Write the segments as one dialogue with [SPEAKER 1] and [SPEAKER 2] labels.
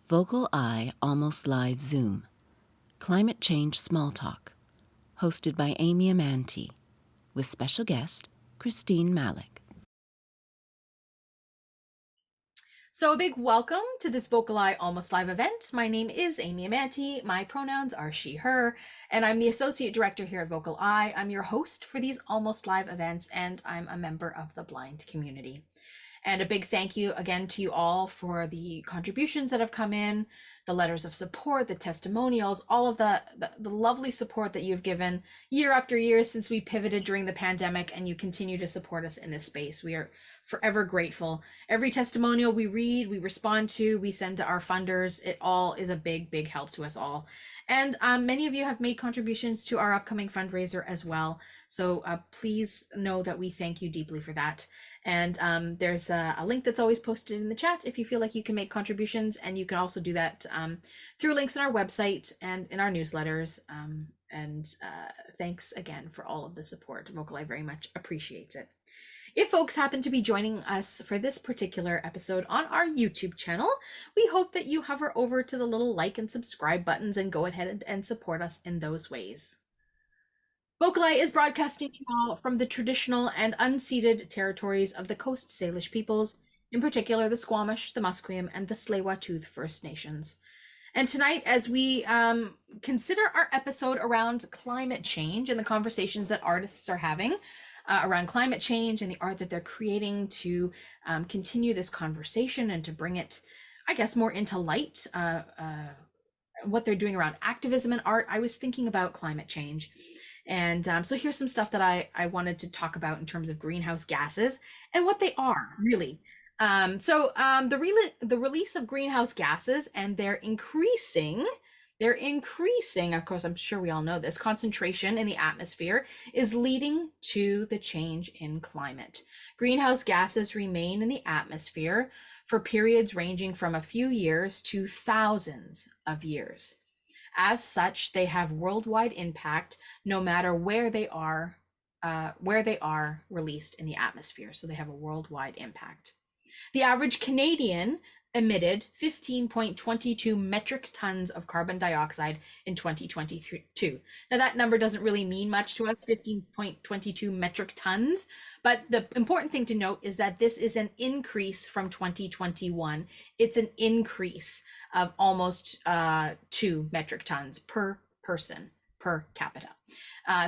[SPEAKER 1] VocalEye Almost Live Zoom, Climate Change Small Talk, hosted by Amy Amantea, with special guest Christine Malec.
[SPEAKER 2] So a big welcome to this VocalEye Almost Live event. My name is Amy Amantea, my pronouns are she, her, and I'm the Associate Director here at VocalEye. I'm your host for these Almost Live events, and I'm a member of the blind community. And a big thank you again to you all for the contributions that have come in, the letters of support, the testimonials, all of the lovely support that you've given year after year since we pivoted during the pandemic, and you continue to support us in this space. We are forever grateful. Every testimonial we read, we respond to, we send to our funders. It all is a big, big help to us all. And many of you have made contributions to our upcoming fundraiser as well. So please know that we thank you deeply for that. And there's a link that's always posted in the chat if you feel like you can make contributions, and you can also do that through links on our website and in our newsletters. Thanks again for all of the support. VocalEye very much appreciates it. If folks happen to be joining us for this particular episode on our YouTube channel, we hope that you hover over to the little like and subscribe buttons and go ahead and support us in those ways. VocalEye is broadcasting to you all from the traditional and unceded territories of the Coast Salish peoples, in particular the Squamish, the Musqueam, and the Tsleil-Waututh First Nations. And tonight, as we consider our episode around climate change and the conversations that artists are having around climate change and the art that they're creating to continue this conversation and to bring it, I guess, more into light, what they're doing around activism and art, I was thinking about climate change. And so here's some stuff that I wanted to talk about in terms of greenhouse gases and what they are really. The release of greenhouse gases, and they're increasing, of course, I'm sure we all know this, concentration in the atmosphere is leading to the change in climate. Greenhouse gases remain in the atmosphere for periods ranging from a few years to thousands of years. As such, they have worldwide impact no matter where they are released in the atmosphere. So they have a worldwide impact. The average Canadian emitted 15.22 metric tons of carbon dioxide in 2022. Now that number doesn't really mean much to us, 15.22 metric tons, but the important thing to note is that this is an increase from 2021. It's an increase of almost 2 metric tons per person per capita.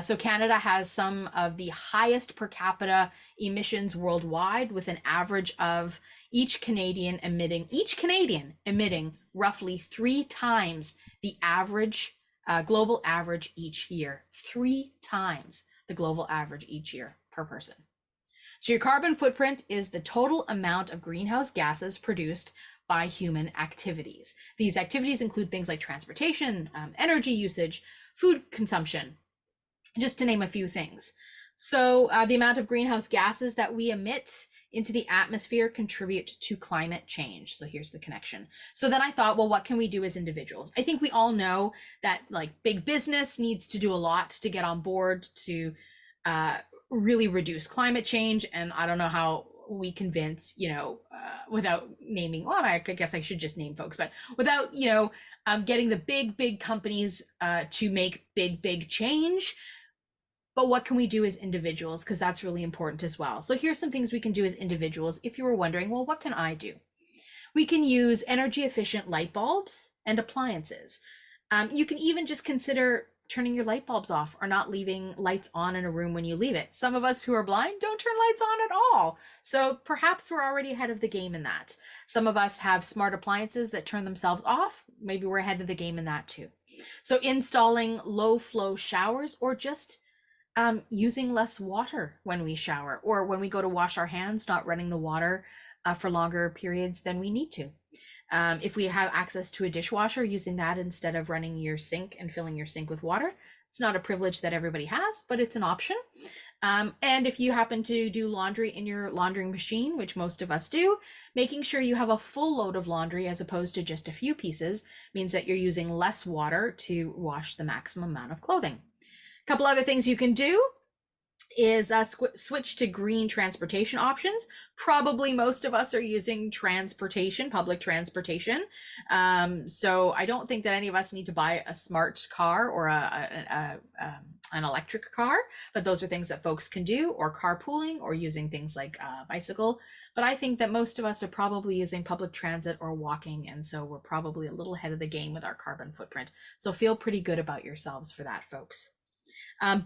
[SPEAKER 2] So Canada has some of the highest per capita emissions worldwide, with an average of each Canadian emitting roughly 3 times the average global average each year. 3 times the global average each year per person. So your carbon footprint is the total amount of greenhouse gases produced by human activities. These activities include things like transportation, energy usage, food consumption, just to name a few things. So the amount of greenhouse gases that we emit into the atmosphere contribute to climate change. So here's the connection. So then I thought, well, what can we do as individuals? I think we all know that like big business needs to do a lot to get on board to really reduce climate change. And I don't know how we convince, without naming, well, I guess I should just name folks, but without, getting the big companies to make big change. But what can we do as individuals? Because that's really important as well. So here's some things we can do as individuals. If you were wondering, well, what can I do? We can use energy efficient light bulbs and appliances. You can even just consider turning your light bulbs off or not leaving lights on in a room when you leave it. Some of us who are blind don't turn lights on at all. So perhaps we're already ahead of the game in that. Some of us have smart appliances that turn themselves off. Maybe we're ahead of the game in that too. So installing low flow showers, or just using less water when we shower, or when we go to wash our hands, not running the water for longer periods than we need to. If we have access to a dishwasher, using that instead of running your sink and filling your sink with water. It's not a privilege that everybody has, but it's an option. And if you happen to do laundry in your laundry machine, which most of us do, making sure you have a full load of laundry as opposed to just a few pieces means that you're using less water to wash the maximum amount of clothing. A couple other things you can do. is switch to green transportation options. Probably most of us are using transportation, public transportation. So I don't think that any of us need to buy a smart car or an electric car, but those are things that folks can do, or carpooling, or using things like bicycle. But I think that most of us are probably using public transit or walking, and so we're probably a little ahead of the game with our carbon footprint. So feel pretty good about yourselves for that, folks.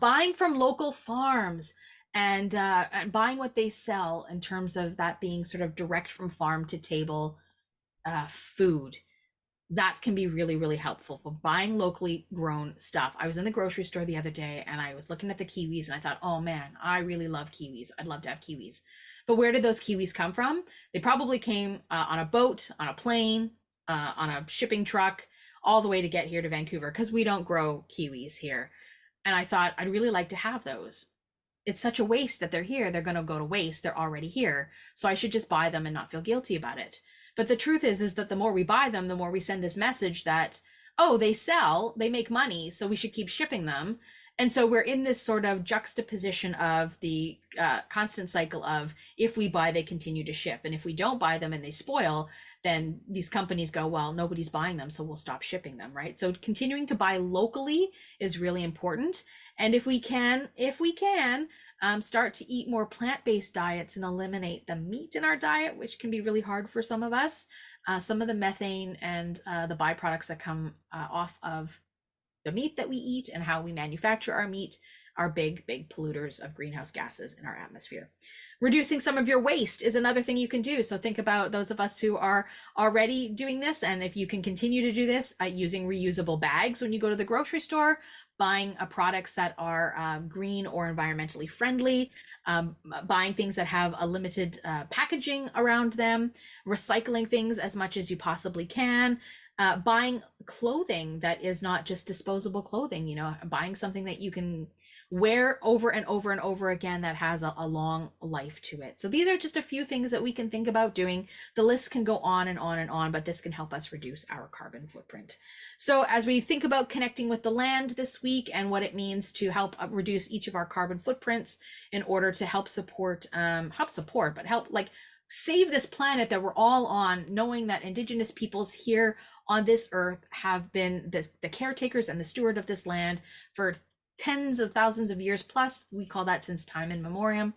[SPEAKER 2] Buying from local farms and buying what they sell in terms of that being sort of direct from farm to table food, that can be really, really helpful for buying locally grown stuff. I was in the grocery store the other day and I was looking at the kiwis and I thought, oh man, I really love kiwis. I'd love to have kiwis. But where did those kiwis come from? They probably came on a boat, on a plane, on a shipping truck, all the way to get here to Vancouver, because we don't grow kiwis here. And I thought, I'd really like to have those. It's such a waste that they're here. They're going to go to waste. They're already here. So I should just buy them and not feel guilty about it. But the truth is that the more we buy them, the more we send this message that, oh, they sell, they make money, so we should keep shipping them. And so we're in this sort of juxtaposition of the constant cycle of, if we buy, they continue to ship. And if we don't buy them and they spoil, then these companies go, well, nobody's buying them, so we'll stop shipping them, right? So continuing to buy locally is really important. And if we can, start to eat more plant-based diets and eliminate the meat in our diet, which can be really hard for some of us. Some of the methane and the byproducts that come off of the meat that we eat and how we manufacture our meat are big, big polluters of greenhouse gases in our atmosphere. Reducing some of your waste is another thing you can do. So think about those of us who are already doing this. And if you can continue to do this using reusable bags when you go to the grocery store, buying products that are green or environmentally friendly, buying things that have a limited packaging around them, recycling things as much as you possibly can, buying clothing that is not just disposable clothing, buying something that you can wear over and over and over again that has a long life to it. So these are just a few things that we can think about doing. The list can go on and on and on, but this can help us reduce our carbon footprint. So as we think about connecting with the land this week and what it means to help reduce each of our carbon footprints in order to help like save this planet that we're all on, knowing that Indigenous peoples here on this earth have been the caretakers and the steward of this land for tens of thousands of years plus. We call that since time immemorial.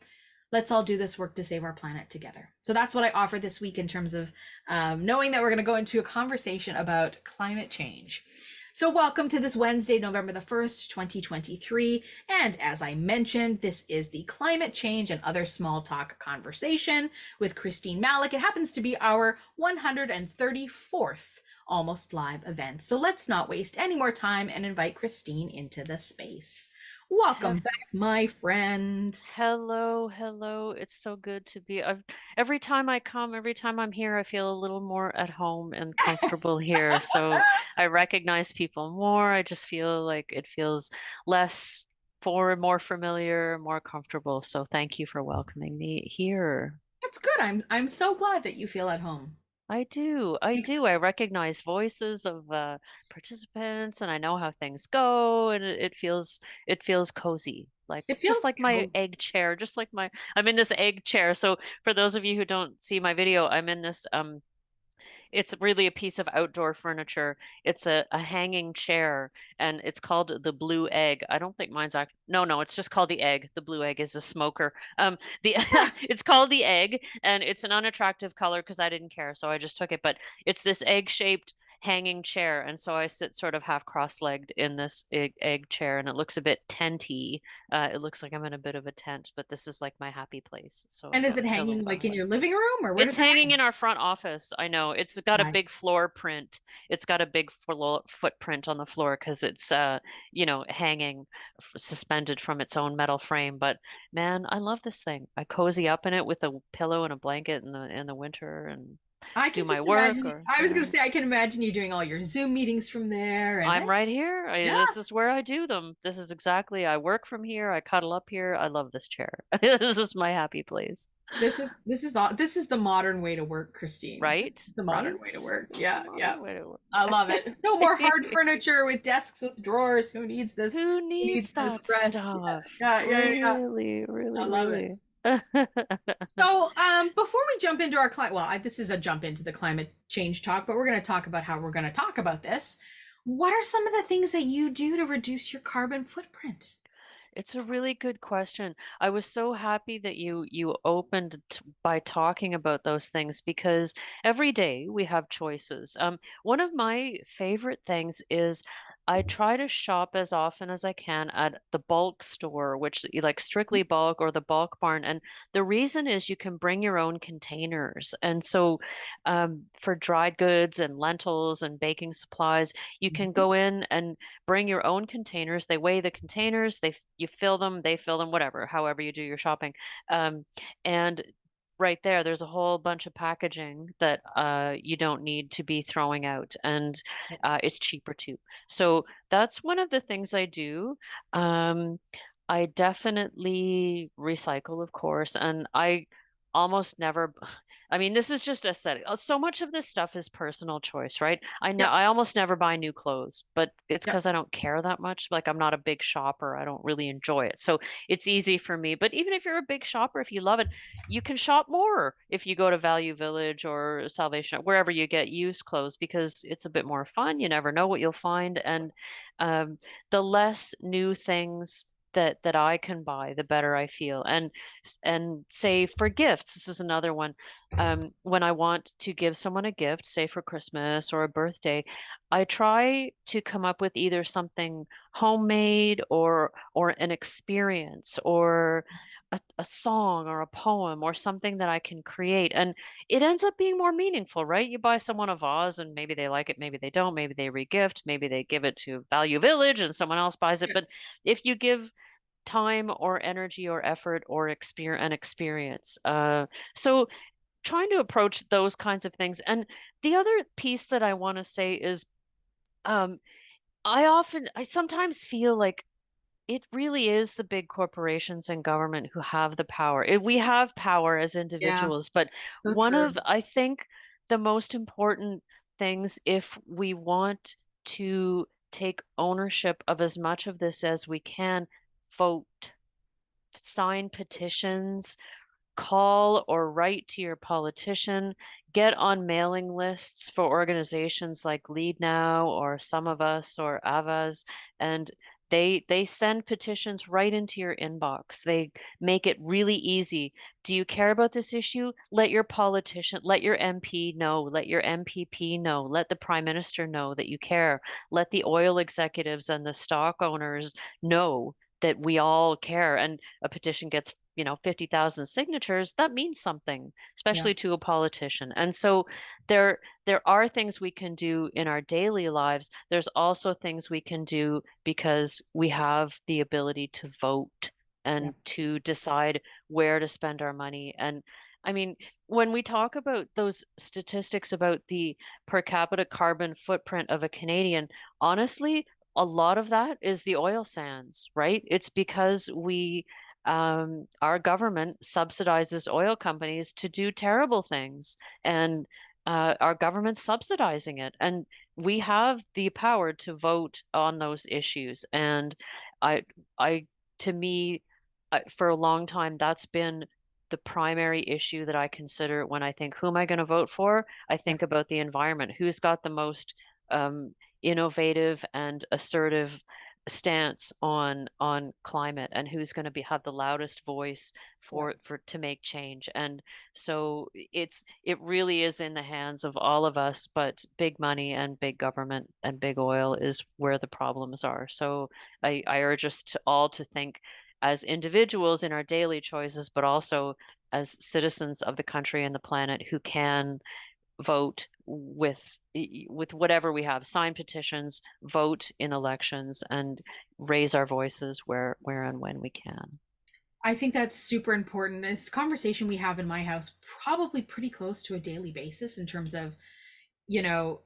[SPEAKER 2] Let's all do this work to save our planet together. So that's what I offer this week in terms of knowing that we're going to go into a conversation about climate change. So welcome to this Wednesday, November the 1st, 2023. And as I mentioned, this is the climate change and other small talk conversation with Christine Malec. It happens to be our 134th Almost Live event. So let's not waste any more time and invite Christine into the space. Welcome back, my friend.
[SPEAKER 3] Hello, hello. It's so good to be. Every time I come, every time I'm here, I feel a little more at home and comfortable here. So I recognize people more. I just feel like it feels more familiar, more comfortable. So thank you for welcoming me here.
[SPEAKER 2] That's good. I'm so glad that you feel at home.
[SPEAKER 3] I do. I do. I recognize voices of participants and I know how things go and it feels cozy. Like
[SPEAKER 2] It
[SPEAKER 3] just
[SPEAKER 2] feels
[SPEAKER 3] like my
[SPEAKER 2] cozy.
[SPEAKER 3] egg chair, I'm in this egg chair. So for those of you who don't see my video, I'm in this it's really a piece of outdoor furniture. It's a hanging chair and it's called the blue egg. I don't think mine's no, it's just called the egg. The blue egg is a smoker. The it's called the egg and it's an unattractive color because I didn't care, so I just took it. But it's this egg-shaped hanging chair, and so I sit sort of half cross-legged in this egg chair, and it looks a bit tenty. It looks like I'm in a bit of a tent, but this is like my happy place. So I
[SPEAKER 2] And is
[SPEAKER 3] got
[SPEAKER 2] it
[SPEAKER 3] a pillow
[SPEAKER 2] hanging like in
[SPEAKER 3] behind.
[SPEAKER 2] your living room, or where
[SPEAKER 3] It's
[SPEAKER 2] does it
[SPEAKER 3] hanging
[SPEAKER 2] hang?
[SPEAKER 3] in our front office. I know. It's got a
[SPEAKER 2] Nice.
[SPEAKER 3] big floor print. It's got a big footprint on the floor because it's hanging suspended from its own metal frame. But man, I love this thing. I cozy up in it with a pillow and a blanket in the winter and
[SPEAKER 2] I
[SPEAKER 3] do
[SPEAKER 2] can
[SPEAKER 3] my
[SPEAKER 2] just
[SPEAKER 3] work
[SPEAKER 2] imagine.
[SPEAKER 3] or
[SPEAKER 2] I was
[SPEAKER 3] yeah.
[SPEAKER 2] going to say, I can imagine you doing all your Zoom meetings from there, and
[SPEAKER 3] I'm right here.
[SPEAKER 2] yeah,
[SPEAKER 3] This is where I do them. This is exactly, I work from here. I cuddle up here. I love this chair. This is my happy place.
[SPEAKER 2] this is the modern way to work, Christine. This
[SPEAKER 3] Right?
[SPEAKER 2] is the modern way to
[SPEAKER 3] Right?
[SPEAKER 2] work.
[SPEAKER 3] It's a
[SPEAKER 2] Yeah, yeah.
[SPEAKER 3] modern way to
[SPEAKER 2] I love
[SPEAKER 3] work.
[SPEAKER 2] it. No more hard furniture with desks with drawers. Who needs this?
[SPEAKER 3] Who
[SPEAKER 2] Who needs
[SPEAKER 3] needs
[SPEAKER 2] this
[SPEAKER 3] that
[SPEAKER 2] stress?
[SPEAKER 3] stuff?
[SPEAKER 2] Yeah, yeah, yeah, yeah.
[SPEAKER 3] Really, really,
[SPEAKER 2] I love it.
[SPEAKER 3] really.
[SPEAKER 2] So, before we jump into our this is a jump into the climate change talk, but we're going to talk about how we're going to talk about this. What are some of the things that you do to reduce your carbon footprint?
[SPEAKER 3] It's a really good question. I was so happy that you opened by talking about those things because every day we have choices. One of my favorite things is I try to shop as often as I can at the bulk store, which you like Strictly Bulk or the Bulk Barn. And the reason is you can bring your own containers. And so for dried goods and lentils and baking supplies, you can
[SPEAKER 2] Mhm.
[SPEAKER 3] go in and bring your own containers. They weigh the containers, you fill them, they fill them, whatever, however you do your shopping. Um, and right there, there's a whole bunch of packaging that you don't need to be throwing out, and it's cheaper too. So that's one of the things I do. Um, I definitely recycle, of course, and I almost never. I mean, this is just aesthetic. So much of this stuff is personal choice, right? I know
[SPEAKER 2] Yep,
[SPEAKER 3] I almost never buy new clothes, but it's
[SPEAKER 2] yep,
[SPEAKER 3] because I don't care that much. Like I'm not a big shopper. I don't really enjoy it. So it's easy for me. But even if you're a big shopper, if you love it, you can shop more if you go to Value Village or Salvation, wherever you get used clothes, because it's a bit more fun. You never know what you'll find. And um, the less new things that I can buy, the better I feel. And say for gifts, this is another one. When I want to give someone a gift, say for Christmas or a birthday, I try to come up with either something homemade or an experience or a song or a poem or something that I can create. And it ends up being more meaningful, right? You buy someone a vase and maybe they like it, maybe they don't, maybe they regift, maybe they give it to Value Village and someone else buys it.
[SPEAKER 2] yep,
[SPEAKER 3] But if you give time or energy or effort or experience, so trying to approach those kinds of things. And the other piece that I want to say is um, I sometimes feel like it really is the big corporations and government who have the power. We have power as
[SPEAKER 2] yeah.
[SPEAKER 3] individuals, but
[SPEAKER 2] So
[SPEAKER 3] one
[SPEAKER 2] true.
[SPEAKER 3] of, I think, the most important things, if we want to take ownership of as much of this as we can, vote, sign petitions, call or write to your politician, get on mailing lists for organizations like Lead Now or Some of Us or Avas, and they send petitions right into your inbox. They make it really easy. Do you care about this issue? Let your politician, let your MP know, let your MPP know, let the Prime Minister know that you care. Let the oil executives and the stock owners know that we all care. And a petition gets 50,000 signatures, that means something,
[SPEAKER 2] Yeah,
[SPEAKER 3] especially to a politician. And so there are things we can do in our daily lives. There's also things we can do because we have the ability to vote
[SPEAKER 2] yeah,
[SPEAKER 3] and to decide where to spend our money. And I mean, when we talk about those statistics about the per capita carbon footprint of a Canadian, honestly, a lot of that is the oil sands, right? It's because our government subsidizes oil companies to do terrible things, and our government's subsidizing it. And we have the power to vote on those issues. And I, I, to me, for a long time, that's been the primary issue that I consider when I think, who am I going to vote for? I
[SPEAKER 2] yeah,
[SPEAKER 3] think about the environment. Who's got the most innovative and assertive stance on climate, and who's going to be have the loudest voice
[SPEAKER 2] yeah,
[SPEAKER 3] for to make change. And so it really is in the hands of all of us, but big money and big government and big oil is where the problems are. So I urge us to all to think as individuals in our daily choices, but also as citizens of the country and the planet who can vote with whatever we have, sign petitions, vote in elections, and raise our voices where and when we can.
[SPEAKER 2] I think that's super important. This conversation we have in my house probably pretty close to a daily basis in terms of, you know,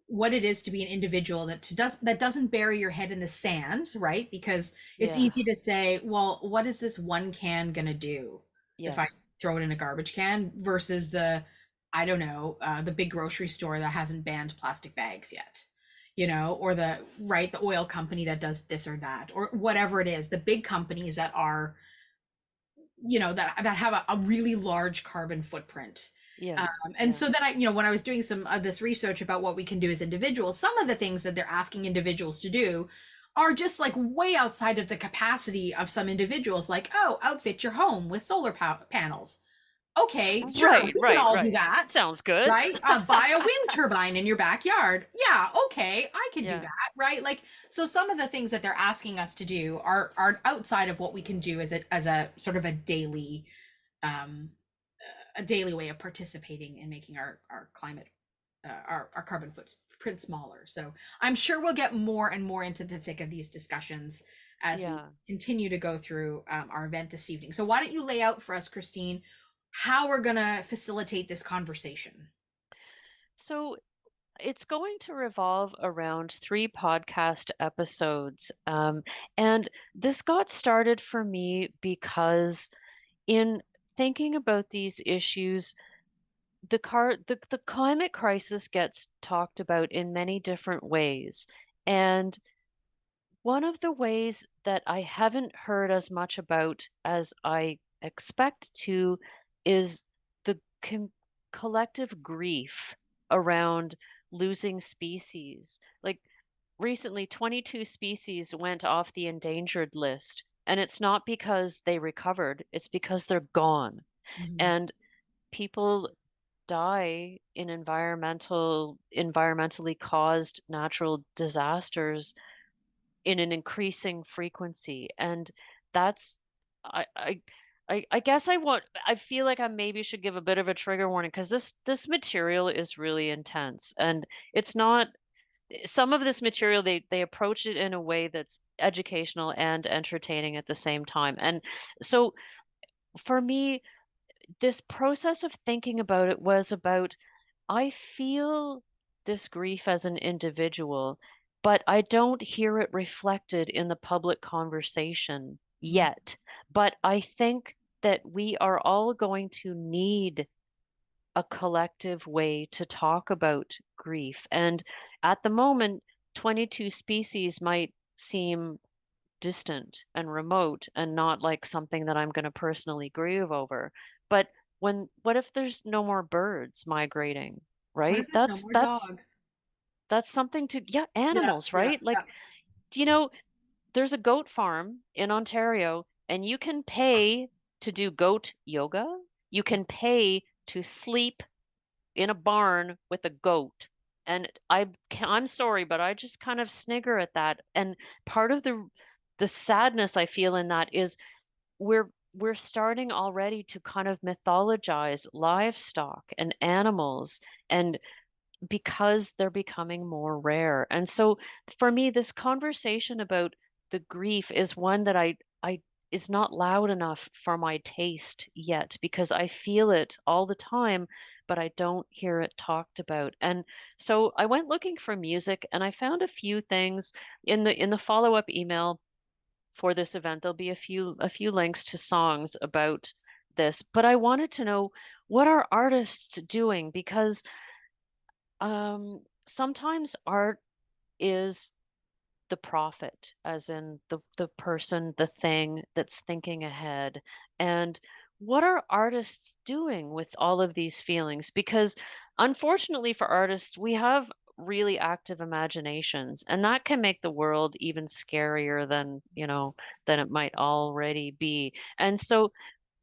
[SPEAKER 2] what it is to be an individual that doesn't bury your head in the sand, right? Because it's
[SPEAKER 3] Yeah.
[SPEAKER 2] easy to say, well, what is this one can gonna do if I
[SPEAKER 3] Yes.
[SPEAKER 2] throw it in a garbage can versus the, I don't know, the big grocery store that hasn't banned plastic bags yet, you know, or the oil company that does this or that, or whatever it is, the big companies that are, you know, that have a really large carbon footprint.
[SPEAKER 3] Yeah.
[SPEAKER 2] And
[SPEAKER 3] Yeah.
[SPEAKER 2] so then I, you know, when I was doing some of this research about what we can do as individuals, some of the things that they're asking individuals to do are just like way outside of the capacity of some individuals, like, oh, outfit your home with solar panels. Okay, sure,
[SPEAKER 3] Right,
[SPEAKER 2] we can
[SPEAKER 3] right,
[SPEAKER 2] all do
[SPEAKER 3] right.
[SPEAKER 2] that,
[SPEAKER 3] Sounds good.
[SPEAKER 2] right? Buy a wind turbine in your backyard. Yeah, okay, I can do
[SPEAKER 3] Yeah.
[SPEAKER 2] that, right? Like, so some of the things that they're asking us to do are outside of what we can do as a sort of um, a daily way of participating in making our climate, our carbon footprint smaller. So I'm sure we'll get more and more into the thick of these discussions as we
[SPEAKER 3] Yeah.
[SPEAKER 2] continue to go through our event this evening. So why don't you lay out for us, Christine, how we're going to facilitate this conversation?
[SPEAKER 3] So it's going to revolve around 3 podcast episodes. And this got started for me because in thinking about these issues, the climate crisis gets talked about in many different ways. And one of the ways that I haven't heard as much about as I expect to is the collective grief around losing species. Like recently, 22 species went off the endangered list, and it's not because they recovered, it's because they're gone.
[SPEAKER 2] Mhm.
[SPEAKER 3] And people die in environmentally caused natural disasters in an increasing frequency. And that's I I I guess I feel like I maybe should give a bit of a trigger warning because this material is really intense, and it's not some of this material they approach it in a way that's educational and entertaining at the same time. And so for me, this process of thinking about it was about I feel this grief as an individual, but I don't hear it reflected in the public conversation
[SPEAKER 2] Mhm.
[SPEAKER 3] yet. But I think that we are all going to need a collective way to talk about grief. And at the moment, 22 species might seem distant and remote and not like something that I'm going to personally grieve over. But what if there's no more birds migrating,
[SPEAKER 2] What
[SPEAKER 3] right?
[SPEAKER 2] if there's no more dogs?
[SPEAKER 3] That's something to, yeah,
[SPEAKER 2] Yeah,
[SPEAKER 3] animals,
[SPEAKER 2] yeah,
[SPEAKER 3] right?
[SPEAKER 2] yeah.
[SPEAKER 3] Like, do you know, there's a goat farm in Ontario and you can pay to do goat yoga. You can pay to sleep in a barn with a goat. And I'm sorry, but I just kind of snigger at that. And part of the sadness I feel in that is we're starting already to kind of mythologize livestock and animals and because they're becoming more rare. And so for me, this conversation about the grief is one that I is not loud enough for my taste yet because I feel it all the time, but I don't hear it talked about. And so I went looking for music and I found a few things in the follow-up email for this event. There'll be a few links to songs about this, but I wanted to know what are artists doing because sometimes art is the prophet, as in the person, the thing that's thinking ahead. And what are artists doing with all of these feelings? Because unfortunately for artists, we have really active imaginations, and that can make the world even scarier than, than it might already be. And so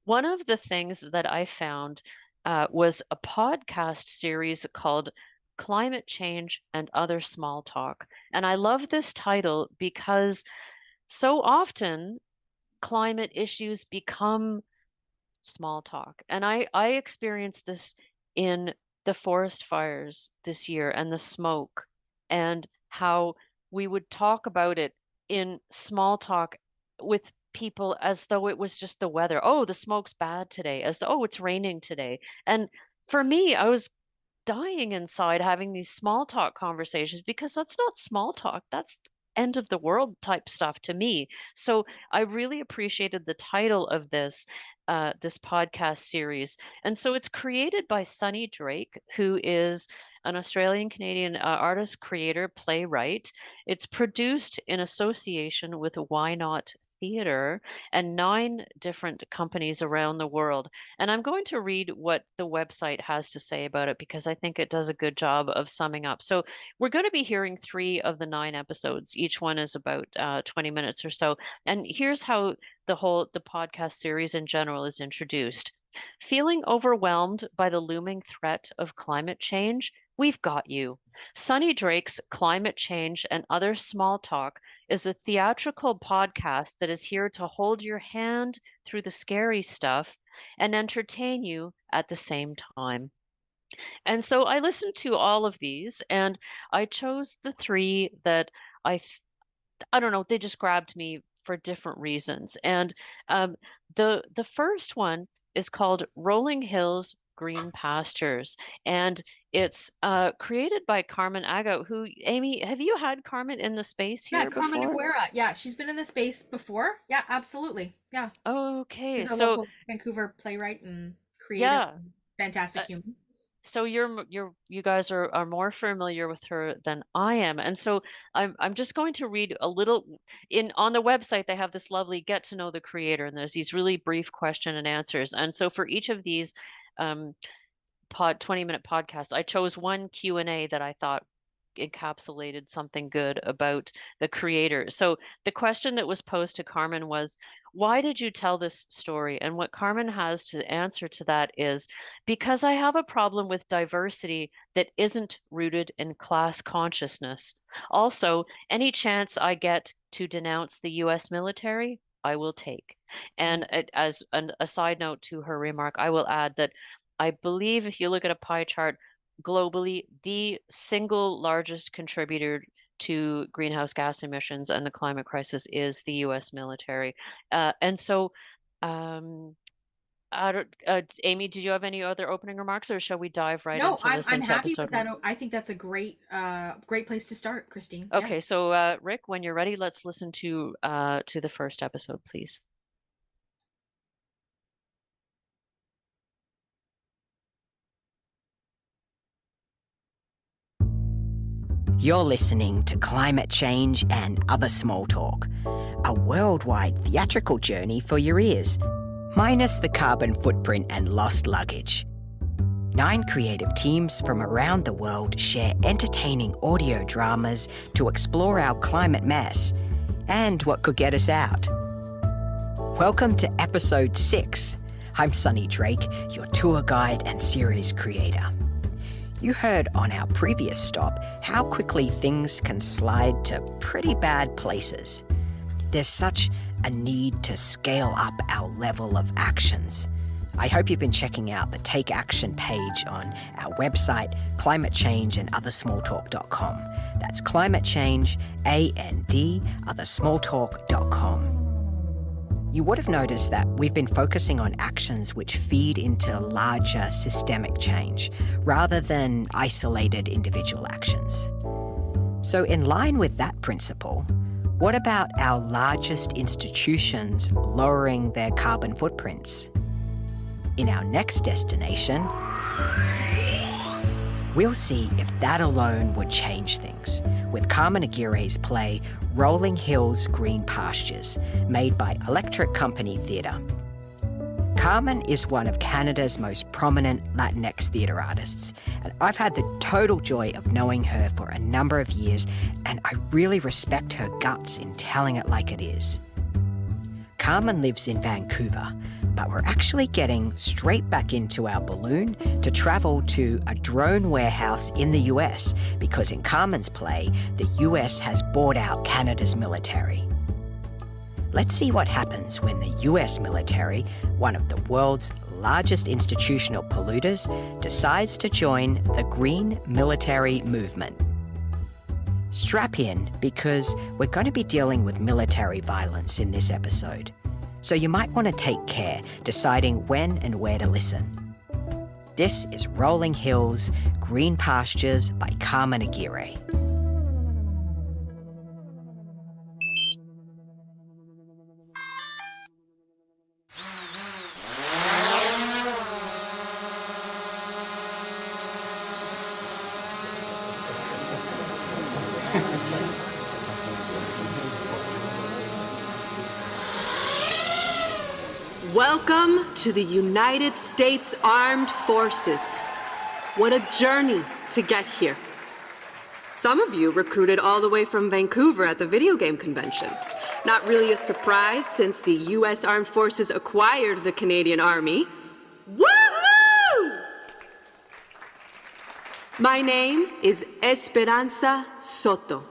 [SPEAKER 3] one of the things that I found was a podcast series called Climate Change and Other Small Talk. And I love this title because so often climate issues become small talk. And I experienced this in the forest fires this year and the smoke, and how we would talk about it in small talk with people as though it was just the weather. Oh, the smoke's bad today, as though, oh, it's raining today. And for me, I was dying inside having these small talk conversations, because that's not small talk. That's end of the world type stuff to me. So I really appreciated the title of this podcast series. And so it's created by Sunny Drake, who is an Australian Canadian artist, creator, playwright. It's produced in association with Why Not Theatre and 9 different companies around the world. And I'm going to read what the website has to say about it, because I think it does a good job of summing up. So we're going to be hearing 3 of the 9 episodes. Each one is about 20 minutes or so. And here's how the podcast series in general is introduced. Feeling overwhelmed by the looming threat of climate change? We've got you. Sunny Drake's Climate Change and Other Small Talk is a theatrical podcast that is here to hold your hand through the scary stuff and entertain you at the same time. And so I listened to all of these, and I chose the 3 that I don't know, they just grabbed me for different reasons. And the first one is called Rolling Hills Green Pastures, and it's created by Carmen Aguirre, who, Amy, have you had Carmen in the space here
[SPEAKER 2] Carmen
[SPEAKER 3] before?
[SPEAKER 2] Aguirre. Yeah, she's been in the space before. Yeah, absolutely. Yeah.
[SPEAKER 3] Okay,
[SPEAKER 2] She's a
[SPEAKER 3] so
[SPEAKER 2] local Vancouver playwright and creative,
[SPEAKER 3] yeah,
[SPEAKER 2] fantastic human.
[SPEAKER 3] so you guys are more familiar with her than I am. And so I'm just going to read a little on the website. They have this lovely get to know the creator, and there's these really brief question and answers. And so for each of these 20-minute podcasts, I chose one Q&A that I thought encapsulated something good about the creator. So the question that was posed to Carmen was, why did you tell this story? And what Carmen has to answer to that is, because I have a problem with diversity that isn't rooted in class consciousness. Also, any chance I get to denounce the US military, I will take. And as a side note to her remark, I will add that I believe if you look at a pie chart, globally, the single largest contributor to greenhouse gas emissions and the climate crisis is the US military. And so, Amy, did you have any other opening remarks, or shall we dive right
[SPEAKER 2] No,
[SPEAKER 3] into
[SPEAKER 2] I'm
[SPEAKER 3] listening to
[SPEAKER 2] happy
[SPEAKER 3] episode
[SPEAKER 2] with that.
[SPEAKER 3] 1?
[SPEAKER 2] I think that's a great place to start, Christine.
[SPEAKER 3] Okay, so Rick, when you're ready, let's listen to the first episode, please.
[SPEAKER 4] You're listening to Climate Change and Other Small Talk, a worldwide theatrical journey for your ears, minus the carbon footprint and lost luggage. 9 creative teams from around the world share entertaining audio dramas to explore our climate mess and what could get us out. Welcome to episode 6. I'm Sunny Drake, your tour guide and series creator. You heard on our previous stop how quickly things can slide to pretty bad places. There's such a need to scale up our level of actions. I hope you've been checking out the Take Action page on our website, climatechangeandothersmalltalk.com. That's climatechange, A-N-D, othersmalltalk.com. You would have noticed that we've been focusing on actions which feed into larger systemic change, rather than isolated individual actions. So in line with that principle, what about our largest institutions lowering their carbon footprints? In our next destination, we'll see if that alone would change things, with Carmen Aguirre's play Rolling Hills Green Pastures, made by Electric Company Theatre. Carmen is one of Canada's most prominent Latinx theatre artists, and I've had the total joy of knowing her for a number of years, and I really respect her guts in telling it like it is. Carmen lives in Vancouver, but we're actually getting straight back into our balloon to travel to a drone warehouse in the US, because in Carmen's play, the US has bought out Canada's military. Let's see what happens when the US military, one of the world's largest institutional polluters, decides to join the Green Military Movement. Strap in, because we're going to be dealing with military violence in this episode. so you might want to take care deciding when and where to listen. This is Rolling Hills, Green Pastures by Carmen Aguirre.
[SPEAKER 5] Welcome to the United States Armed Forces. What a journey to get here. Some of you recruited all the way from Vancouver at the video game convention. Not really a surprise since the U.S. Armed Forces acquired the Canadian Army. Woohoo! My name is Esperanza Soto.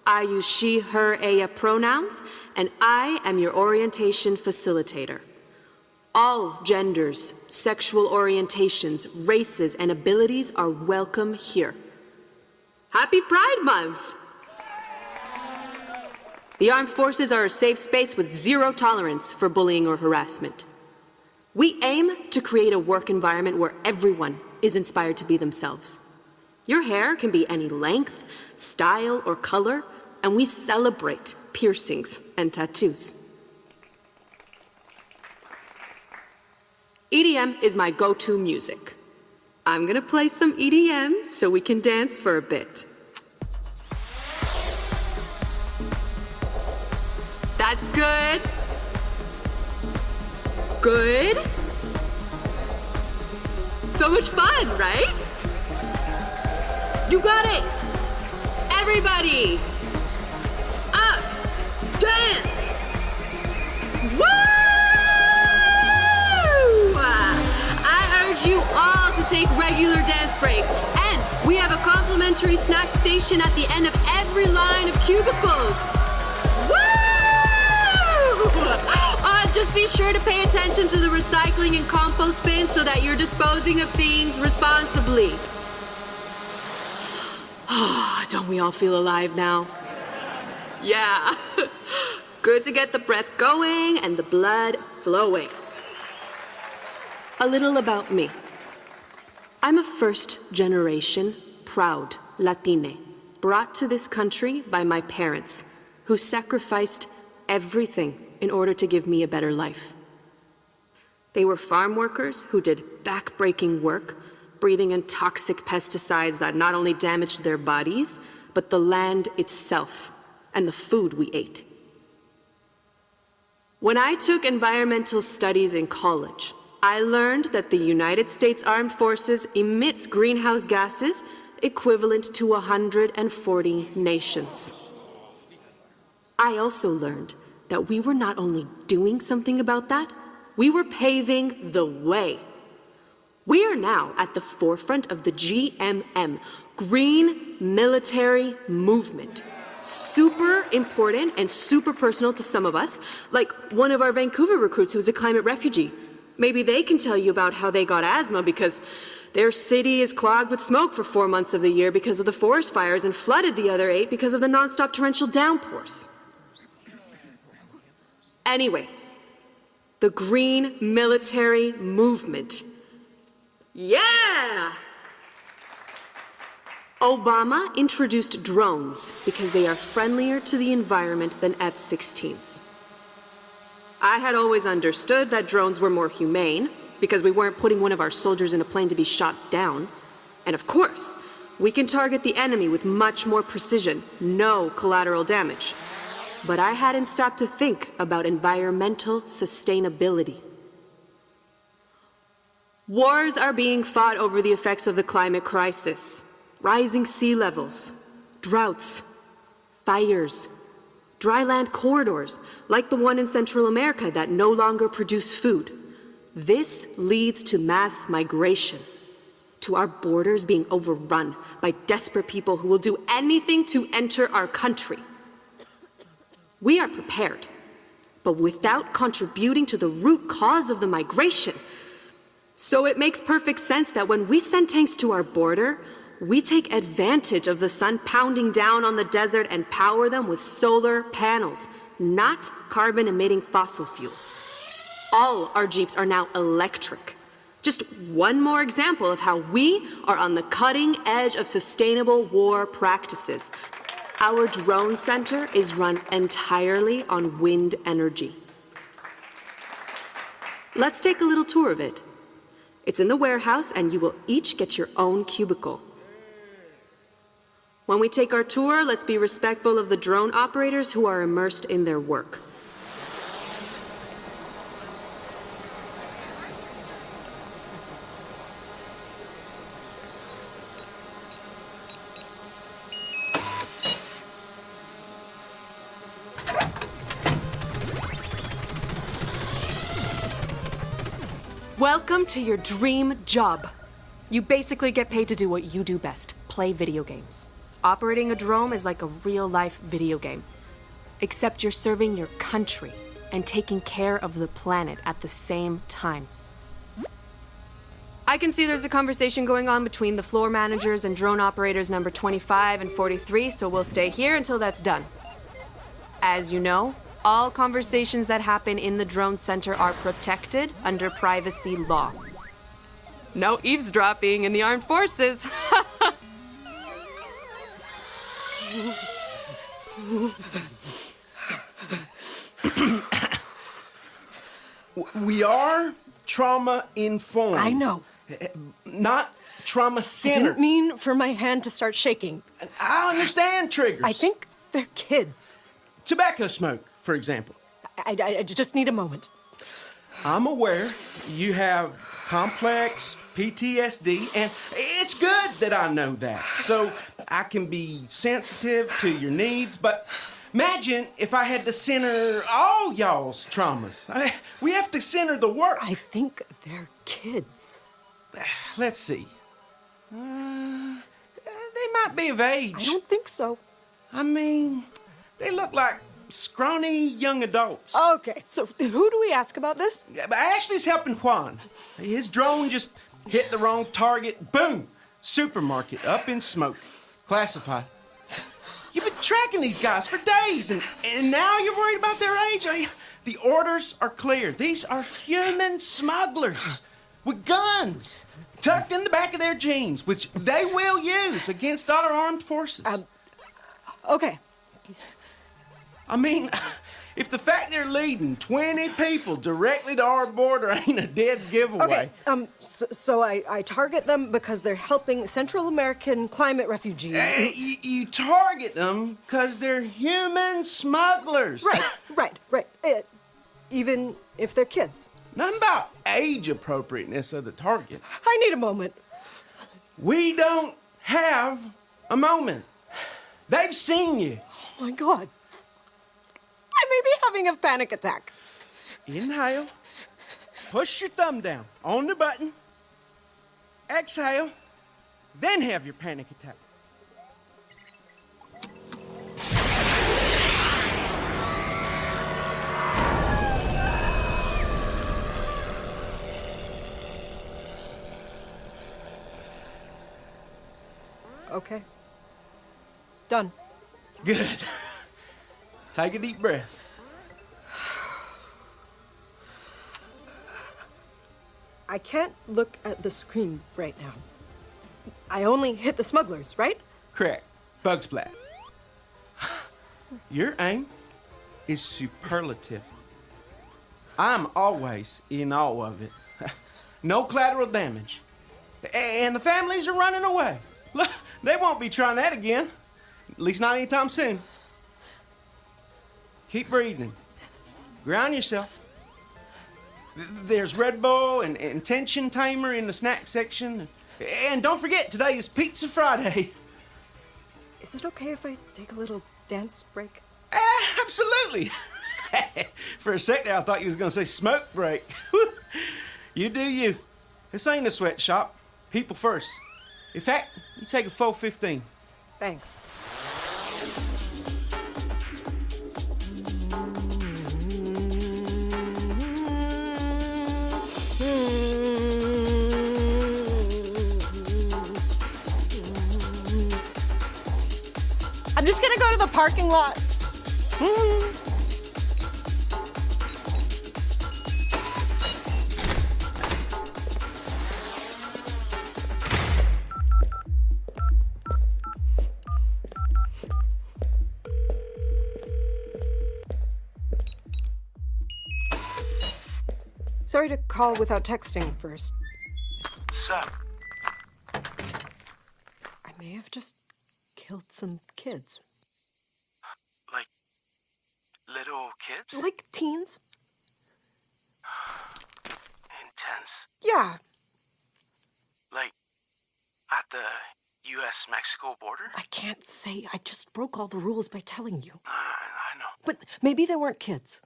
[SPEAKER 5] I use she, her, ella pronouns, and I am your orientation facilitator. All genders, sexual orientations, races, and abilities are welcome here. Happy Pride Month! The Armed Forces are a safe space with zero tolerance for bullying or harassment. We aim to create a work environment where everyone is inspired to be themselves. Your hair can be any length, style, or color, and we celebrate piercings and tattoos. EDM is my go-to music. I'm gonna play some EDM so we can dance for a bit. That's good. Good. So much fun, right? You got it! Everybody! Up! Dance! Woo! I urge you all to take regular dance breaks. And we have a complimentary snack station at the end of every line of cubicles. Woo! Just be sure to pay attention to the recycling and compost bins so that you're disposing of things responsibly. Don't we all feel alive now? Yeah. Good to get the breath going and the blood flowing. A little about me. I'm a first-generation, proud Latina, brought to this country by my parents, who sacrificed everything in order to give me a better life. They were farm workers who did back-breaking work, breathing in toxic pesticides that not only damaged their bodies, but the land itself and the food we ate. When I took environmental studies in college, I learned that the United States Armed Forces emits greenhouse gases equivalent to 140 nations. I also learned that we were not only doing something about that, we were paving the way. We are now at the forefront of the GMM, Green Military Movement. Super important and super personal to some of us, like one of our Vancouver recruits who's a climate refugee. Maybe they can tell you about how they got asthma because their city is clogged with smoke for 4 months of the year because of the forest fires and flooded the other 8 because of the nonstop torrential downpours. Anyway, the Green Military Movement. Yeah! Obama introduced drones because they are friendlier to the environment than F-16s. I had always understood that drones were more humane because we weren't putting one of our soldiers in a plane to be shot down. And of course, we can target the enemy with much more precision, no collateral damage. But I hadn't stopped to think about environmental sustainability. Wars are being fought over the effects of the climate crisis. Rising sea levels, droughts, fires, dry land corridors, like the one in Central America that no longer produce food. This leads to mass migration, to our borders being overrun by desperate people who will do anything to enter our country. We are prepared, but without contributing to the root cause of the migration. So it makes perfect sense that when we send tanks to our border, we take advantage of the sun pounding down on the desert and power them with solar panels not carbon-emitting fossil fuels. All our Jeeps are now electric. Just one more example of how we are on the cutting edge of sustainable war practices. Our drone center is run entirely on wind energy. Let's take a little tour of it. It's in the warehouse, and you will each get your own cubicle. When we take our tour, let's be respectful of the drone operators who are immersed in their work. Welcome to your dream job. You basically get paid to do what you do best, play video games. Operating a drone is like a real-life video game. Except you're serving your country and taking care of the planet at the same time. I can see there's a conversation going on between the floor managers and drone operators number 25 and 43, so we'll stay here until that's done. As you know, all conversations that happen in the drone center are protected under privacy law. No eavesdropping in the armed forces.
[SPEAKER 6] We are trauma-informed.
[SPEAKER 7] I know.
[SPEAKER 6] Not
[SPEAKER 7] I
[SPEAKER 6] trauma-centered.
[SPEAKER 7] didn't mean for my hand to start shaking.
[SPEAKER 6] I understand triggers.
[SPEAKER 7] I think they're kids.
[SPEAKER 6] Tobacco smoke, for example.
[SPEAKER 7] I just need a moment.
[SPEAKER 6] I'm aware you have complex PTSD, and it's good that I know that, so I can be sensitive to your needs, but imagine if I had to center all y'all's traumas. We have to center the work.
[SPEAKER 7] I think they're kids.
[SPEAKER 6] Let's see. They might be of age.
[SPEAKER 7] I don't think so.
[SPEAKER 6] I mean, they look like scrawny young adults.
[SPEAKER 7] Okay, so who do we ask about this?
[SPEAKER 6] Ashley's helping Juan. His drone just hit the wrong target. Boom! Supermarket up in smoke. Classified. You've been tracking these guys for days, and now you're worried about their age? The orders are clear. These are human smugglers with guns tucked in the back of their jeans, which they will use against our armed forces.
[SPEAKER 7] Okay.
[SPEAKER 6] I mean, if the fact they're leading 20 people directly to our border ain't a dead giveaway.
[SPEAKER 7] Okay, so I target them because they're helping Central American climate refugees.
[SPEAKER 6] You target them because they're human smugglers.
[SPEAKER 7] Right. Even if they're kids.
[SPEAKER 6] Nothing about age appropriateness of the target.
[SPEAKER 7] I need a moment.
[SPEAKER 6] We don't have a moment. They've seen you.
[SPEAKER 7] Oh my God. I may be having a panic attack.
[SPEAKER 6] Inhale. Push your thumb down on the button. Exhale. Then have your panic attack.
[SPEAKER 7] Okay. Done.
[SPEAKER 6] Good. Take a deep breath.
[SPEAKER 7] I can't look at the screen right now. I only hit the smugglers, right?
[SPEAKER 6] Correct. Bug splat. Your aim is superlative. I'm always in awe of it. No collateral damage. And the families are running away. Look, they won't be trying that again. At least not anytime soon. Keep breathing. Ground yourself. There's Red Bull and Tension Tamer in the snack section. And don't forget, today is Pizza Friday.
[SPEAKER 7] Is it okay if I take a little dance break?
[SPEAKER 6] Absolutely. For a sec there, I thought you was going to say smoke break. You do you. This ain't a sweatshop. People first. In fact, you take a 4:15.
[SPEAKER 7] Thanks. I'm just gonna go to the parking lot. Sorry to call without texting first.
[SPEAKER 6] Sup?
[SPEAKER 7] I may have just killed some kids.
[SPEAKER 6] Like, little kids?
[SPEAKER 7] Like teens?
[SPEAKER 6] Intense.
[SPEAKER 7] Yeah.
[SPEAKER 6] Like, at the U.S.-Mexico border?
[SPEAKER 7] I can't say. I just broke all the rules by telling you.
[SPEAKER 6] I know.
[SPEAKER 7] But maybe they weren't kids.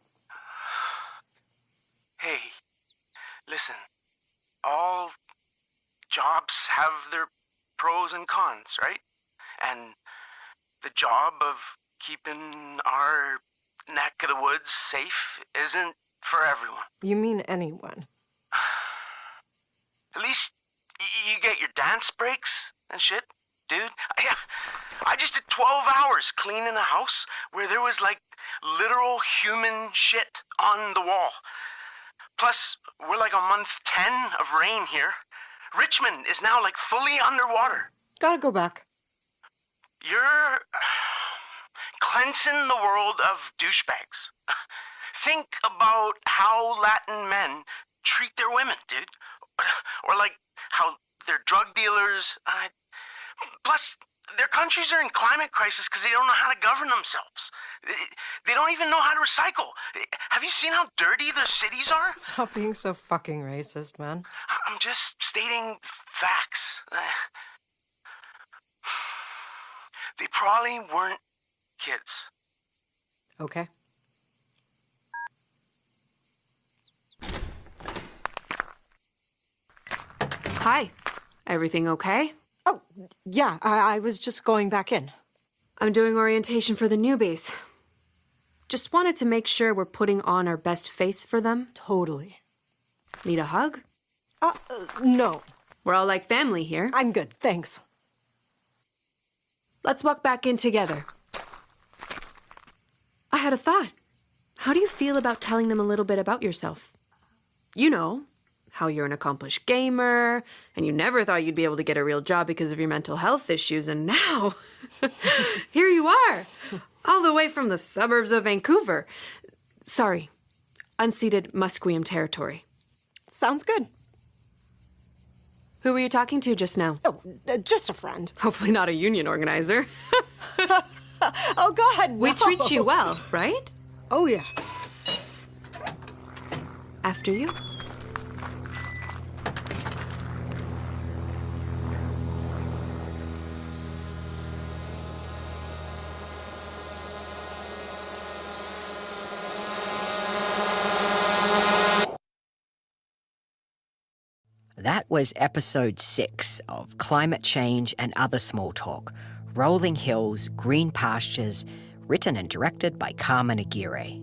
[SPEAKER 6] Hey, listen. All jobs have their pros and cons, right? And the job of keeping our neck of the woods safe isn't for everyone.
[SPEAKER 7] You mean anyone?
[SPEAKER 6] At least you get your dance breaks and shit, dude. I just did 12 hours cleaning a house where there was like literal human shit on the wall. Plus, we're like on month 10 of rain here. Richmond is now like fully underwater.
[SPEAKER 7] Gotta go back.
[SPEAKER 6] You're cleansing the world of douchebags. Think about how Latin men treat their women, dude. Or like how they're drug dealers. Plus, their countries are in climate crisis because they don't know how to govern themselves. They don't even know how to recycle. Have you seen how dirty the cities are?
[SPEAKER 7] Stop being so fucking racist, man.
[SPEAKER 6] I'm just stating facts. They probably weren't kids.
[SPEAKER 7] Okay.
[SPEAKER 5] Hi. Everything okay?
[SPEAKER 7] Oh, yeah, I was just going back in.
[SPEAKER 5] I'm doing orientation for the newbies. Just wanted to make sure we're putting on our best face for them.
[SPEAKER 7] Totally.
[SPEAKER 5] Need a hug?
[SPEAKER 7] No.
[SPEAKER 5] We're all like family here.
[SPEAKER 7] I'm good, thanks.
[SPEAKER 5] Let's walk back in together. I had a thought. How do you feel about telling them a little bit about yourself? You know, how you're an accomplished gamer, and you never thought you'd be able to get a real job because of your mental health issues, and now, here you are, all the way from the suburbs of Vancouver. Sorry, unceded Musqueam territory.
[SPEAKER 7] Sounds good.
[SPEAKER 5] Who were you talking to just now?
[SPEAKER 7] Oh, just a friend.
[SPEAKER 5] Hopefully not a union organizer.
[SPEAKER 7] Oh, God, no.
[SPEAKER 5] We treat you well, right?
[SPEAKER 7] Oh, yeah.
[SPEAKER 5] After you.
[SPEAKER 4] That was episode 6 of Climate Change and Other Small Talk, Rolling Hills, Green Pastures, written and directed by Carmen Aguirre.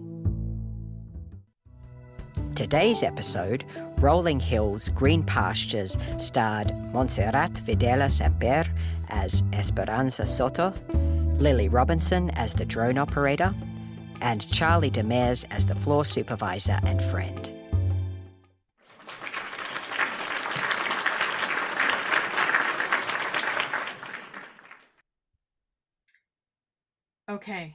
[SPEAKER 4] Today's episode, Rolling Hills, Green Pastures, starred Montserrat Videla Samper as Esperanza Soto, Lily Robinson as the drone operator, and Charlie Demers as the floor supervisor and friend.
[SPEAKER 2] Okay.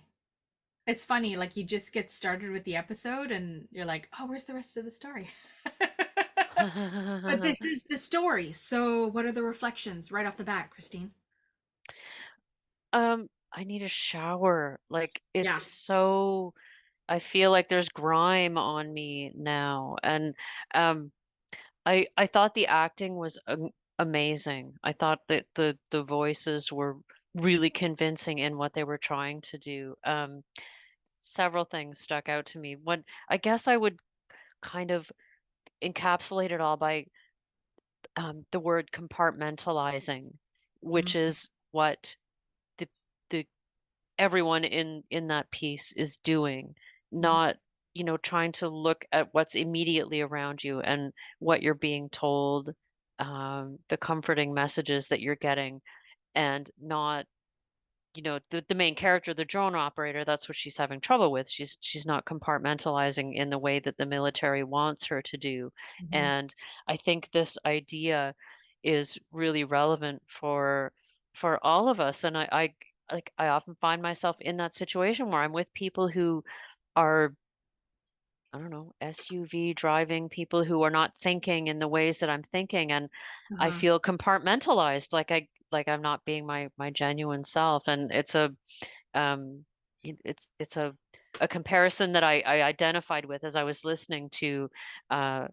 [SPEAKER 2] It's funny, like you just get started with the episode and you're like, oh, where's the rest of the story? But this is the story. So what are the reflections right off the bat, Christine?
[SPEAKER 3] I need a shower. Like it's
[SPEAKER 2] Yeah.
[SPEAKER 3] so I feel like there's grime on me now. And I thought the acting was amazing. I thought that the voices were really convincing in what they were trying to do. Several things stuck out to me. One, I guess I would kind of encapsulate it all by the word compartmentalizing, which is what the everyone in that piece is doing, not trying to look at what's immediately around you and what you're being told, the comforting messages that you're getting, and not the main character, the drone operator. That's what she's having trouble with. She's not compartmentalizing in the way that the military wants her to do. And I think this idea is really relevant for all of us. And I often find myself in that situation where I'm with people who are I don't know, SUV driving people who are not thinking in the ways that I'm thinking, and I
[SPEAKER 2] Uh-huh.
[SPEAKER 3] feel compartmentalized, like I'm not being my genuine self, and it's a um it's a comparison that I identified with as I was listening uh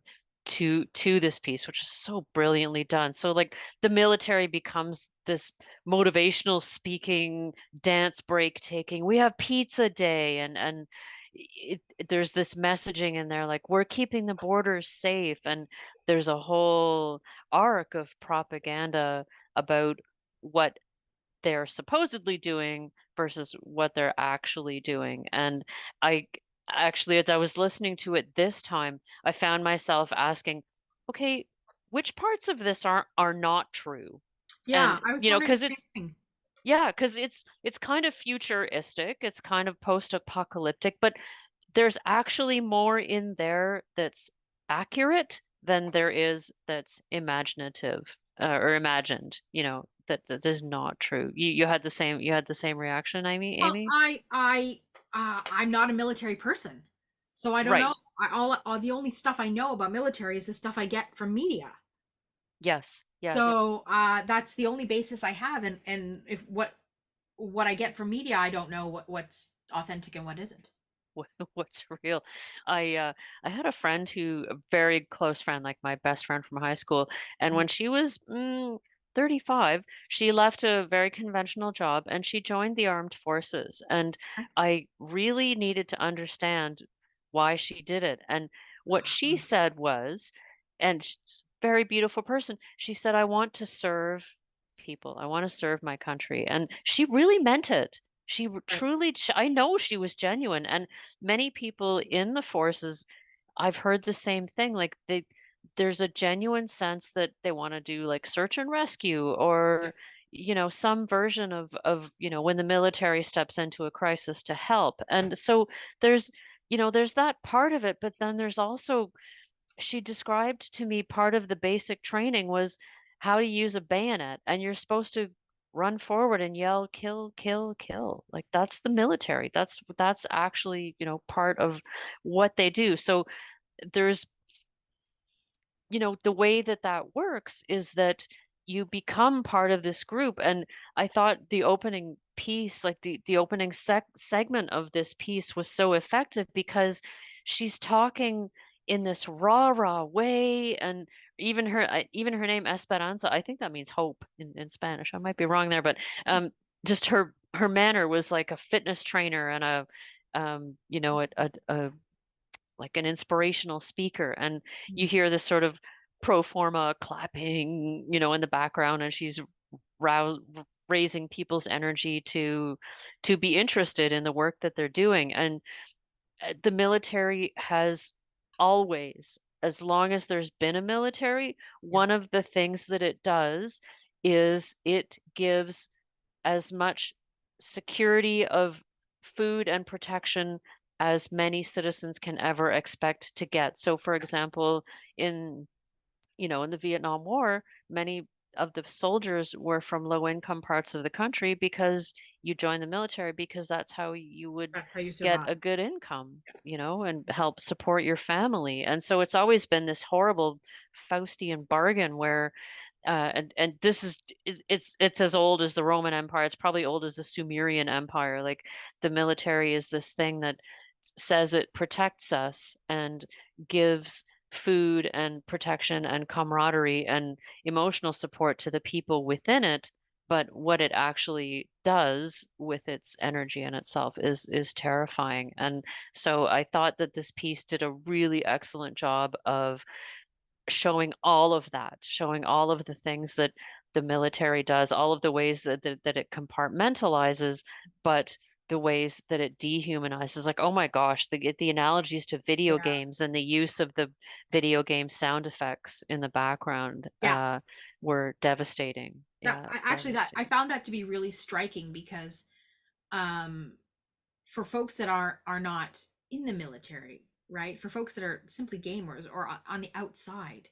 [SPEAKER 3] to this piece, which is so brilliantly done. So like the military becomes this motivational speaking, dance break taking, we have pizza day, and there's this messaging in there like we're keeping the borders safe, and there's a whole arc of propaganda about what they're supposedly doing versus what they're actually doing. And I actually, as I was listening to it this time, I found myself asking, okay, which parts of this are not true?
[SPEAKER 2] Yeah,
[SPEAKER 3] And
[SPEAKER 2] I was
[SPEAKER 3] you know,
[SPEAKER 2] wondering the
[SPEAKER 3] because
[SPEAKER 2] same
[SPEAKER 3] it's
[SPEAKER 2] thing.
[SPEAKER 3] yeah, because it's kind of futuristic, it's kind of post-apocalyptic, but there's actually more in there that's accurate than there is that's imaginative or imagined, that is not true. You had the same reaction,
[SPEAKER 2] Well,
[SPEAKER 3] Amy?
[SPEAKER 2] I'm not a military person, so I don't
[SPEAKER 3] Right.
[SPEAKER 2] know. All the only stuff I know about military is the stuff I get from media.
[SPEAKER 3] Yes. Yes.
[SPEAKER 2] So that's the only basis I have, and if what I get from media, I don't know what's authentic and what isn't.
[SPEAKER 3] What's real. I had a friend who, a very close friend, like my best friend from high school, and when she was 35, she left a very conventional job and she joined the armed forces. And I really needed to understand why she did it. And what she said was, and she's a very beautiful person, she said, I want to serve people. I want to serve my country. And she really meant it.
[SPEAKER 2] Right.
[SPEAKER 3] Truly, I know she was genuine. And many people in the forces, I've heard the same thing. Like there's a genuine sense that they want to do like search and rescue, or some version of when the military steps into a crisis to help. And so there's that part of it, but then there's also, she described to me, part of the basic training was how to use a bayonet, and you're supposed to run forward and yell kill, kill, kill. Like that's the military. That's actually part of what they do. So there's the way that that works is that you become part of this group. And I thought the opening piece, like the opening segment of this piece, was so effective because she's talking in this raw way. And even her name Esperanza, I think that means hope in Spanish. I might be wrong there, but just her manner was like a fitness trainer and a like an inspirational speaker. And you hear this sort of pro forma clapping in the background, and she's rouse, raising people's energy to be interested in the work that they're doing. And the military has always, as long as there's been a military, one of the things that it does is it gives as much security of food and protection as many citizens can ever expect to get. So, for example, in the Vietnam War, many of the soldiers were from low income parts of the country because you joined the military because that's how you would
[SPEAKER 2] That's how you
[SPEAKER 3] get
[SPEAKER 2] survive.
[SPEAKER 3] a good income, and help support your family. And so it's always been this horrible Faustian bargain where and this it's as old as the Roman Empire. It's probably old as the Sumerian Empire. Like the military is this thing that says it protects us and gives food and protection and camaraderie and emotional support to the people within it. But what it actually does with its energy and itself is terrifying. And so I thought that this piece did a really excellent job of showing all of that, showing all of the things that the military does, all of the ways that it compartmentalizes, but the ways that it dehumanizes. Like, oh my gosh, the analogies to video
[SPEAKER 2] Yeah.
[SPEAKER 3] games and the use of the video game sound effects in the background
[SPEAKER 2] Yeah.
[SPEAKER 3] were devastating. Yeah,
[SPEAKER 2] That I
[SPEAKER 3] devastating.
[SPEAKER 2] found that to be really striking because um for folks that are not in the military, right? For folks that are simply gamers or on the outside,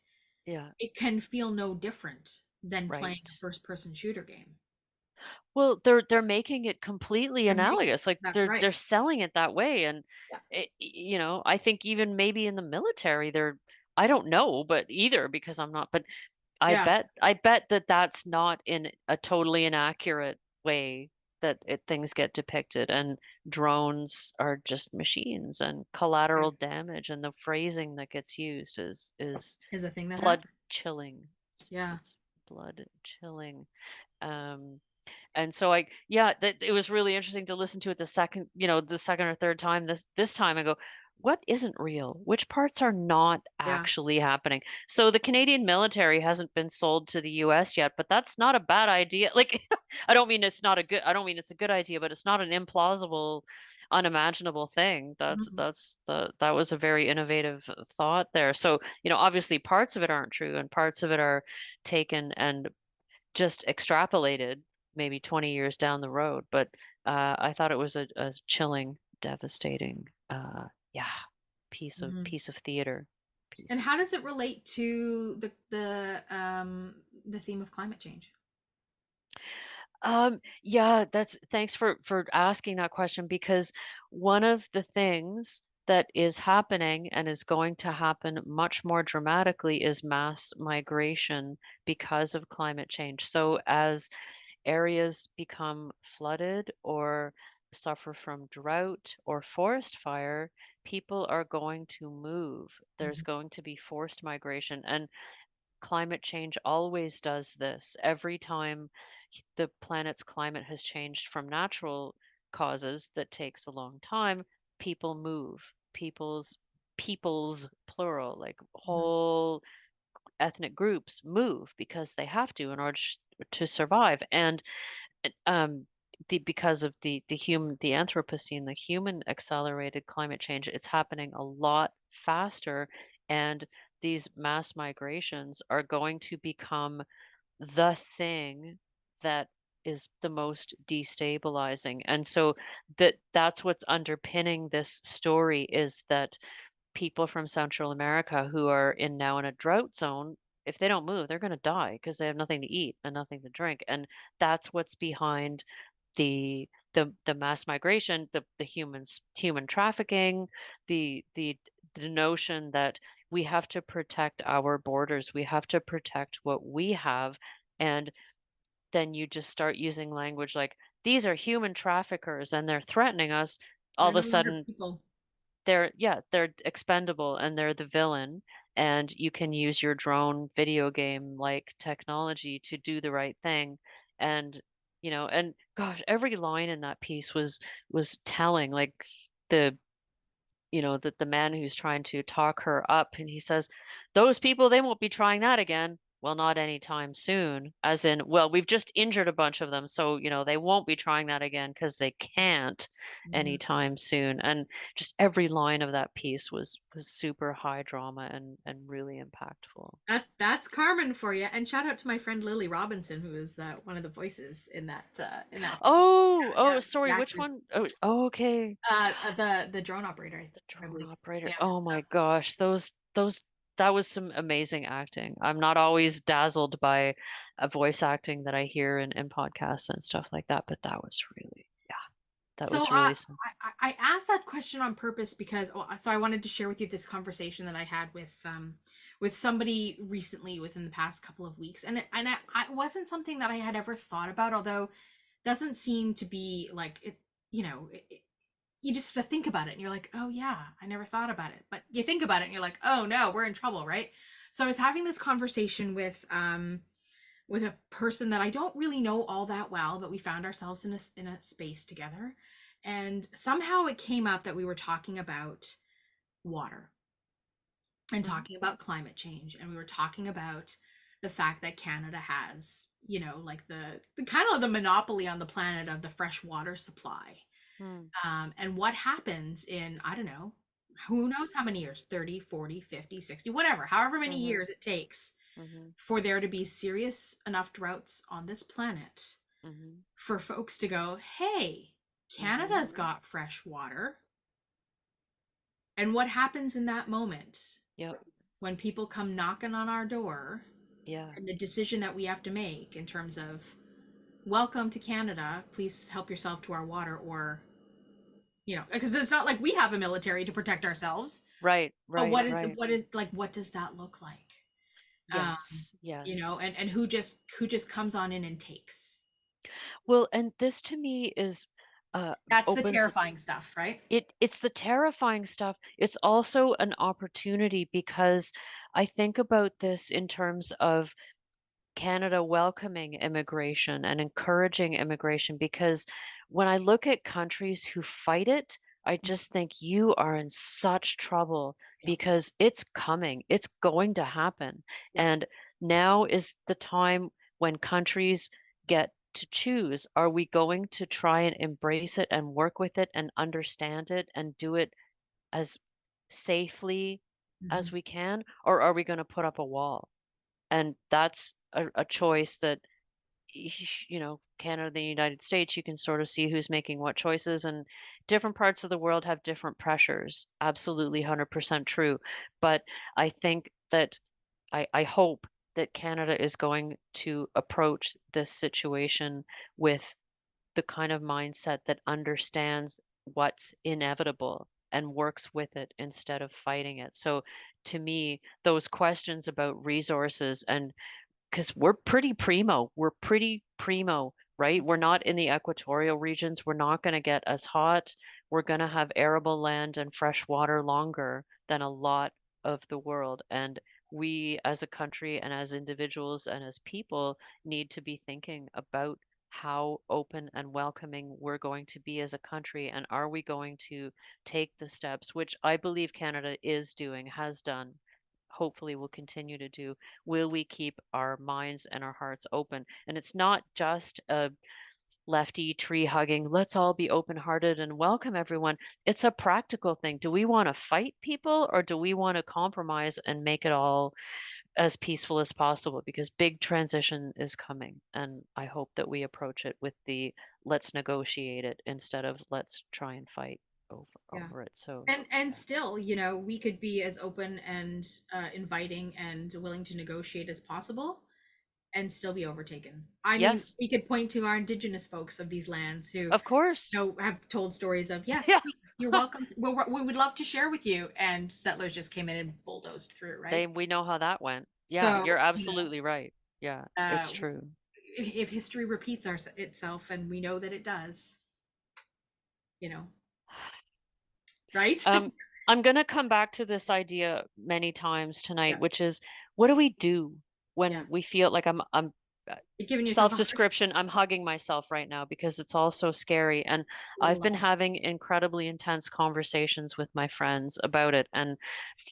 [SPEAKER 3] Yeah,
[SPEAKER 2] it can feel no different than playing a
[SPEAKER 3] right.
[SPEAKER 2] first person shooter game.
[SPEAKER 3] Well, they're making it completely
[SPEAKER 2] They're making
[SPEAKER 3] analogous. Like
[SPEAKER 2] that's
[SPEAKER 3] they're
[SPEAKER 2] right.
[SPEAKER 3] selling it that way, and
[SPEAKER 2] Yeah.
[SPEAKER 3] I think even maybe in the military, I don't know, but either because I'm not, but
[SPEAKER 2] Yeah.
[SPEAKER 3] I bet that that's not in a totally inaccurate way that things get depicted, and drones are just machines, and
[SPEAKER 2] Yeah.
[SPEAKER 3] collateral damage, and the phrasing that gets used is
[SPEAKER 2] Is a thing that
[SPEAKER 3] blood
[SPEAKER 2] happened.
[SPEAKER 3] chilling.
[SPEAKER 2] Yeah.
[SPEAKER 3] It's blood chilling. Um, and so it was really interesting to listen to it the second or third time this time and go, what isn't real? Which parts are not
[SPEAKER 2] Yeah.
[SPEAKER 3] actually happening? So the Canadian military hasn't been sold to the US yet, but that's not a bad idea. Like, I don't mean it's a good idea, but it's not an implausible, unimaginable thing.
[SPEAKER 2] Mhm.
[SPEAKER 3] That was a very innovative thought there. So, obviously parts of it aren't true and parts of it are taken and just extrapolated maybe 20 years down the road. But I thought it was a chilling, devastating, yeah,
[SPEAKER 2] Mhm.
[SPEAKER 3] piece of theater.
[SPEAKER 2] And
[SPEAKER 3] Piece of
[SPEAKER 2] how does it relate to the theme of climate change?
[SPEAKER 3] Yeah, that's thanks for asking that question, because one of the things that is happening and is going to happen much more dramatically is mass migration because of climate change. So as areas become flooded or suffer from drought or forest fire, people are going to move. There's
[SPEAKER 2] Mhm.
[SPEAKER 3] going to be forced migration. And climate change always does this. Every time the planet's climate has changed from natural causes that takes a long time, people move. Peoples plural, like
[SPEAKER 2] Mhm.
[SPEAKER 3] whole ethnic groups move because they have to in order to survive. And um, because of the Anthropocene, the human accelerated climate change, it's happening a lot faster, and these mass migrations are going to become the thing that is the most destabilizing. And so that's what's underpinning this story, is that people from Central America who are now in a drought zone, if they don't move, they're going to die because they have nothing to eat and nothing to drink. And that's what's behind the mass migration, the human trafficking, the notion that we have to protect our borders, we have to protect what we have, and then you just start using language like these are human traffickers and they're threatening us. All
[SPEAKER 2] They're
[SPEAKER 3] of a
[SPEAKER 2] no longer
[SPEAKER 3] sudden
[SPEAKER 2] people.
[SPEAKER 3] they're expendable and they're the villain, and you can use your drone video game like technology to do the right thing. And and gosh, every line in that piece was telling. Like the the man who's trying to talk her up, and he says, those people, they won't be trying that again. Well, not anytime soon. As in, well, we've just injured a bunch of them, so they won't be trying that again because they can't
[SPEAKER 2] Mhm.
[SPEAKER 3] anytime soon. And just every line of that piece was super high drama and really impactful.
[SPEAKER 2] That's Carmen for you. And shout out to my friend Lily Robinson, who is one of the voices in that piece.
[SPEAKER 3] Oh,
[SPEAKER 2] The
[SPEAKER 3] sorry, which
[SPEAKER 2] actress,
[SPEAKER 3] one? Oh, okay.
[SPEAKER 2] the drone operator,
[SPEAKER 3] The
[SPEAKER 2] I
[SPEAKER 3] drone
[SPEAKER 2] believe.
[SPEAKER 3] operator.
[SPEAKER 2] Yeah.
[SPEAKER 3] Oh my gosh, those that was some amazing acting. I'm not always dazzled by a voice acting that I hear in podcasts and stuff like that, but that was really, yeah, that
[SPEAKER 2] So
[SPEAKER 3] was really some.
[SPEAKER 2] I asked that question on purpose because so I wanted to share with you this conversation that I had with somebody recently within the past couple of weeks, and I wasn't something that I had ever thought about, although doesn't seem to be like it. You just have to think about it, and you're like, oh yeah, I never thought about it. But you think about it, and you're like, oh no, we're in trouble, right? So I was having this conversation with a person that I don't really know all that well, but we found ourselves in a space together. And somehow it came up that we were talking about water and
[SPEAKER 3] Mhm.
[SPEAKER 2] talking about climate change. And we were talking about the fact that Canada has, like the kind of the monopoly on the planet of the fresh water supply.
[SPEAKER 3] Hmm.
[SPEAKER 2] And what happens in, I don't know, who knows how many years, 30, 40, 50, 60, whatever, however many
[SPEAKER 3] Mhm.
[SPEAKER 2] years it takes
[SPEAKER 3] Mhm.
[SPEAKER 2] for there to be serious enough droughts on this planet
[SPEAKER 3] Mhm.
[SPEAKER 2] for folks to go, hey,
[SPEAKER 3] Mhm.
[SPEAKER 2] Canada's got fresh water. And what happens in that moment
[SPEAKER 3] Yep.
[SPEAKER 2] when people come knocking on our door
[SPEAKER 3] Yeah.
[SPEAKER 2] and the decision that we have to make in terms of welcome to Canada. Please help yourself to our water, or, you know, because it's not like we have a military to protect ourselves.
[SPEAKER 3] Right,
[SPEAKER 2] But
[SPEAKER 3] right, right.
[SPEAKER 2] what does that look like?
[SPEAKER 3] Yes,
[SPEAKER 2] You know,
[SPEAKER 3] yes.
[SPEAKER 2] and who just comes on in and takes.
[SPEAKER 3] Well, and this to me is
[SPEAKER 2] That's the
[SPEAKER 3] opens
[SPEAKER 2] terrifying stuff, right?
[SPEAKER 3] it's the terrifying stuff. It's also an opportunity because I think about this in terms of Canada welcoming immigration and encouraging immigration, because when I look at countries who fight it, I just think you are in such trouble
[SPEAKER 2] Yeah.
[SPEAKER 3] because it's coming, it's going to happen.
[SPEAKER 2] Yeah.
[SPEAKER 3] And now is the time when countries get to choose. Are we going to try and embrace it and work with it and understand it and do it as safely
[SPEAKER 2] Mhm.
[SPEAKER 3] as we can? Or are we going to put up a wall? And that's a choice that you know, Canada and the United States, you can sort of see who's making what choices, and different parts of the world have different pressures. Absolutely 100% true. But I think that I hope that Canada is going to approach this situation with the kind of mindset that understands what's inevitable and works with it instead of fighting it. So to me, those questions about resources, and because we're pretty primo, right? We're not in the equatorial regions. We're not going to get as hot. We're going to have arable land and fresh water longer than a lot of the world. And we as a country and as individuals and as people need to be thinking about how open and welcoming we're going to be as a country. And are we going to take the steps, which I believe Canada is doing, has done, hopefully will continue to do? Will we keep our minds and our hearts open? And it's not just a lefty tree hugging, let's all be open hearted and welcome everyone. It's a practical thing. Do we want to fight people, or do we want to compromise and make it all as peaceful as possible? Because big transition is coming. And I hope that we approach it with the let's negotiate it instead of let's try and fight
[SPEAKER 2] Yeah.
[SPEAKER 3] over it. So
[SPEAKER 2] And still, you know, we could be as open and inviting and willing to negotiate as possible and still be overtaken. I mean,
[SPEAKER 3] yes,
[SPEAKER 2] we could point to our indigenous folks of these lands who,
[SPEAKER 3] of course.
[SPEAKER 2] you know, have told stories of, yes,
[SPEAKER 3] Yeah.
[SPEAKER 2] please, you're welcome. We would love to share with you. And settlers just came in and bulldozed through, right?
[SPEAKER 3] We know how that went. Yeah,
[SPEAKER 2] So,
[SPEAKER 3] you're
[SPEAKER 2] you
[SPEAKER 3] absolutely right. Yeah,
[SPEAKER 2] know,
[SPEAKER 3] it's true.
[SPEAKER 2] if history repeats itself, and we know that it does, you know, right?
[SPEAKER 3] Um, I'm going to come back to this idea many times tonight,
[SPEAKER 2] Yeah.
[SPEAKER 3] which is, what do we do
[SPEAKER 2] Yeah.
[SPEAKER 3] when we feel like I'm
[SPEAKER 2] You're giving yourself a hug.
[SPEAKER 3] self-description, I'm hugging myself right now because it's all so scary. And I've been
[SPEAKER 2] Love.
[SPEAKER 3] having incredibly intense conversations with my friends about it. And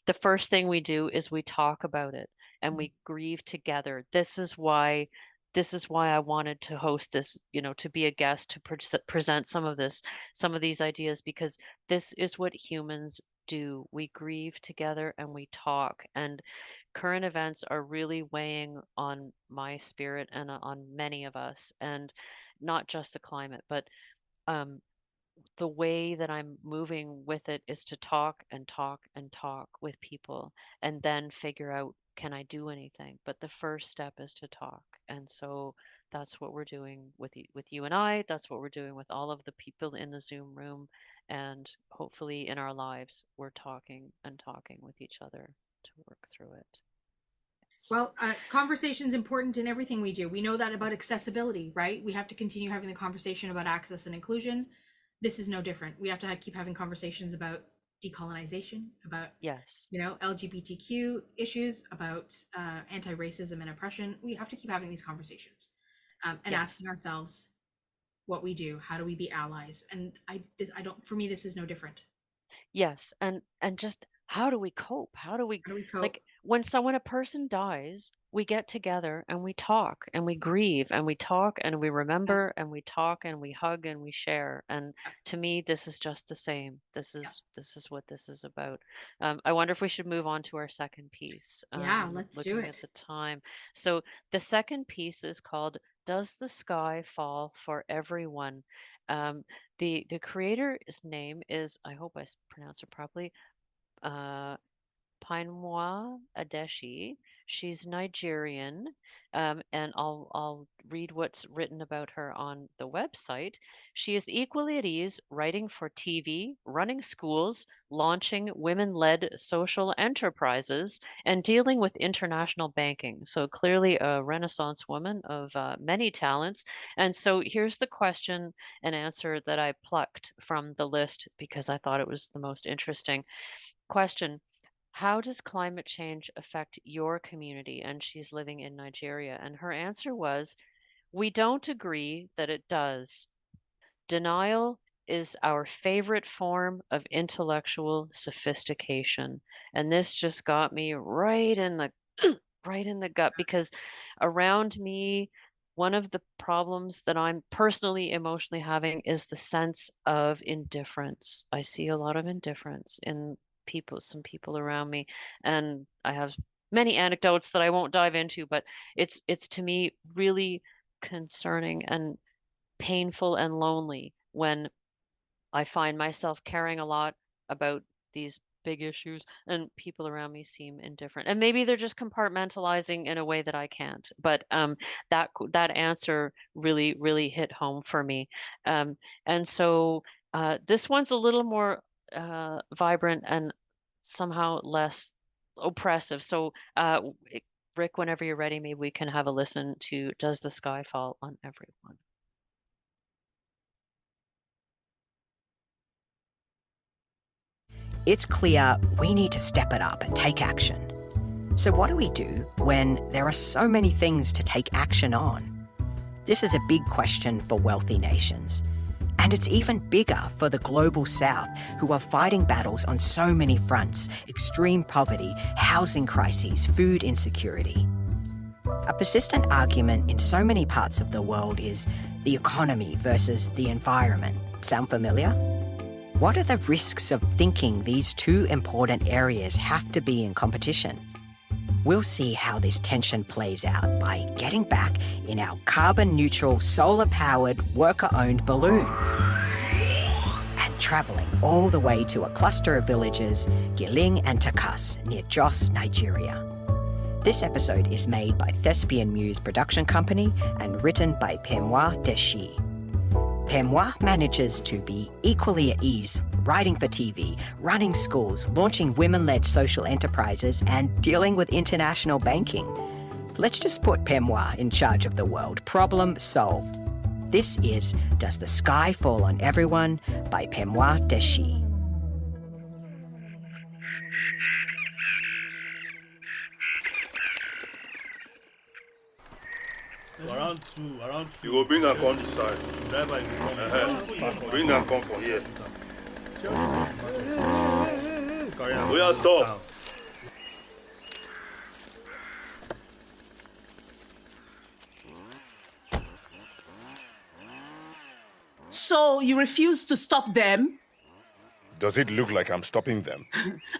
[SPEAKER 3] the first thing we do is we talk about it and we grieve together. This is why I wanted to host this, to be a guest, to present some of these ideas, because this is what humans do. We grieve together and we talk. And current events are really weighing on my spirit and on many of us, and not just the climate, but um, the way that I'm moving with it is to talk and talk and talk with people and then figure out, can I do anything? But the first step is to talk. And so that's what we're doing with you and I. That's what we're doing with all of the people in the Zoom room. And hopefully in our lives, we're talking and talking with each other to work through it.
[SPEAKER 2] Well, conversation's important in everything we do. We know that about accessibility, right? We have to continue having the conversation about access and inclusion. This is no different. We have to keep having conversations about decolonization, about,
[SPEAKER 3] Yes.
[SPEAKER 2] you know, LGBTQ issues, about anti-racism and oppression. We have to keep having these conversations, and
[SPEAKER 3] Yes.
[SPEAKER 2] asking ourselves what we do. How do we be allies? And I don't. For me, this is no different.
[SPEAKER 3] Yes, and just how do we cope? How do we,
[SPEAKER 2] How do we cope?
[SPEAKER 3] like, when a person dies, we get together and we talk and we grieve and we talk and we remember and we talk and we hug and we share. And to me, this is just the same. This is what this is about. I wonder if we should move on to our second piece.
[SPEAKER 2] Yeah, let's do
[SPEAKER 3] Looking
[SPEAKER 2] it.
[SPEAKER 3] at the time. So the second piece is called "Does the Sky Fall for Everyone?" Um, the creator's name is, I hope I pronounced it properly, uh, Pyemwa Deshi. She's Nigerian, and I'll read what's written about her on the website. She is equally at ease writing for TV, running schools, launching women-led social enterprises, and dealing with international banking. So clearly a Renaissance woman of many talents. And so here's the question and answer that I plucked from the list because I thought it was the most interesting question. How does climate change affect your community? And she's living in Nigeria. And her answer was, we don't agree that it does. Denial is our favorite form of intellectual sophistication. And this just got me right in the right in the gut because around me, one of the problems that I'm personally emotionally having is the sense of indifference. I see a lot of indifference in some people around me, and I have many anecdotes that I won't dive into, but it's to me really concerning and painful and lonely when I find myself caring a lot about these big issues and people around me seem indifferent. And maybe they're just compartmentalizing in a way that I can't. But that answer really hit home for me. And so this one's a little more vibrant and somehow less oppressive. So Rick, whenever you're ready, maybe we can have a listen to Does the Sky Fall on Everyone?
[SPEAKER 4] It's clear we need to step it up and take action. So what do we do when there are so many things to take action on? This is a big question for wealthy nations. And it's even bigger for the global south, who are fighting battles on so many fronts: extreme poverty, housing crises, food insecurity. A persistent argument in so many parts of the world is the economy versus the environment. Sound familiar? What are the risks of thinking these two important areas have to be in competition? We'll see how this tension plays out by getting back in our carbon-neutral, solar-powered, worker-owned balloon and travelling all the way to a cluster of villages, Giling and Takas, near Jos, Nigeria. This episode is made by Thespian Muse Production Company and written by Pyemwa Deshi. Pyemwa manages to be equally at ease writing for TV, running schools, launching women-led social enterprises, and dealing with international banking. Let's just put Pyemwa in charge of the world. Problem solved. This is Does the Sky Fall on Everyone by Pyemwa Deshi.
[SPEAKER 8] Around two.
[SPEAKER 9] You will bring her come this side.
[SPEAKER 8] Driver is coming.
[SPEAKER 9] Bring her come for here.
[SPEAKER 8] Carry on.
[SPEAKER 9] We are stop.
[SPEAKER 10] So you refuse to stop them?
[SPEAKER 9] Does it look like I'm stopping them?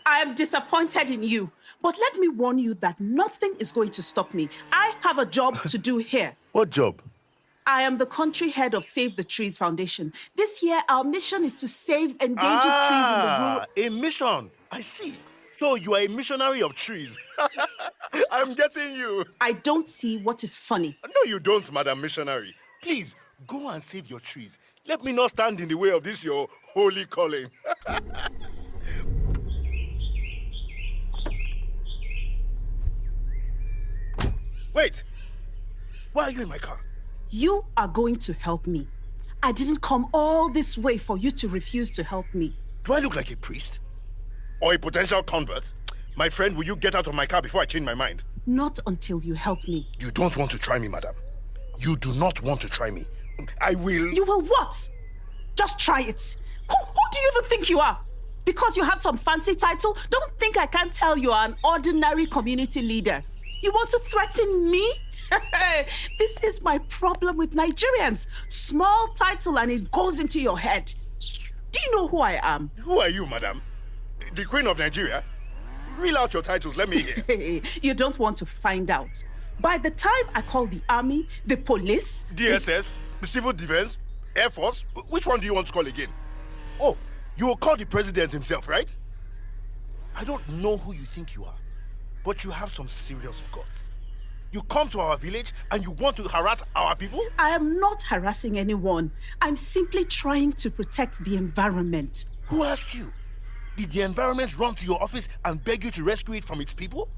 [SPEAKER 10] I am disappointed in you. But let me warn you that nothing is going to stop me. I have a job to do here.
[SPEAKER 9] What job?
[SPEAKER 10] I am the country head of Save the Trees Foundation. This year, our mission is to save endangered trees in the rural...
[SPEAKER 9] A mission. I see. So you are a missionary of trees. I'm getting you.
[SPEAKER 10] I don't see what is funny.
[SPEAKER 9] No, you don't, Madam Missionary. Please, go and save your trees. Let me not stand in the way of this your holy calling. Wait. Why are you in my car?
[SPEAKER 10] You are going to help me. I didn't come all this way for you to refuse to help me.
[SPEAKER 9] Do I look like a priest? Or a potential convert? My friend, will you get out of my car before I change my mind?
[SPEAKER 10] Not until you help me.
[SPEAKER 9] You don't want to try me, madam. You do not want to try me. I will...
[SPEAKER 10] You will what? Just try it. Who do you even think you are? Because you have some fancy title, don't think I can't tell you are an ordinary community leader. You want to threaten me? This is my problem with Nigerians. Small title and it goes into your head. Do you know who I am?
[SPEAKER 9] Who are you, madam? The Queen of Nigeria? Reel out your titles, let me hear.
[SPEAKER 10] You don't want to find out. By the time I call the army, the police...
[SPEAKER 9] DSS, Civil Defense, Air Force, which one do you want to call again? Oh, you will call the president himself, right? I don't know who you think you are. but you have some serious guts. You come to our village and you want to harass our people?
[SPEAKER 10] I am not harassing anyone. I'm simply trying to protect the environment.
[SPEAKER 9] Who asked you? Did the environment run to your office and beg you to rescue it from its people?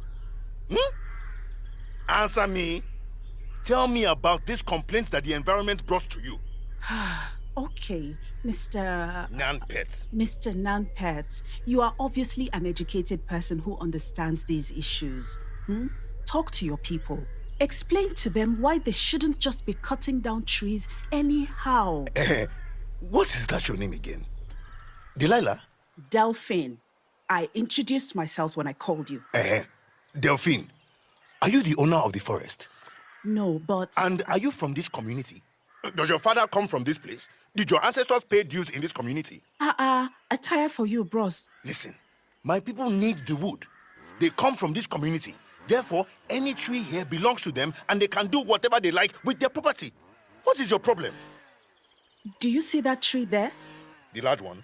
[SPEAKER 9] Answer me. Tell me about this complaint that the environment brought to you.
[SPEAKER 10] Okay, Mr.
[SPEAKER 9] Nanpet.
[SPEAKER 10] Mr. Nanpet, you are obviously an educated person who understands these issues. Talk to your people. Explain to them why they shouldn't just be cutting down trees anyhow.
[SPEAKER 9] What is that your name again? Delilah?
[SPEAKER 10] Delphine. I introduced myself when I called you.
[SPEAKER 9] Delphine, are you the owner of the forest?
[SPEAKER 10] No, but...
[SPEAKER 9] And are you from this community? Does your father come from this place? Did your ancestors pay dues in this community?
[SPEAKER 10] I tire for you, bros.
[SPEAKER 9] Listen, my people need the wood. They come from this community. Therefore, any tree here belongs to them and they can do whatever they like with their property. What is your problem?
[SPEAKER 10] Do you see that tree there?
[SPEAKER 9] The large one?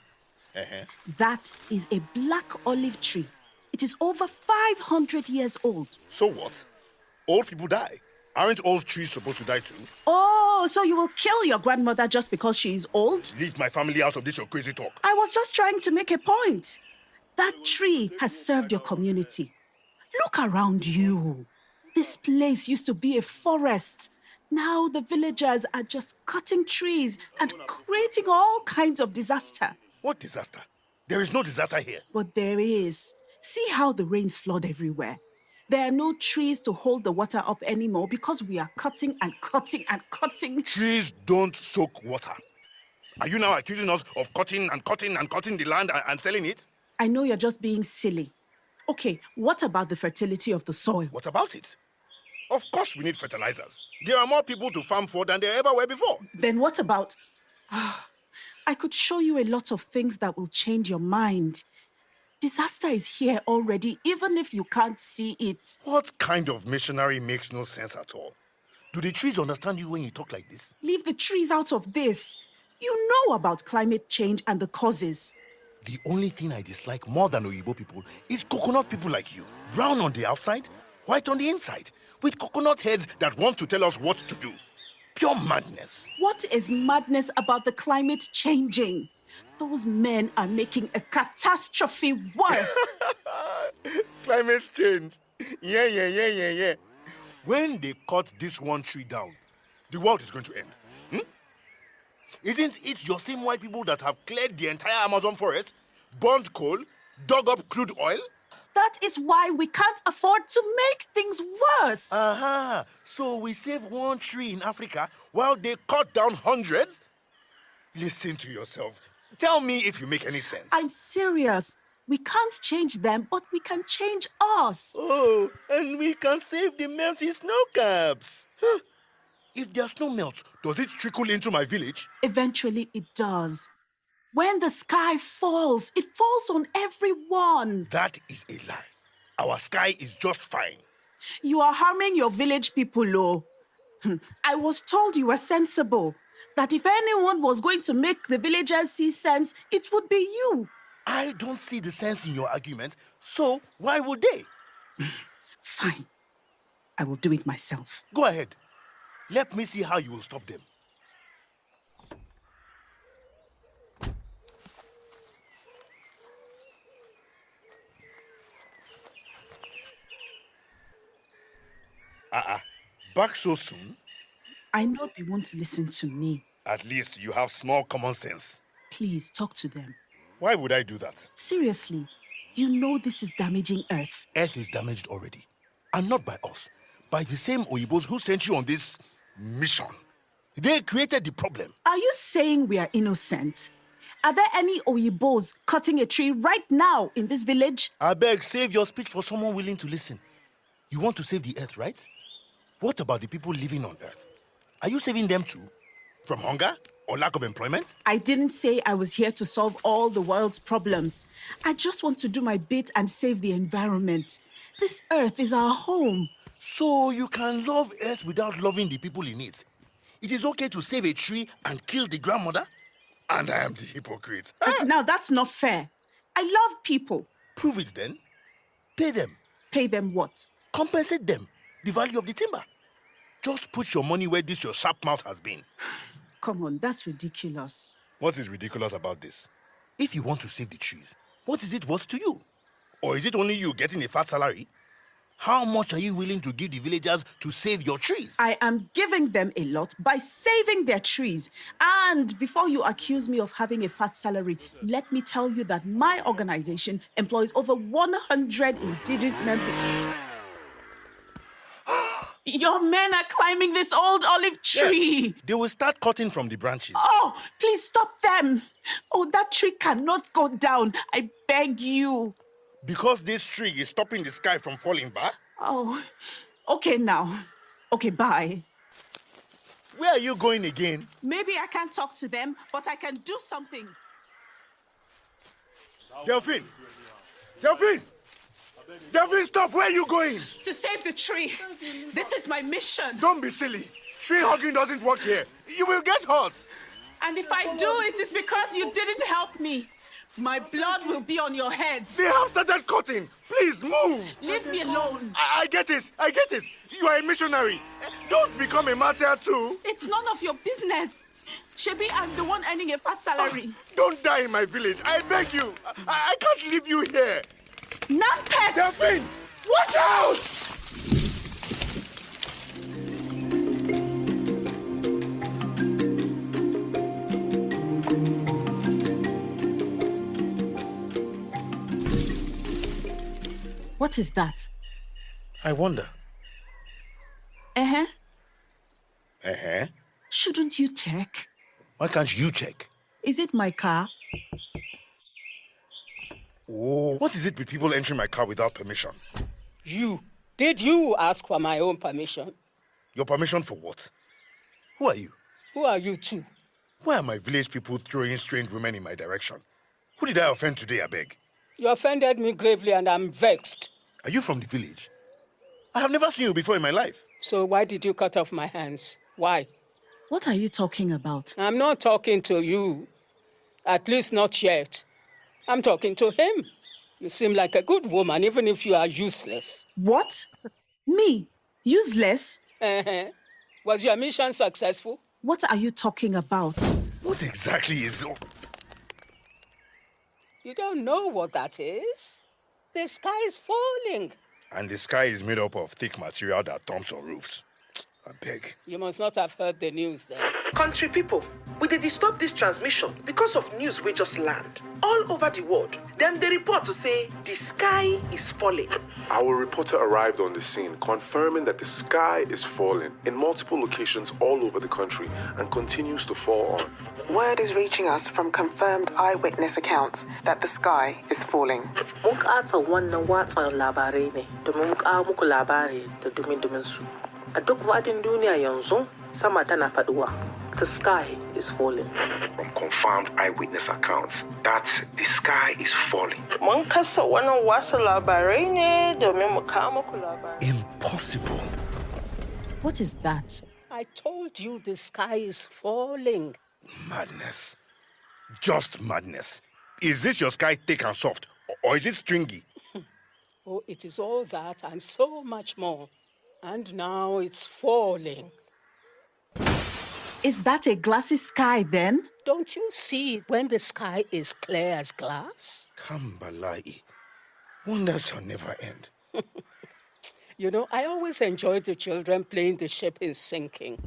[SPEAKER 10] That is a black olive tree. It is over 500 years old.
[SPEAKER 9] So what? Old people die. Aren't old trees supposed to die too?
[SPEAKER 10] Oh, so you will kill your grandmother just because she is old?
[SPEAKER 9] Leave my family out of this, your crazy talk.
[SPEAKER 10] I was just trying to make a point. That tree has served your community. Look around you. This place used to be a forest. Now the villagers are just cutting trees and creating all kinds of disaster.
[SPEAKER 9] What disaster? There is no disaster here.
[SPEAKER 10] But there is. See how the rains flood everywhere. There are no trees to hold the water up anymore because we are cutting and cutting and cutting.
[SPEAKER 9] Trees don't soak water. Are you now accusing us of cutting and cutting and cutting the land and selling it?
[SPEAKER 10] I know you're just being silly. Okay, what about the fertility of the soil?
[SPEAKER 9] What about it? Of course we need fertilizers. There are more people to farm for than there ever were before.
[SPEAKER 10] Then what about... I could show you a lot of things that will change your mind. Disaster is here already, even if you can't see it.
[SPEAKER 9] What kind of missionary makes no sense at all? Do the trees understand you when you talk like this?
[SPEAKER 10] Leave the trees out of this. You know about climate change and the causes.
[SPEAKER 9] The only thing I dislike more than Oyibo people is coconut people like you. Brown on the outside, white on the inside, with coconut heads that want to tell us what to do. Pure madness.
[SPEAKER 10] What is madness about the climate changing? Those men are making a catastrophe worse.
[SPEAKER 9] Climate change. Yeah. When they cut this one tree down, the world is going to end. Isn't it your same white people that have cleared the entire Amazon forest, burned coal, dug up crude oil?
[SPEAKER 10] That is why we can't afford to make things worse.
[SPEAKER 9] So we save one tree in Africa while they cut down hundreds? Listen to yourself. Tell me if you make any sense.
[SPEAKER 10] I'm serious. We can't change them, but we can change us.
[SPEAKER 9] Oh, and we can save the melting snow caps. If their snow melts, does it trickle into my village?
[SPEAKER 10] Eventually it does. When the sky falls, it falls on everyone.
[SPEAKER 9] That is a lie. Our sky is just fine.
[SPEAKER 10] You are harming your village people, oh. I was told you were sensible. That if anyone was going to make the villagers see sense, it would be you.
[SPEAKER 9] I don't see the sense in your argument, so why would they?
[SPEAKER 10] Fine. I will do it myself.
[SPEAKER 9] Go ahead. Let me see how you will stop them. Back so soon?
[SPEAKER 10] I know they won't listen to me.
[SPEAKER 9] At least you have small common sense.
[SPEAKER 10] Please, talk to them.
[SPEAKER 9] Why would I do that?
[SPEAKER 10] Seriously, you know this is damaging Earth.
[SPEAKER 9] Earth is damaged already. And not by us. By the same Oyibos who sent you on this mission. They created the problem.
[SPEAKER 10] Are you saying we are innocent? Are there any Oyibos cutting a tree right now in this village?
[SPEAKER 9] I beg, save your speech for someone willing to listen. You want to save the Earth, right? What about the people living on Earth? Are you saving them too? From hunger or lack of employment?
[SPEAKER 10] I didn't say I was here to solve all the world's problems. I just want to do my bit and save the environment. This Earth is our home.
[SPEAKER 9] So you can love Earth without loving the people in it. It is okay to save a tree and kill the grandmother? And I am the hypocrite.
[SPEAKER 10] Now that's not fair. I love people.
[SPEAKER 9] Prove it then. Pay them.
[SPEAKER 10] Pay them what?
[SPEAKER 9] Compensate them. The value of the timber. Just put your money where this your sharp mouth has been.
[SPEAKER 10] Come on, that's ridiculous.
[SPEAKER 9] What is ridiculous about this? If you want to save the trees, what is it worth to you? Or is it only you getting a fat salary? How much are you willing to give the villagers to save your trees?
[SPEAKER 10] I am giving them a lot by saving their trees. And before you accuse me of having a fat salary, let me tell you that my organization employs over 100 indigenous members. Your men are climbing this old olive tree.
[SPEAKER 9] Yes, they will start cutting from the branches.
[SPEAKER 10] Oh, please stop them. Oh, that tree cannot go down. I beg you.
[SPEAKER 9] Because this tree is stopping the sky from falling back?
[SPEAKER 10] Oh, okay now. Okay, bye.
[SPEAKER 9] Where are you going again?
[SPEAKER 10] Maybe I can't talk to them, but I can do something.
[SPEAKER 9] Delphine! Delphine! Delphine, stop! Where are you going?
[SPEAKER 10] To save the tree. This is my mission.
[SPEAKER 9] Don't be silly. Tree hugging doesn't work here. You will get hurt.
[SPEAKER 10] And if I do, it is because you didn't help me. My blood will be on your head.
[SPEAKER 9] They have started cutting. Please move.
[SPEAKER 10] Leave me alone.
[SPEAKER 9] I get it. I get it. You are a missionary. Don't become a martyr too.
[SPEAKER 10] It's none of your business. Shebi, I'm the one earning a fat salary.
[SPEAKER 9] Don't die in my village. I beg you. I can't leave you here.
[SPEAKER 10] Non-pets!
[SPEAKER 9] Delphine!
[SPEAKER 10] Watch out! What is that?
[SPEAKER 9] I wonder.
[SPEAKER 10] Uh-huh.
[SPEAKER 9] Uh-huh.
[SPEAKER 10] Shouldn't you check?
[SPEAKER 9] Why can't you check?
[SPEAKER 10] Is it my car?
[SPEAKER 9] Oh, what is it with people entering my car without permission?
[SPEAKER 11] Did you ask for my own permission?
[SPEAKER 9] Your permission for what? Who are you?
[SPEAKER 11] Who are you two?
[SPEAKER 9] Why are my village people throwing strange women in my direction? Who did I offend today, I beg?
[SPEAKER 11] You offended me gravely and I'm vexed.
[SPEAKER 9] Are you from the village? I have never seen you before in my life.
[SPEAKER 11] So why did you cut off my hands? Why?
[SPEAKER 10] What are you talking about?
[SPEAKER 11] I'm not talking to you. At least not yet. I'm talking to him. You seem like a good woman, even if you are useless.
[SPEAKER 10] What? Me? Useless?
[SPEAKER 11] Was your mission successful?
[SPEAKER 10] What are you talking about?
[SPEAKER 9] What exactly is...
[SPEAKER 11] You don't know what that is? The sky is falling.
[SPEAKER 9] And the sky is made up of thick material that dumps on roofs. I beg.
[SPEAKER 11] You must not have heard the news then.
[SPEAKER 12] Country people, we dey disturb this transmission because of news we just land. All over the world, them they report to say the sky is falling.
[SPEAKER 13] Our reporter arrived on the scene, confirming that the sky is falling in multiple locations all over the country and continues to fall on.
[SPEAKER 14] Word is reaching us from confirmed eyewitness accounts that the sky is falling.
[SPEAKER 12] Mun ƙata wannan watsa labarai ne domin mu kawo muku labari da dumin su. A duk faɗin duniya yanzu, sama tana faɗuwa. The sky is falling.
[SPEAKER 13] From confirmed eyewitness accounts that the sky is falling.
[SPEAKER 12] Mun kasa wannan watsa labarai ne domin mu kawo muku labari.
[SPEAKER 9] Impossible.
[SPEAKER 10] What is that?
[SPEAKER 11] I told you the sky is falling.
[SPEAKER 9] Madness. Just madness. Is this your sky thick and soft, or is it stringy?
[SPEAKER 11] Oh, it is all that and so much more. And now it's falling.
[SPEAKER 10] Is that a glassy sky then?
[SPEAKER 11] Don't you see when the sky is clear as glass?
[SPEAKER 9] Kambalai. Wonders shall never end.
[SPEAKER 11] You know, I always enjoy the children playing the ship is sinking.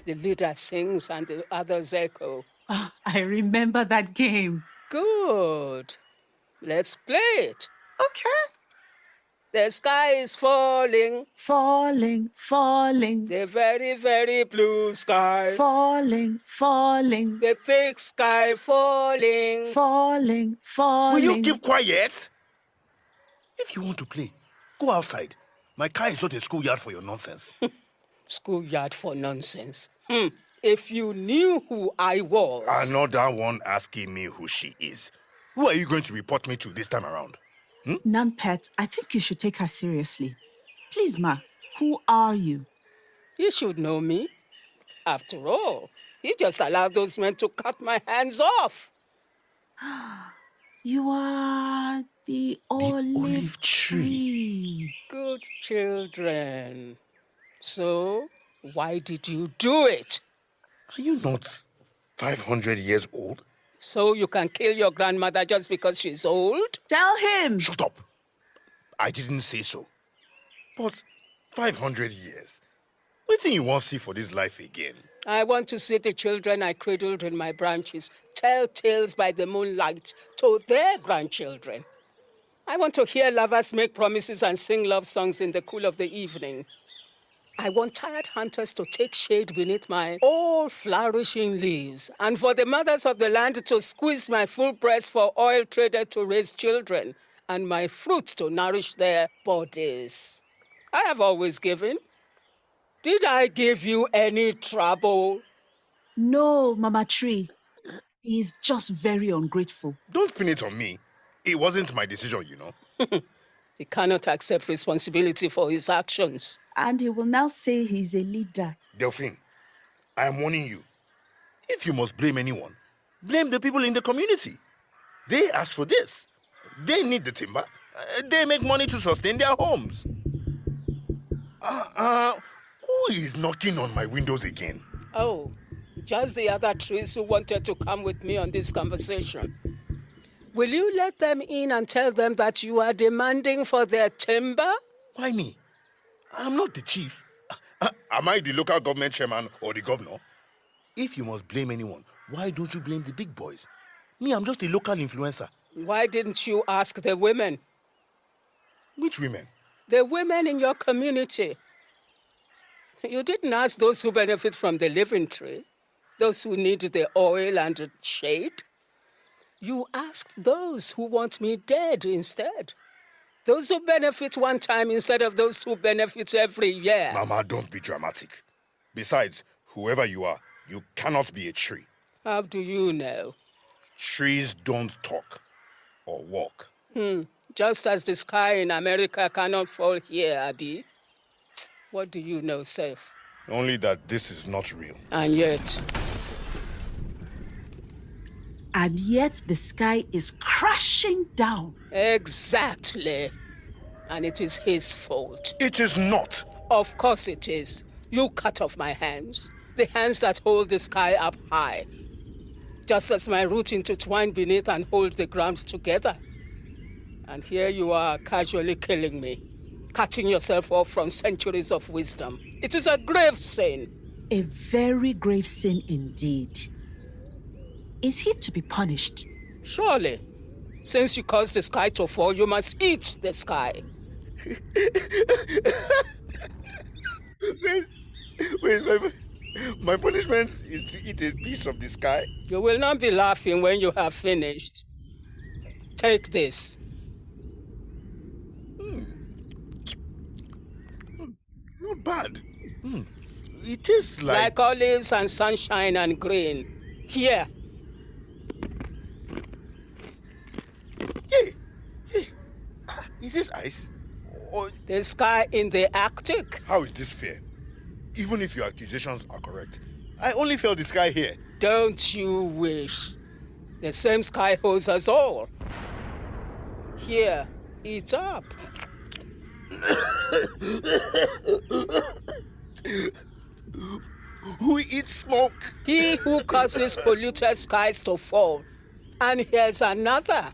[SPEAKER 11] The leader sings and the others echo.
[SPEAKER 10] Oh, I remember that game.
[SPEAKER 11] Good. Let's play it.
[SPEAKER 10] Okay.
[SPEAKER 11] The sky is falling.
[SPEAKER 10] Falling, falling.
[SPEAKER 11] The very, very blue sky.
[SPEAKER 10] Falling, falling.
[SPEAKER 11] The thick sky falling.
[SPEAKER 10] Falling, falling.
[SPEAKER 9] Will you keep quiet? If you want to play, go outside. My car is not a schoolyard for your nonsense.
[SPEAKER 11] Schoolyard for nonsense. If you knew who I was.
[SPEAKER 9] Another one asking me who she is. Who are you going to report me to this time around?
[SPEAKER 10] Non-pet, I think you should take her seriously. Please, Ma, who are you?
[SPEAKER 11] You should know me. After all, you just allowed those men to cut my hands off.
[SPEAKER 10] You are the olive tree.
[SPEAKER 11] Good children. So, why did you do it?
[SPEAKER 9] Are you not 500 years old?
[SPEAKER 11] So you can kill your grandmother just because she's old?
[SPEAKER 10] Tell him.
[SPEAKER 9] Shut up. I didn't say so. But 500 years. What do you want to see for this life again?
[SPEAKER 11] I want to see the children I cradled in my branches tell tales by the moonlight to their grandchildren. I want to hear lovers make promises and sing love songs in the cool of the evening. I want tired hunters to take shade beneath my old flourishing leaves, and for the mothers of the land to squeeze my full breast for oil traded to raise children, and my fruit to nourish their bodies. I have always given. Did I give you any trouble?
[SPEAKER 10] No, Mama Tree. He is just very ungrateful.
[SPEAKER 9] Don't pin it on me. It wasn't my decision, you know.
[SPEAKER 11] He cannot accept responsibility for his actions.
[SPEAKER 10] And he will now say he's a leader.
[SPEAKER 9] Delphine, I am warning you. If you must blame anyone, blame the people in the community. They asked for this. They need the timber. They make money to sustain their homes. Who is knocking on my windows again?
[SPEAKER 11] Oh, just the other trees who wanted to come with me on this conversation. Will you let them in and tell them that you are demanding for their timber?
[SPEAKER 9] Why me? I'm not the chief. Am I the local government chairman or the governor? If you must blame anyone, why don't you blame the big boys? Me, I'm just a local influencer.
[SPEAKER 11] Why didn't you ask the women?
[SPEAKER 9] Which women?
[SPEAKER 11] The women in your community. You didn't ask those who benefit from the living tree, those who need the oil and the shade. You asked those who want me dead instead. Those who benefit one time instead of those who benefit every year.
[SPEAKER 9] Mama, don't be dramatic. Besides, whoever you are, you cannot be a tree.
[SPEAKER 11] How do you know?
[SPEAKER 9] Trees don't talk or walk.
[SPEAKER 11] Just as the sky in America cannot fall here, Abi. What do you know, Seth?
[SPEAKER 9] Only that this is not real.
[SPEAKER 11] And yet...
[SPEAKER 10] And yet the sky is crashing down.
[SPEAKER 11] Exactly. And it is his fault.
[SPEAKER 9] It is not.
[SPEAKER 11] Of course it is. You cut off my hands. The hands that hold the sky up high. Just as my roots intertwine beneath and hold the ground together. And here you are casually killing me. Cutting yourself off from centuries of wisdom. It is a grave sin.
[SPEAKER 10] A very grave sin indeed. Is he to be punished?
[SPEAKER 11] Surely. Since you caused the sky to fall, you must eat the sky.
[SPEAKER 9] Wait, my punishment is to eat a piece of the sky?
[SPEAKER 11] You will not be laughing when you have finished. Take this.
[SPEAKER 9] Not bad. It tastes
[SPEAKER 11] like olives and sunshine and green. Here.
[SPEAKER 9] Hey. Is this ice? Or...
[SPEAKER 11] The sky in the Arctic.
[SPEAKER 9] How is this fair? Even if your accusations are correct, I only felt the sky here.
[SPEAKER 11] Don't you wish? The same sky holds us all. Here, eat up.
[SPEAKER 9] Who eats smoke?
[SPEAKER 11] He who causes polluted skies to fall. And here's another.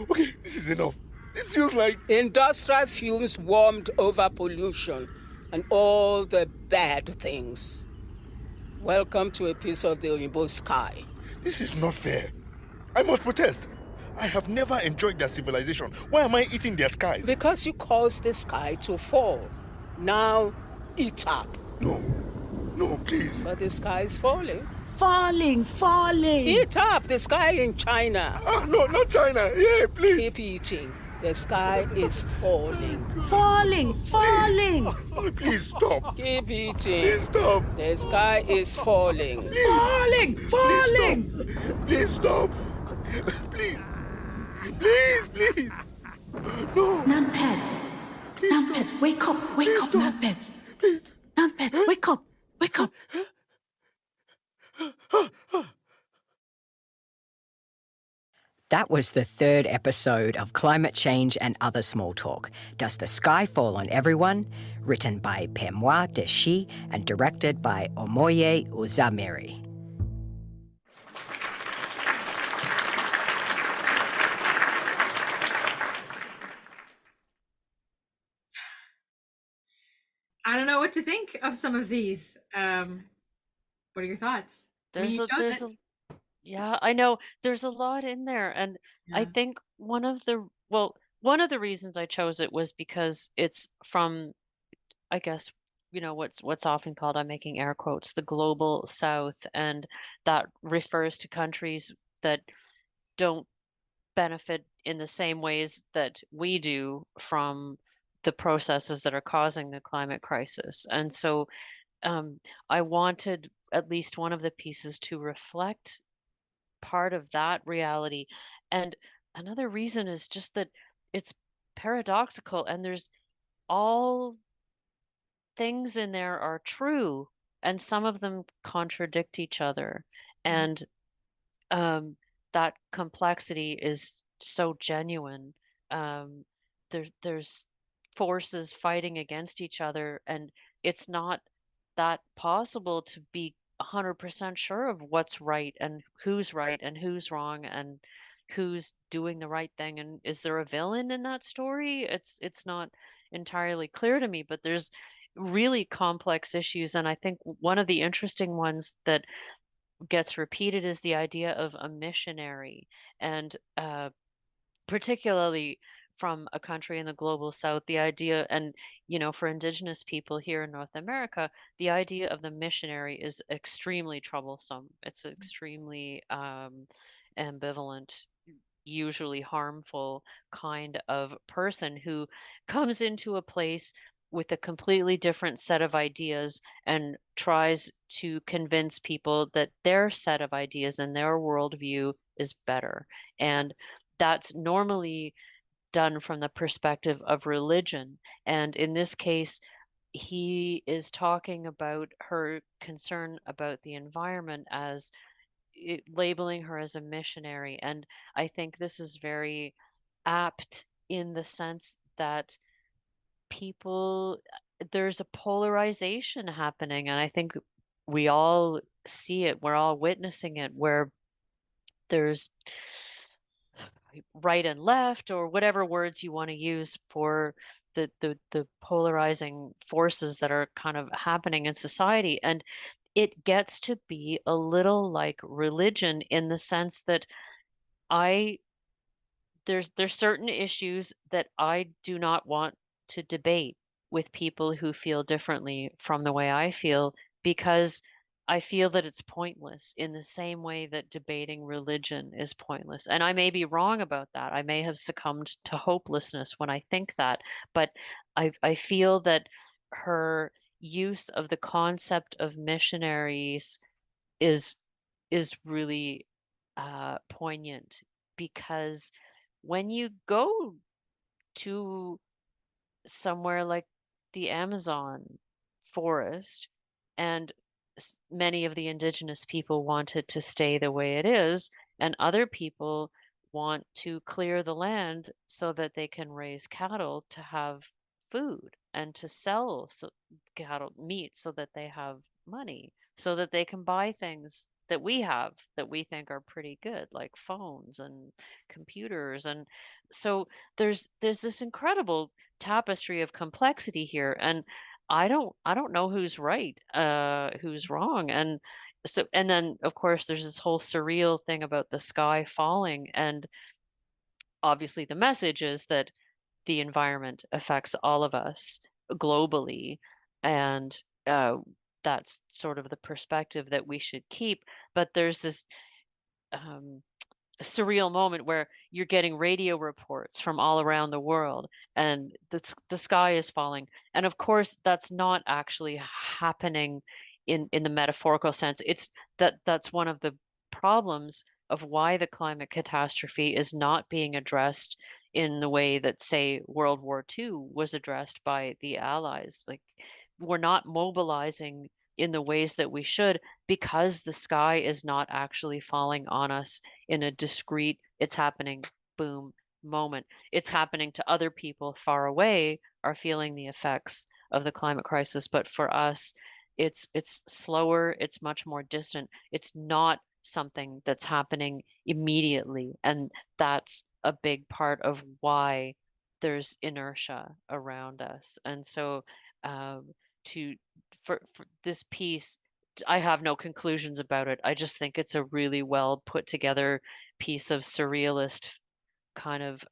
[SPEAKER 9] Okay, this is enough. This feels like...
[SPEAKER 11] Industrial fumes warmed over pollution and all the bad things. Welcome to a piece of the Oyinbo sky.
[SPEAKER 9] This is not fair. I must protest. I have never enjoyed their civilization. Why am I eating their skies?
[SPEAKER 11] Because you caused the sky to fall. Now, eat up.
[SPEAKER 9] No, please.
[SPEAKER 11] But the sky is falling.
[SPEAKER 10] Falling.
[SPEAKER 11] Eat up, the sky in China.
[SPEAKER 9] No, not China. Yeah, please.
[SPEAKER 11] Keep eating. The sky is falling.
[SPEAKER 10] Falling.
[SPEAKER 9] Please stop.
[SPEAKER 11] Keep eating.
[SPEAKER 9] Please stop.
[SPEAKER 11] The sky is falling.
[SPEAKER 9] Please. Falling. Please stop. Please. No.
[SPEAKER 10] Nampet. Nampet, wake up. Wake up, Nampet.
[SPEAKER 9] Please.
[SPEAKER 10] Nampet, wake up. Wake up.
[SPEAKER 4] That was the third episode of Climate Change and Other Small Talk. Does the Sky Fall on Everyone? Written by Pyemwa, Deshi and directed by Omoye Uzamiri.
[SPEAKER 2] I don't know what to think of some of these. What are your thoughts?
[SPEAKER 3] Yeah, I know there's a lot in there, and I think one of the reasons I chose it was because it's from, I guess, what's often called, I'm making air quotes, the global south, and that refers to countries that don't benefit in the same ways that we do from the processes that are causing the climate crisis. And so I wanted at least one of the pieces to reflect part of that reality. And another reason is just that it's paradoxical, and there's all things in there are true, and some of them contradict each other. And that complexity is so genuine. There's forces fighting against each other, and it's not that possible to be 100% sure of what's right and who's wrong and who's doing the right thing, and is there a villain in that story? It's not entirely clear to me, but there's really complex issues, and I think one of the interesting ones that gets repeated is the idea of a missionary, and particularly from a country in the global south, the idea, and for indigenous people here in North America, the idea of the missionary is extremely troublesome. It's extremely ambivalent, usually harmful kind of person who comes into a place with a completely different set of ideas and tries to convince people that their set of ideas and their worldview is better. And that's normally done from the perspective of religion. And in this case, he is talking about her concern about the environment as labeling her as a missionary. And I think this is very apt in the sense that there's a polarization happening, and I think we all see it, we're all witnessing it, where there's right and left, or whatever words you want to use for the polarizing forces that are kind of happening in society. And it gets to be a little like religion in the sense that there's certain issues that I do not want to debate with people who feel differently from the way I feel, because I feel that it's pointless, in the same way that debating religion is pointless. And I may be wrong about that. I may have succumbed to hopelessness when I think that, but I feel that her use of the concept of missionaries is really poignant, because when you go to somewhere like the Amazon forest, and many of the indigenous people want it to stay the way it is, and other people want to clear the land so that they can raise cattle to have food and to sell cattle meat so that they have money, so that they can buy things that we have that we think are pretty good, like phones and computers. And so there's this incredible tapestry of complexity here, and I don't know who's right, who's wrong. And so, and then of course there's this whole surreal thing about the sky falling, and obviously the message is that the environment affects all of us globally, and that's sort of the perspective that we should keep. But there's this surreal moment where you're getting radio reports from all around the world, and the sky is falling, and of course that's not actually happening in the metaphorical sense. It's that's one of the problems of why the climate catastrophe is not being addressed in the way that, say, World War II was addressed by the Allies. Like, we're not mobilizing in the ways that we should because the sky is not actually falling on us in a discrete, it's happening, boom, moment. It's happening to other people far away are feeling the effects of the climate crisis, but for us, it's slower, it's much more distant. It's not something that's happening immediately, and that's a big part of why there's inertia around us. And so to for this piece, I have no conclusions about it. I just think it's a really well put together piece of surrealist kind of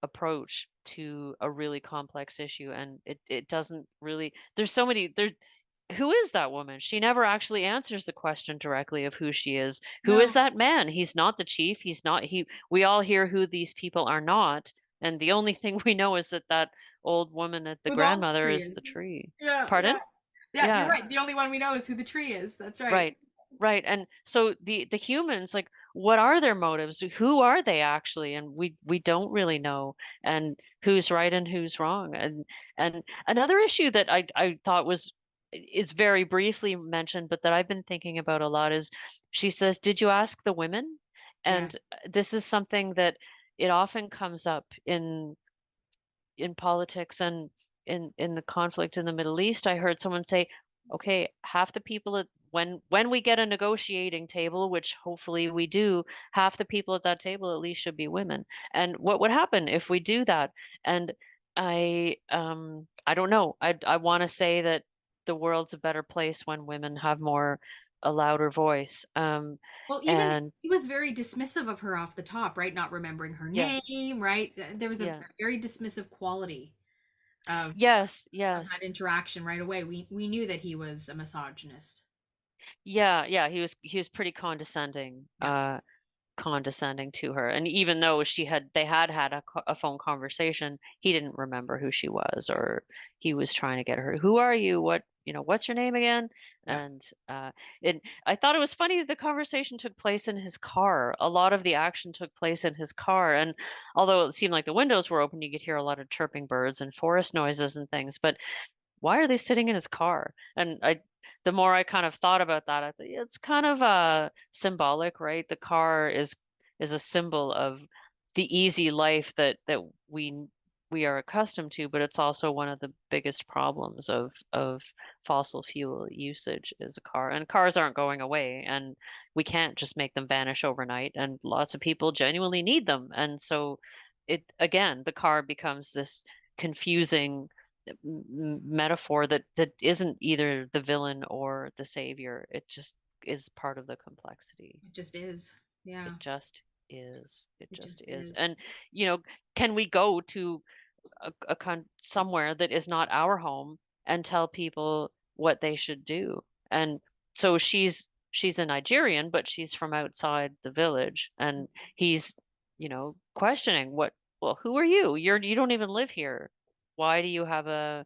[SPEAKER 3] approach to a really complex issue, and it doesn't really, there's so many there. Who is that woman? She never actually answers the question directly of who she is. Who is that man? He's not the chief. He's not he. We all hear who these people are not, and the only thing we know is that that old woman at the
[SPEAKER 2] Who
[SPEAKER 3] grandmother
[SPEAKER 2] tree
[SPEAKER 3] is the tree.
[SPEAKER 2] Yeah.
[SPEAKER 3] Pardon?
[SPEAKER 2] Yeah, you're right. The only one we know is who the tree is. That's right.
[SPEAKER 3] Right. Right. And so the humans, like, what are their motives? Who are they actually? And we don't really know, and who's right and who's wrong. And another issue that I thought is very briefly mentioned, but that I've been thinking about a lot is she says, "Did you ask the women?" And this is something that it often comes up in politics and in the conflict in the Middle East. I heard someone say, okay, half the people at when we get a negotiating table, which hopefully we do, half the people at that table at least should be women. And what would happen if we do that? And I don't know. I want to say that the world's a better place when women have a louder voice.
[SPEAKER 2] Well, even he was very dismissive of her off the top, right? Not remembering her name, right? There was a very dismissive quality of of that interaction right away. We knew that he was a misogynist.
[SPEAKER 3] Yeah, he was pretty condescending. Condescending to her, and even though they had a phone conversation, he didn't remember who she was, or he was trying to get her, who are you, what's your name again? And I thought it was funny that the conversation took place in his car. A lot of the action took place in his car, and although it seemed like the windows were open, you could hear a lot of chirping birds and forest noises and things, but why are they sitting in his car? And the more I kind of thought about that, I thought it's kind of symbolic, right? The car is a symbol of the easy life that we are accustomed to, but it's also one of the biggest problems of fossil fuel usage is a car. And cars aren't going away, and we can't just make them vanish overnight. And lots of people genuinely need them. And so the car becomes this confusing metaphor that isn't either the villain or the savior. It just is part of the complexity.
[SPEAKER 2] It just is. Yeah.
[SPEAKER 3] It just is. It just is. And can we go to somewhere that is not our home and tell people what they should do? And so she's a Nigerian, but she's from outside the village, and he's questioning who are you? You don't even live here. Why do you have a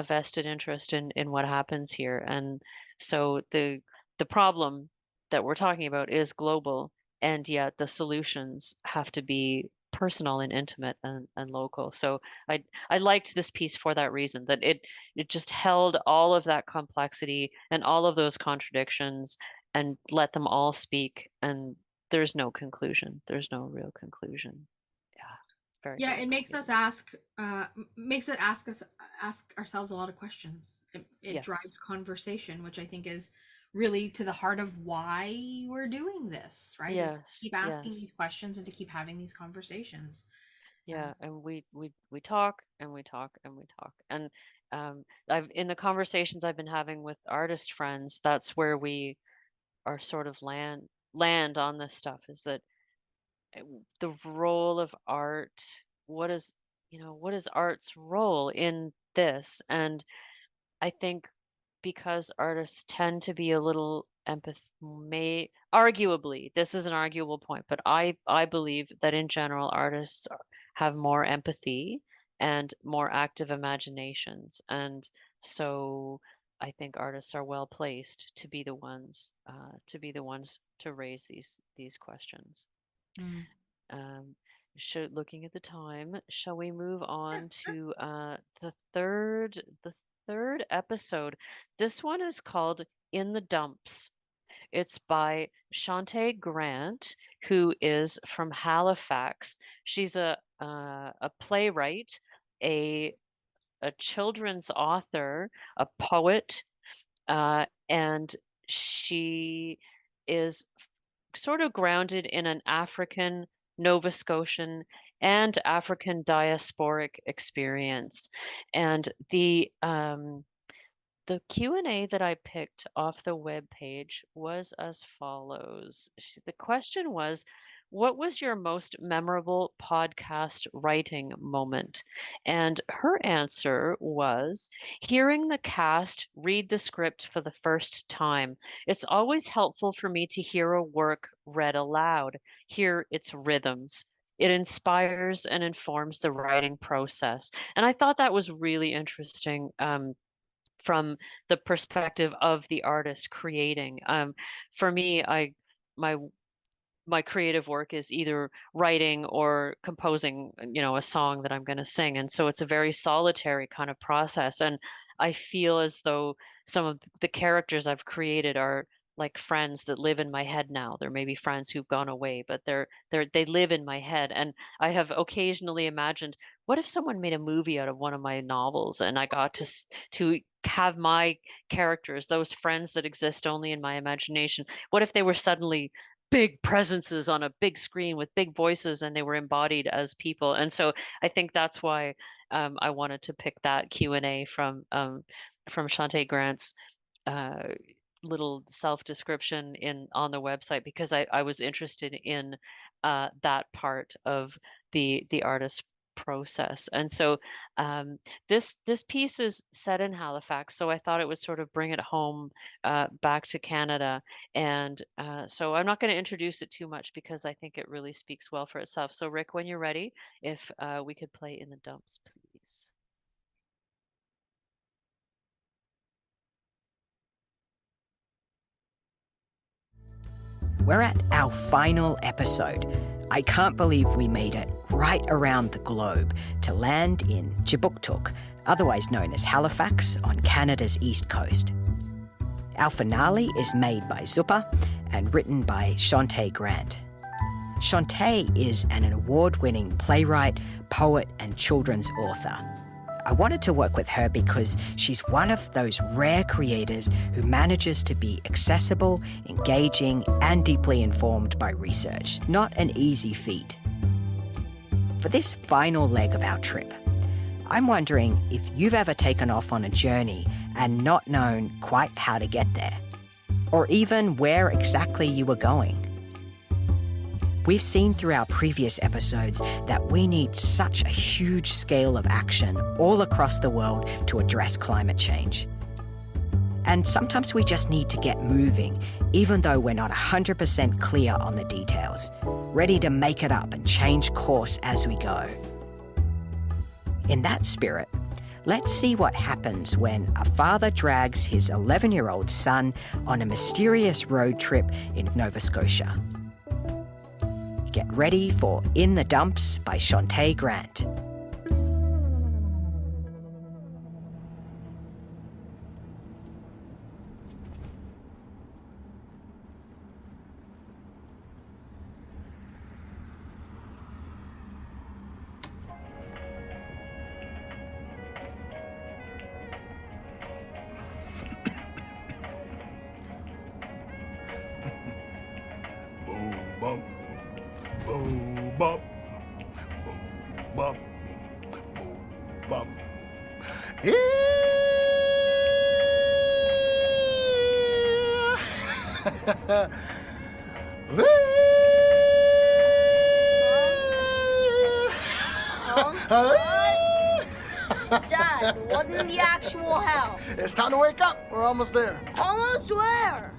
[SPEAKER 3] vested interest in what happens here? And so the problem that we're talking about is global, and yet the solutions have to be personal and intimate and local. So I liked this piece for that reason, that it just held all of that complexity and all of those contradictions and let them all speak, and there's no conclusion. There's no real conclusion.
[SPEAKER 2] It makes us ask ourselves a lot of questions. It drives conversation, which I think is really to the heart of why we're doing this, right? Is to keep asking these questions and to keep having these conversations.
[SPEAKER 3] And we talk and we talk and we talk. And I've in the conversations I've been having with artist friends, that's where we are sort of land on this stuff, is that the role of art, what is art's role in this? And I think because artists tend to be a little arguably, this is an arguable point, but I believe that in general artists have more empathy and more active imaginations, and so I think artists are well placed to be the ones to raise these questions. Looking at the time, shall we move on to the third episode? This one is called In the Dumps. It's by Shauntay Grant, who is from Halifax. She's a playwright, a children's author, a poet, and she is sort of grounded in an African, Nova Scotian, and African diasporic experience. And the Q&A that I picked off the webpage was as follows. The question was, what was your most memorable podcast writing moment? And her answer was hearing the cast read the script for the first time. It's always helpful for me to hear a work read aloud, hear its rhythms. It inspires and informs the writing process. And I thought that was really interesting. From the perspective of the artist creating. For me, my creative work is either writing or composing, a song that I'm going to sing. And so it's a very solitary kind of process. And I feel as though some of the characters I've created are like friends that live in my head now. There may be friends who've gone away, but they live in my head. And I have occasionally imagined, what if someone made a movie out of one of my novels and I got to have my characters, those friends that exist only in my imagination, what if they were suddenly big presences on a big screen with big voices and they were embodied as people? And so I think that's why I wanted to pick that Q&A from Shauntay Grant's little self-description on the website, because I was interested in that part of the artist's process. And so this piece is set in Halifax, so I thought it would sort of bring it home back to Canada. And so I'm not going to introduce it too much because I think it really speaks well for itself. So Rick, when you're ready, if we could play In the Dumps, please.
[SPEAKER 4] We're at our final episode. I can't believe we made it right around the globe to land in Jibuktuk, otherwise known as Halifax, on Canada's east coast. Our finale is made by Zuppa and written by Shauntay Grant. Shauntay is an award-winning playwright, poet, and children's author. I wanted to work with her because she's one of those rare creators who manages to be accessible, engaging, and deeply informed by research. Not an easy feat. For this final leg of our trip, I'm wondering if you've ever taken off on a journey and not known quite how to get there, or even where exactly you were going. We've seen through our previous episodes that we need such a huge scale of action all across the world to address climate change. And sometimes we just need to get moving, even though we're not 100% clear on the details, ready to make it up and change course as we go. In that spirit, let's see what happens when a father drags his 11-year-old son on a mysterious road trip in Nova Scotia. Get ready for In the Dumps by Shauntay Grant.
[SPEAKER 15] Dad, what in the actual hell?
[SPEAKER 16] It's time to wake up. We're almost there.
[SPEAKER 15] Almost where?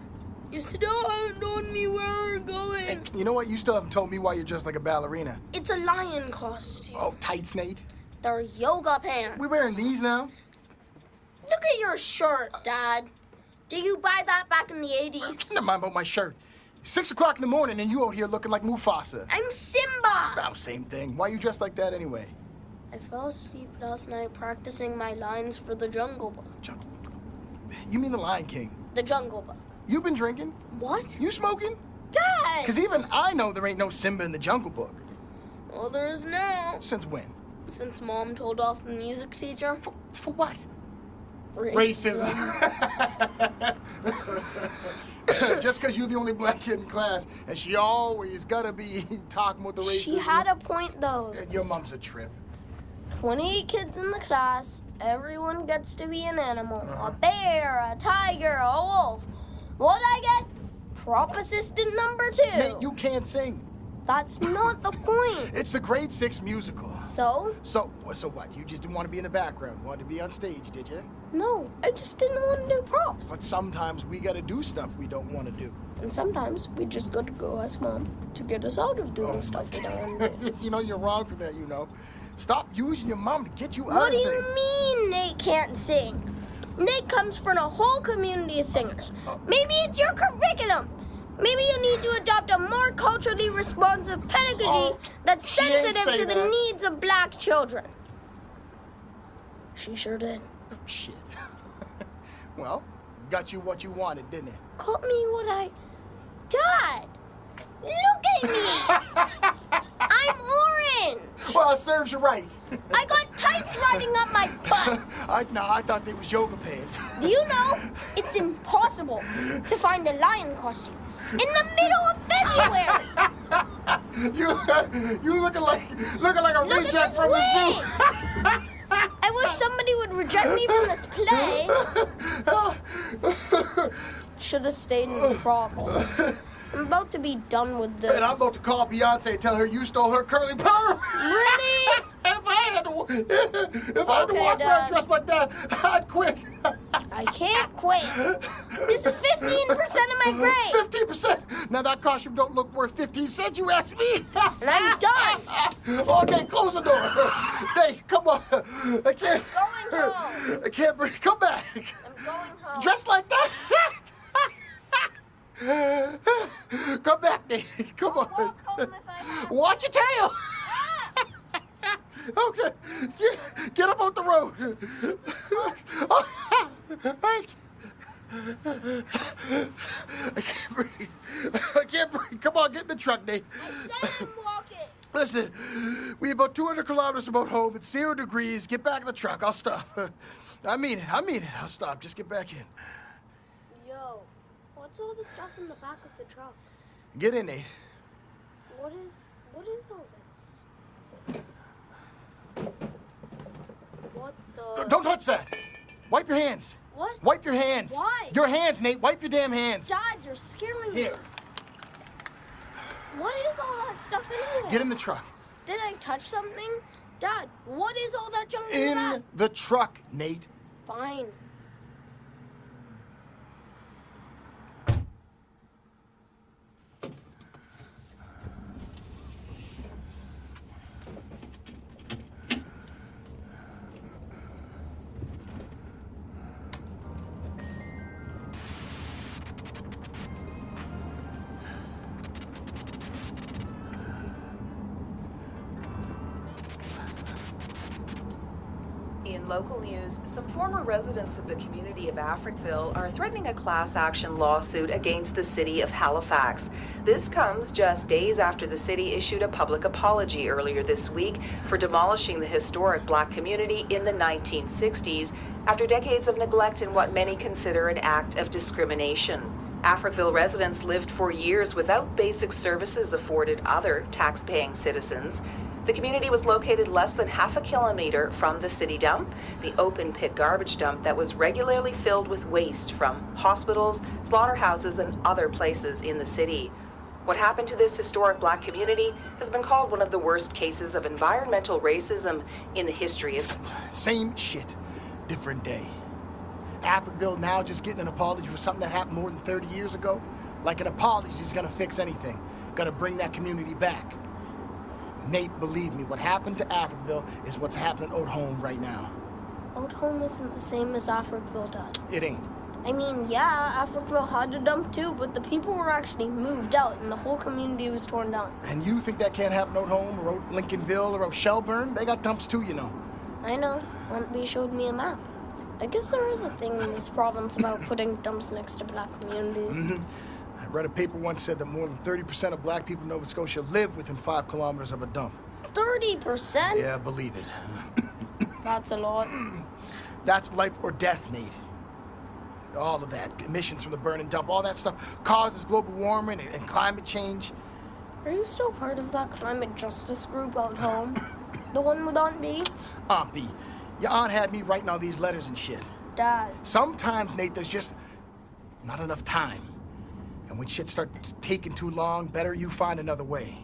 [SPEAKER 15] You still haven't told me where we're going.
[SPEAKER 16] Hey, you know what? You still haven't told me why you're dressed like a ballerina.
[SPEAKER 15] It's a lion costume.
[SPEAKER 16] Oh, tights, Nate.
[SPEAKER 15] They're yoga pants.
[SPEAKER 16] We're wearing these now.
[SPEAKER 15] Look at your shirt, Dad. Did you buy that back in the 80s?
[SPEAKER 16] Never mind about my shirt. 6 o'clock in the morning and you out here looking like Mufasa.
[SPEAKER 15] I'm Simba!
[SPEAKER 16] Oh, same thing. Why you dressed like that anyway?
[SPEAKER 15] I fell asleep last night practicing my lines for the Jungle Book.
[SPEAKER 16] You mean the Lion King?
[SPEAKER 15] The Jungle Book.
[SPEAKER 16] You been drinking?
[SPEAKER 15] What?
[SPEAKER 16] You smoking?
[SPEAKER 15] Dad!
[SPEAKER 16] Because even I know there ain't no Simba in the Jungle Book.
[SPEAKER 15] Well, there is now.
[SPEAKER 16] Since when?
[SPEAKER 15] Since Mom told off the music teacher.
[SPEAKER 16] For what?
[SPEAKER 15] Racism.
[SPEAKER 16] Just because you're the only black kid in class, and she always gotta be talking with the racism.
[SPEAKER 15] She had a point, though.
[SPEAKER 16] Your mom's a trip.
[SPEAKER 15] 28 kids in the class. Everyone gets to be an animal. A bear, a tiger, a wolf. What'd I get? Prop assistant number 2.
[SPEAKER 16] Mate, you can't sing.
[SPEAKER 15] That's not the point.
[SPEAKER 16] It's the grade 6 musical.
[SPEAKER 15] So?
[SPEAKER 16] So what? You just didn't want to be in the background. Wanted to be on stage, did you?
[SPEAKER 15] No, I just didn't want to do props.
[SPEAKER 16] But sometimes we gotta do stuff we don't want to do.
[SPEAKER 15] And sometimes we just got to go ask Mom to get us out of doing stuff we don't want to do.
[SPEAKER 16] You know you're wrong for that, you know. Stop using your mom to get you out
[SPEAKER 15] What
[SPEAKER 16] of
[SPEAKER 15] do
[SPEAKER 16] things.
[SPEAKER 15] you mean Nate can't sing? Nate comes from a whole community of singers. Maybe it's your curriculum. Maybe you need to adopt a more culturally responsive pedagogy that's sensitive to the needs of black children. She sure did.
[SPEAKER 16] Shit. Well, got you what you wanted, didn't it?
[SPEAKER 15] Got me what I... Dad! Look at me! I'm orange!
[SPEAKER 16] Well, it serves you right.
[SPEAKER 15] I got tights riding up my butt.
[SPEAKER 16] I thought they was yoga pants.
[SPEAKER 15] Do you know, it's impossible to find a lion costume in the middle of February.
[SPEAKER 16] you looking like a reject from the zoo.
[SPEAKER 15] I wish somebody would reject me from this play. Should have stayed in the props. I'm about to be done with this.
[SPEAKER 16] And I'm about to call Beyonce and tell her you stole her curly perm.
[SPEAKER 15] Really?
[SPEAKER 16] If I had to walk around dressed like that, I'd quit.
[SPEAKER 15] I can't quit. This is 15% of my grade.
[SPEAKER 16] 15%? Now that costume don't look worth 15 cents, you ask me.
[SPEAKER 15] And I'm done.
[SPEAKER 16] Okay, close the door. Nate, come on. I can't.
[SPEAKER 15] I'm going home.
[SPEAKER 16] I can't breathe. Come back.
[SPEAKER 15] I'm going home.
[SPEAKER 16] Dressed like that? Come back, Nate. Come on.
[SPEAKER 15] Walk home if I have.
[SPEAKER 16] Watch your tail. Okay, get up out the road. I can't breathe. I can't breathe. Come on, get in the truck, Nate.
[SPEAKER 15] I said I'm walking.
[SPEAKER 16] Listen, we about 200 kilometers from home. It's 0 degrees. Get back in the truck. I'll stop. I mean it. I'll stop. Just get back in.
[SPEAKER 15] Yo, what's all the stuff in the back of the truck?
[SPEAKER 16] Get in, Nate.
[SPEAKER 15] What is all this? What the?
[SPEAKER 16] Don't touch that. Wipe your hands.
[SPEAKER 15] What?
[SPEAKER 16] Wipe your hands.
[SPEAKER 15] Why?
[SPEAKER 16] Your hands, Nate. Wipe your damn hands.
[SPEAKER 15] Dad, you're scaring me.
[SPEAKER 16] Here.
[SPEAKER 15] What is all that stuff anyway?
[SPEAKER 16] Get in the truck.
[SPEAKER 15] Did I touch something? Dad, what is all that junk in the back?
[SPEAKER 16] In the truck, Nate.
[SPEAKER 15] Fine.
[SPEAKER 17] In local news, some former residents of the community of Africville are threatening a class action lawsuit against the city of Halifax. This comes just days after the city issued a public apology earlier this week for demolishing the historic black community in the 1960s after decades of neglect in what many consider an act of discrimination. Africville residents lived for years without basic services afforded other tax-paying citizens. The community was located less than half a kilometer from the city dump, the open pit garbage dump that was regularly filled with waste from hospitals, slaughterhouses, and other places in the city. What happened to this historic black community has been called one of the worst cases of environmental racism in the history of...
[SPEAKER 16] Same shit, different day. Africville now just getting an apology for something that happened more than 30 years ago? Like an apology is gonna fix anything. Gotta bring that community back. Nate, believe me, what happened to Africville is what's happening at home right now.
[SPEAKER 15] Old home isn't the same as Africville, Dad.
[SPEAKER 16] It ain't.
[SPEAKER 15] I mean, yeah, Africville had a dump too, but the people were actually moved out and the whole community was torn down.
[SPEAKER 16] And you think that can't happen Old Home or Old Lincolnville or Old Shelburne? They got dumps too, you know.
[SPEAKER 15] I know. Aunt B showed me a map. I guess there is a thing in this province about putting dumps next to black communities.
[SPEAKER 16] I read a paper once said that more than 30% of black people in Nova Scotia live within 5 kilometers of a dump.
[SPEAKER 15] 30%?
[SPEAKER 16] Yeah, believe it.
[SPEAKER 15] That's a lot.
[SPEAKER 16] That's life or death, Nate. All of that, emissions from the burning dump, all that stuff causes global warming and climate change.
[SPEAKER 15] Are you still part of that climate justice group out home? The one with Aunt B?
[SPEAKER 16] Aunt B, your aunt had me writing all these letters and shit.
[SPEAKER 15] Dad.
[SPEAKER 16] Sometimes, Nate, there's just not enough time. And when shit starts taking too long, better you find another way.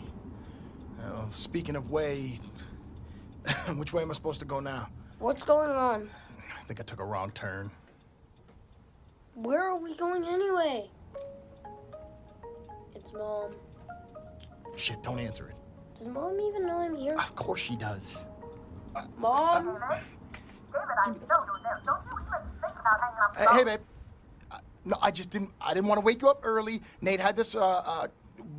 [SPEAKER 16] Speaking of way, which way am I supposed to go now?
[SPEAKER 15] What's going on?
[SPEAKER 16] I think I took a wrong turn.
[SPEAKER 15] Where are we going anyway? It's Mom.
[SPEAKER 16] Shit, don't answer it.
[SPEAKER 15] Does Mom even know I'm here?
[SPEAKER 16] Of course she does.
[SPEAKER 15] Mom?
[SPEAKER 16] Hey, babe. No, I didn't want to wake you up early. Nate had this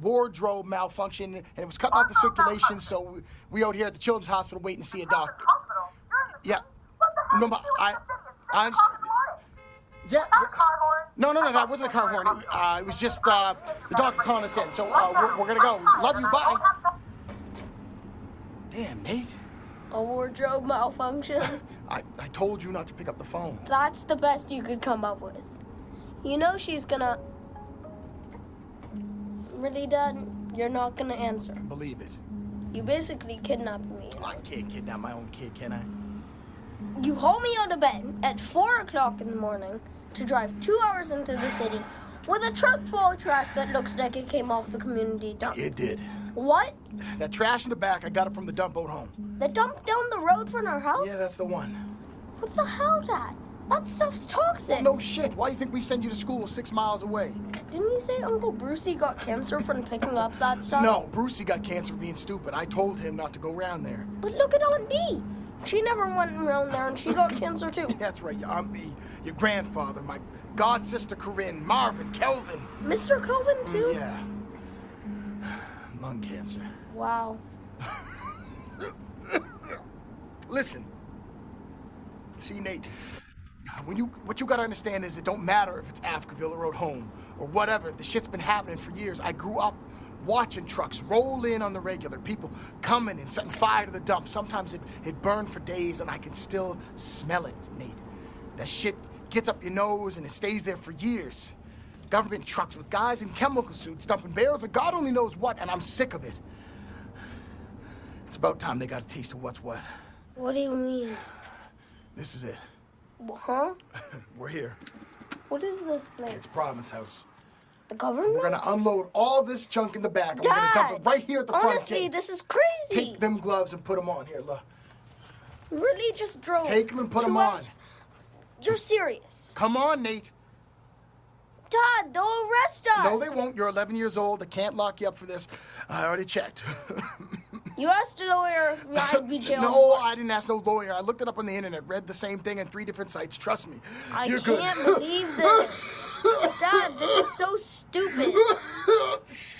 [SPEAKER 16] wardrobe malfunction, and it was cutting off the circulation, so we out here at the Children's Hospital waiting to see a doctor. Yeah. No, but I understand. Yeah. No, that wasn't a car horn. It was just the doctor calling us in. So we're gonna go. Love you. Bye. Damn, Nate.
[SPEAKER 15] A wardrobe malfunction?
[SPEAKER 16] I told you not to pick up the phone.
[SPEAKER 15] That's the best you could come up with. You know she's gonna... Really, Dad? You're not gonna answer.
[SPEAKER 16] Believe it.
[SPEAKER 15] You basically kidnapped me.
[SPEAKER 16] I can't kidnap my own kid, can I?
[SPEAKER 15] You haul me out of bed at 4 o'clock in the morning to drive 2 hours into the city with a truck full of trash that looks like it came off the community dump.
[SPEAKER 16] It did.
[SPEAKER 15] What?
[SPEAKER 16] That trash in the back, I got it from the dump out home.
[SPEAKER 15] The dump down the road from our house?
[SPEAKER 16] Yeah, that's the one.
[SPEAKER 15] What the hell, Dad? That stuff's toxic.
[SPEAKER 16] Well, no shit. Why do you think we send you to school 6 miles away?
[SPEAKER 15] Didn't you say Uncle Brucey got cancer from picking up that stuff?
[SPEAKER 16] No, Brucey got cancer for being stupid. I told him not to go around there.
[SPEAKER 15] But look at Aunt B. She never went around there and she got cancer too.
[SPEAKER 16] That's right, your Aunt B, your grandfather, my god sister Corinne, Marvin, Kelvin.
[SPEAKER 15] Mr. Kelvin too?
[SPEAKER 16] Yeah. Lung cancer.
[SPEAKER 15] Wow.
[SPEAKER 16] Listen. See, Nate, what you gotta understand is it don't matter if it's Africville or Road Home or whatever. The shit's been happening for years. I grew up watching trucks roll in on the regular, people coming and setting fire to the dump. Sometimes it burned for days and I can still smell it, Nate. That shit gets up your nose and it stays there for years. Government trucks with guys in chemical suits dumping barrels of God only knows what, and I'm sick of it. It's about time they got a taste of what's what.
[SPEAKER 15] What do you mean?
[SPEAKER 16] This is it.
[SPEAKER 15] Huh?
[SPEAKER 16] We're here.
[SPEAKER 15] What is this place?
[SPEAKER 16] It's Province House.
[SPEAKER 15] The government?
[SPEAKER 16] We're gonna unload all this junk in the back. And
[SPEAKER 15] Dad,
[SPEAKER 16] we're gonna dump it right here at the front
[SPEAKER 15] honestly,
[SPEAKER 16] gate.
[SPEAKER 15] this is crazy.
[SPEAKER 16] Take them gloves and put them on. Here, look.
[SPEAKER 15] Really just drove.
[SPEAKER 16] Take them and put
[SPEAKER 15] 2
[SPEAKER 16] them on.
[SPEAKER 15] hours? You're serious?
[SPEAKER 16] Come on, Nate.
[SPEAKER 15] Dad, they'll arrest us.
[SPEAKER 16] No, they won't. You're 11 years old. They can't lock you up for this. I already checked.
[SPEAKER 15] You asked a lawyer if I'd be jailed.
[SPEAKER 16] No, I didn't ask no lawyer. I looked it up on the internet, read the same thing on 3 different sites. Trust me. You're good.
[SPEAKER 15] I can't believe this. Dad, this is so stupid.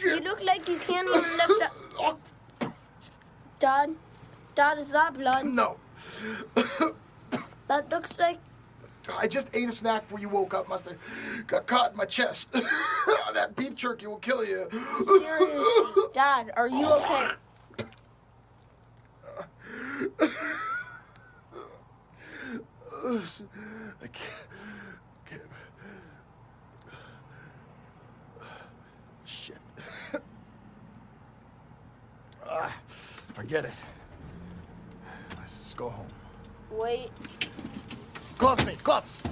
[SPEAKER 15] You look like you can't even lift up. Dad, is that blood?
[SPEAKER 16] No.
[SPEAKER 15] That looks like...
[SPEAKER 16] I just ate a snack before you woke up. Must have got caught in my chest. That beef jerky will kill you.
[SPEAKER 15] Seriously, Dad, are you okay?
[SPEAKER 16] I can't. Shit. Forget it. Let's just go home.
[SPEAKER 15] Wait.
[SPEAKER 16] Gloves, mate, gloves.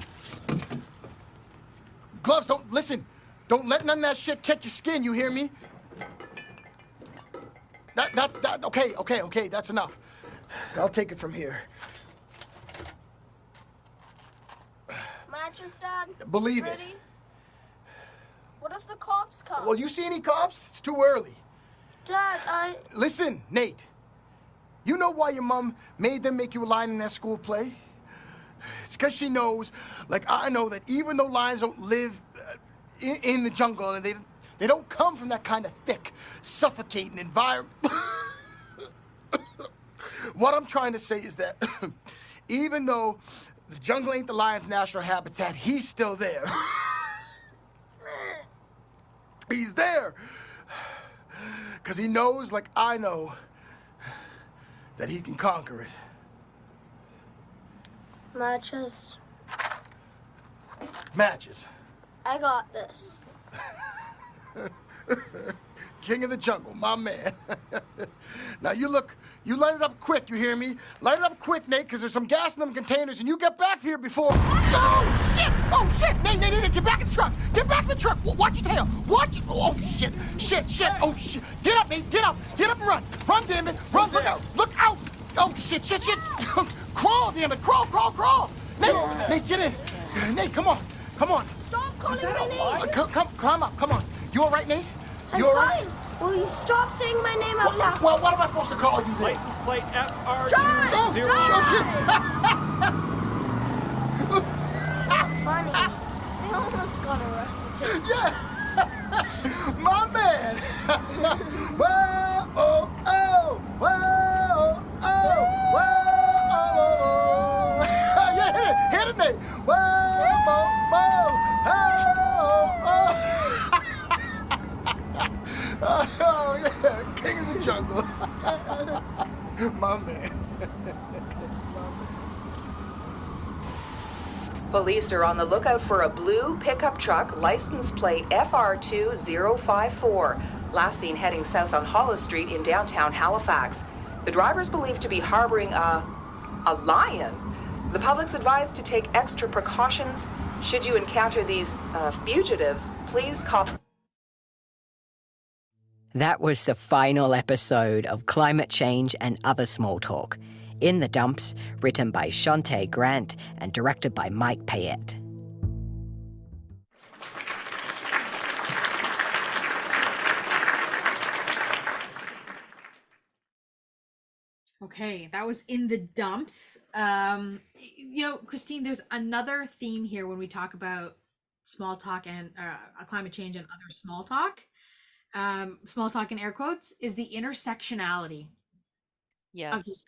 [SPEAKER 16] Gloves, don't, listen. Don't let none of that shit catch your skin, you hear me? Okay, that's enough. I'll take it from here.
[SPEAKER 15] Mattress, Dad?
[SPEAKER 16] Believe
[SPEAKER 15] Ready?
[SPEAKER 16] it.
[SPEAKER 15] What if the cops come?
[SPEAKER 16] Well, you see any cops? It's too early.
[SPEAKER 15] Dad,
[SPEAKER 16] Listen, Nate. You know why your mom made them make you a line in that school play? It's because she knows, like I know, that even though lions don't live in the jungle and they don't come from that kind of thick, suffocating environment. What I'm trying to say is that even though the jungle ain't the lion's natural habitat, he's still there. He's there. Because he knows, like I know, that he can conquer it.
[SPEAKER 15] Matches.
[SPEAKER 16] Matches.
[SPEAKER 15] I got this.
[SPEAKER 16] King of the jungle, my man. Now you light it up quick, you hear me? Light it up quick, Nate, because there's some gas in them containers, and you get back here before... Oh, shit! Oh, shit! Nate, get back in the truck! Get back in the truck! Watch your tail! Watch it! Oh, shit! Shit! Oh, shit! Get up, Nate! Get up! Get up and run! Run, damn it! Run! Look out! Look out! Oh, shit! Crawl, damn it! Crawl! Nate, get in! Nate, come on!
[SPEAKER 15] Stop calling my name!
[SPEAKER 16] Climb up, come on. You all right, Nate?
[SPEAKER 15] I'm
[SPEAKER 16] You all right?
[SPEAKER 15] fine. Will you stop saying my name out loud?
[SPEAKER 16] Well, what am I supposed to call you then?
[SPEAKER 18] License plate FR2.
[SPEAKER 15] Drive!
[SPEAKER 16] Shit!
[SPEAKER 15] It's not funny. I almost got arrested.
[SPEAKER 16] Yeah! My man! Whoa, oh, oh! Whoa, oh, whoa! Yeah, hit it, Nate! Whoa, oh, yeah, king of the jungle. My man.
[SPEAKER 17] Police are on the lookout for a blue pickup truck, license plate FR2054, last seen heading south on Hollis Street in downtown Halifax. The driver is believed to be harboring a lion. The public's advised to take extra precautions. Should you encounter these fugitives, please call...
[SPEAKER 4] That was the final episode of Climate Change and Other Small Talk. In the Dumps, written by Shauntay Grant and directed by Mike Payette.
[SPEAKER 2] Okay, that was In the Dumps. Christine, there's another theme here when we talk about small talk and climate change and other small talk. Small talk in air quotes is the intersectionality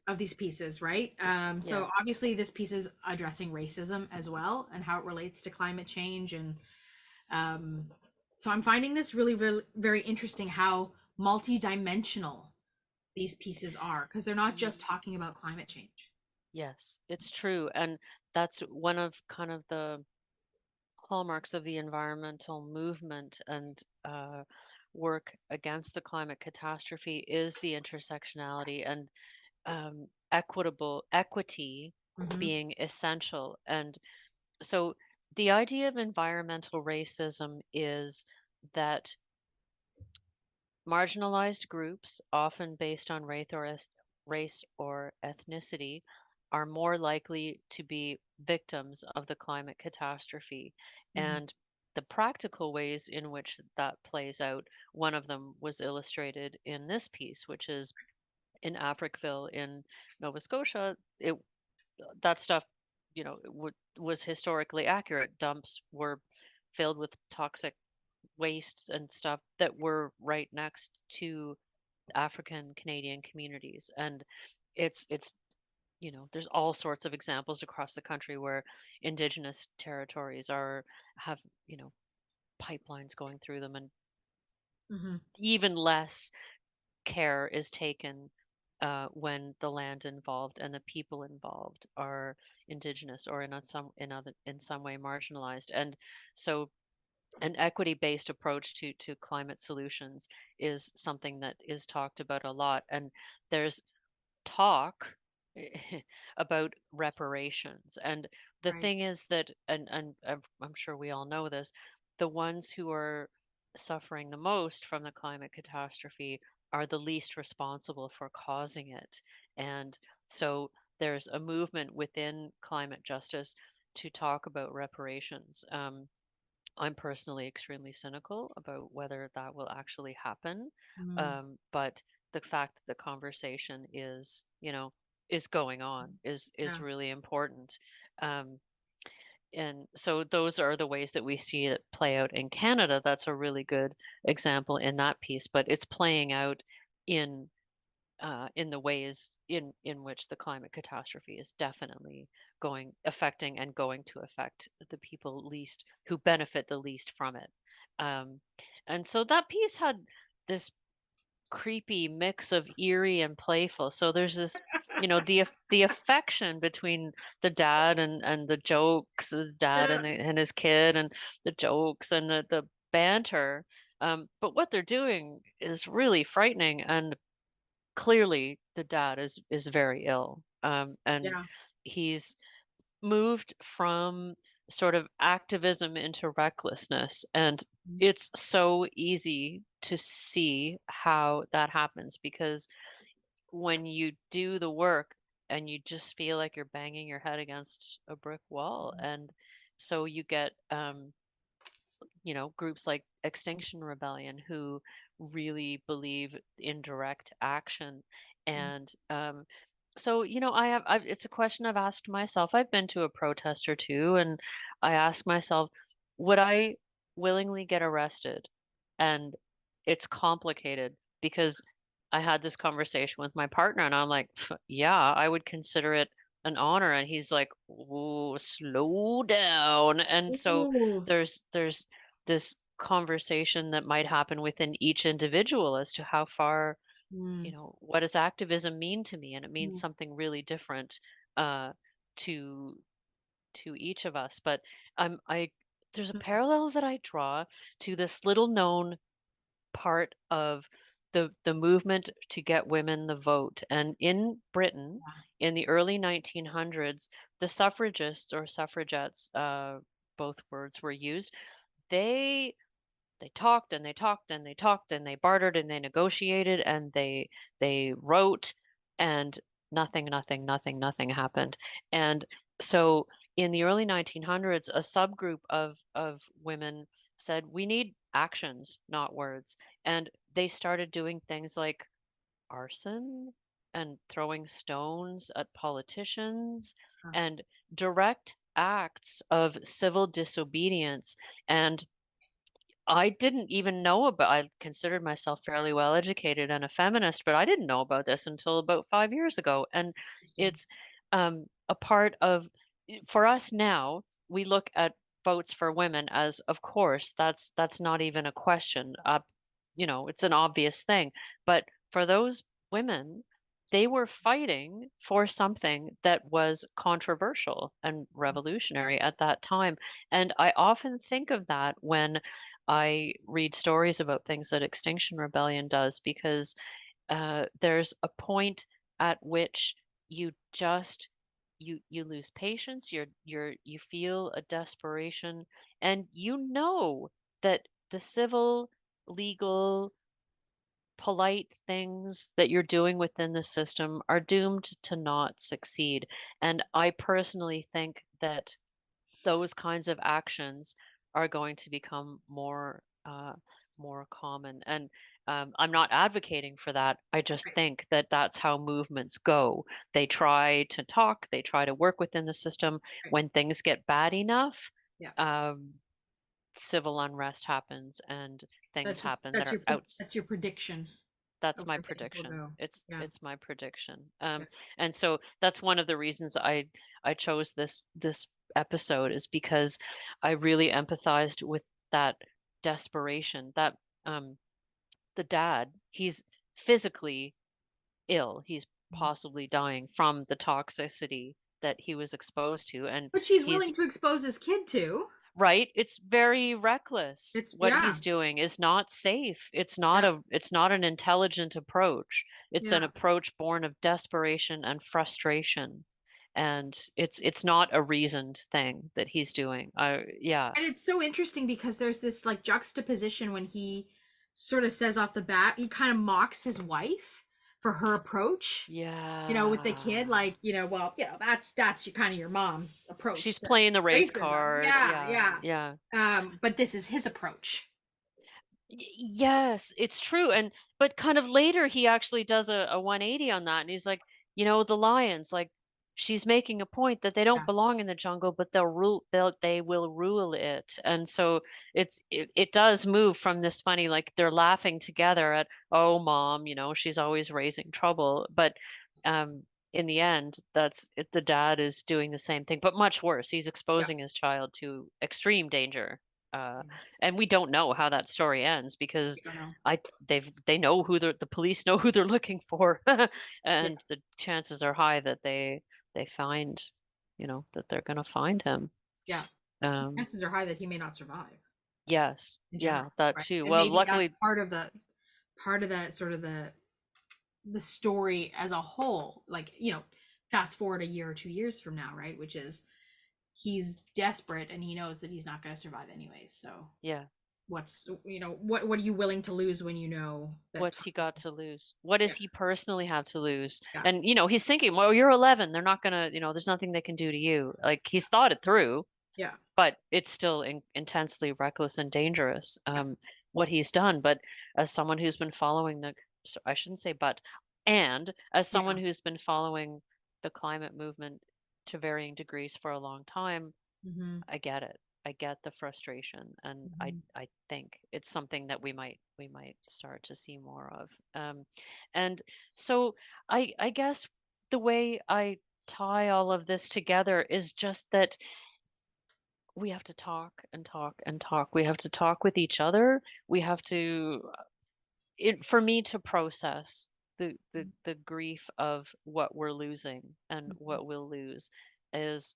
[SPEAKER 2] of these pieces, right? So obviously this piece is addressing racism as well and how it relates to climate change. And so I'm finding this really very interesting how multidimensional these pieces are, because they're not just talking about climate change.
[SPEAKER 3] Yes, it's true. And that's one of kind of the hallmarks of the environmental movement and work against the climate catastrophe is the intersectionality and equity being essential. And so the idea of environmental racism is that marginalized groups, often based on race or ethnicity, are more likely to be victims of the climate catastrophe. And the practical ways in which that plays out, one of them was illustrated in this piece, which is in Africville in Nova Scotia. That stuff, was historically accurate. Dumps were filled with toxic wastes and stuff that were right next to African Canadian communities. And it's there's all sorts of examples across the country where Indigenous territories have pipelines going through them, and even less care is taken when the land involved and the people involved are Indigenous or in some way marginalized. And so an equity-based approach to climate solutions is something that is talked about a lot. And there's talk about reparations. And the thing is that, and I'm sure we all know this, the ones who are suffering the most from the climate catastrophe are the least responsible for causing it. And so there's a movement within climate justice to talk about reparations. I'm personally extremely cynical about whether that will actually happen. But the fact that the conversation is, is going on is
[SPEAKER 2] Yeah.
[SPEAKER 3] really important. And so those are the ways that we see it play out in Canada. That's a really good example in that piece, but it's playing out in the ways in which the climate catastrophe is definitely affecting and going to affect the people least who benefit the least from it. And so that piece had this creepy mix of eerie and playful. So there's this, the affection between the dad and the jokes, the dad and his kid, and the jokes and the banter. But what they're doing is really frightening, and clearly the dad is very ill. And
[SPEAKER 2] Yeah.
[SPEAKER 3] he's moved from sort of activism into recklessness, and it's so easy to see how that happens, because when you do the work and you just feel like you're banging your head against a brick wall, and so you get groups like Extinction Rebellion who really believe in direct action. And so, it's a question I've asked myself. I've been to a protest or two, and I ask myself, would I willingly get arrested? And it's complicated because I had this conversation with my partner, and I'm like, yeah, I would consider it an honor. And he's like, whoa, slow down. And so there's this conversation that might happen within each individual as to how far, what does activism mean to me? And it means something really different to each of us. But there's a parallel that I draw to this little known part of the movement to get women the vote. And in Britain, in the early 1900s, the suffragists or suffragettes, both words were used, they talked and they talked and they talked and they bartered and they negotiated and they wrote, and nothing happened. And so in the early 1900s, a subgroup of women said, we need actions, not words. And they started doing things like arson and throwing stones at politicians and direct acts of civil disobedience. And I didn't even know about, I considered myself fairly well educated and a feminist, but I didn't know about this until about 5 years ago. And it's a part of, for us now, we look at votes for women as, of course, that's not even a question. It's an obvious thing. But for those women, they were fighting for something that was controversial and revolutionary at that time. And I often think of that when I read stories about things that Extinction Rebellion does, because there's a point at which you just you lose patience, you feel a desperation, and that the civil, legal, polite things that you're doing within the system are doomed to not succeed. And I personally think that those kinds of actions are going to become more common. And I'm not advocating for that. I just think that that's how movements go. They try to talk, they try to work within the system. When things get bad enough, civil unrest happens and things happen that are out.
[SPEAKER 2] That's your prediction.
[SPEAKER 3] That's my prediction. It's my prediction. And so that's one of the reasons I chose this episode, is because I really empathized with that desperation. That the dad, he's physically ill. He's possibly dying from the toxicity that he was exposed to, and
[SPEAKER 2] which he's willing to expose his kid to.
[SPEAKER 3] Right? It's very reckless. What he's doing is not safe. It's not an intelligent approach. It's an approach born of desperation and frustration. And it's not a reasoned thing that he's doing. And
[SPEAKER 2] it's so interesting because there's this like juxtaposition when he sort of says off the bat, he kind of mocks his wife for her approach. With the kid, that's your kind of your mom's approach.
[SPEAKER 3] She's playing the race
[SPEAKER 2] racism.
[SPEAKER 3] card.
[SPEAKER 2] But this is his approach.
[SPEAKER 3] Yes, it's true. But kind of later he actually does a 180 on that, and he's like, you know, the lions, like she's making a point that they don't belong in the jungle, but they will rule it. And so it does move from this funny, like they're laughing together at, oh, mom, you know, she's always raising trouble. But in the end, the dad is doing the same thing, but much worse. He's exposing his child to extreme danger. And we don't know how that story ends because they know who the police know who they're looking for, and the chances are high that they find, you know, that they're gonna find him.
[SPEAKER 2] Yeah. Chances are high that he may not survive.
[SPEAKER 3] Yes. Yeah, that too.
[SPEAKER 2] And
[SPEAKER 3] Well,
[SPEAKER 2] maybe
[SPEAKER 3] luckily,
[SPEAKER 2] that's part of that sort of the story as a whole. Like, you know, fast forward a year or 2 years from now, right? Which is he's desperate and he knows that he's not going to survive anyways. So
[SPEAKER 3] yeah.
[SPEAKER 2] What's, you know, what are you willing to lose when you know that
[SPEAKER 3] what's he got to lose? What does he personally have to lose?
[SPEAKER 2] Yeah.
[SPEAKER 3] And, you know, he's thinking, well, you're 11. They're not going to, you know, there's nothing they can do to you. Like he's thought it through.
[SPEAKER 2] Yeah.
[SPEAKER 3] But it's still intensely reckless and dangerous, what he's done. But as someone who's been following I shouldn't say but, and as someone who's been following the climate movement to varying degrees for a long time, I get it. I get the frustration, and I think it's something that we might start to see more of. And so I guess the way I tie all of this together is just that we have to talk and talk and talk. We have to talk with each other. We have to, for me to process the grief of what we're losing and what we'll lose is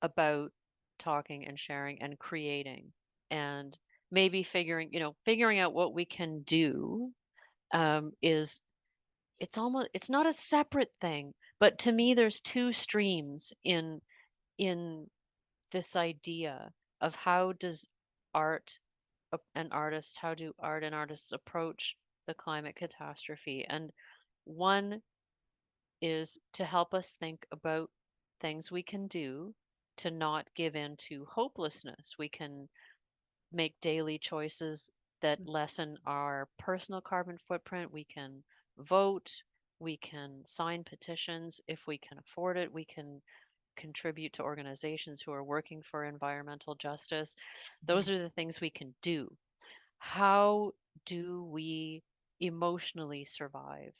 [SPEAKER 3] about talking and sharing and creating, and maybe figuring out what we can do. It's not a separate thing, but to me there's two streams in this idea of how do art and artists approach the climate catastrophe. And one is to help us think about things we can do to not give in to hopelessness. We can make daily choices that lessen our personal carbon footprint. We can vote, we can sign petitions if we can afford it, we can contribute to organizations who are working for environmental justice. Those are the things we can do. How do we emotionally survive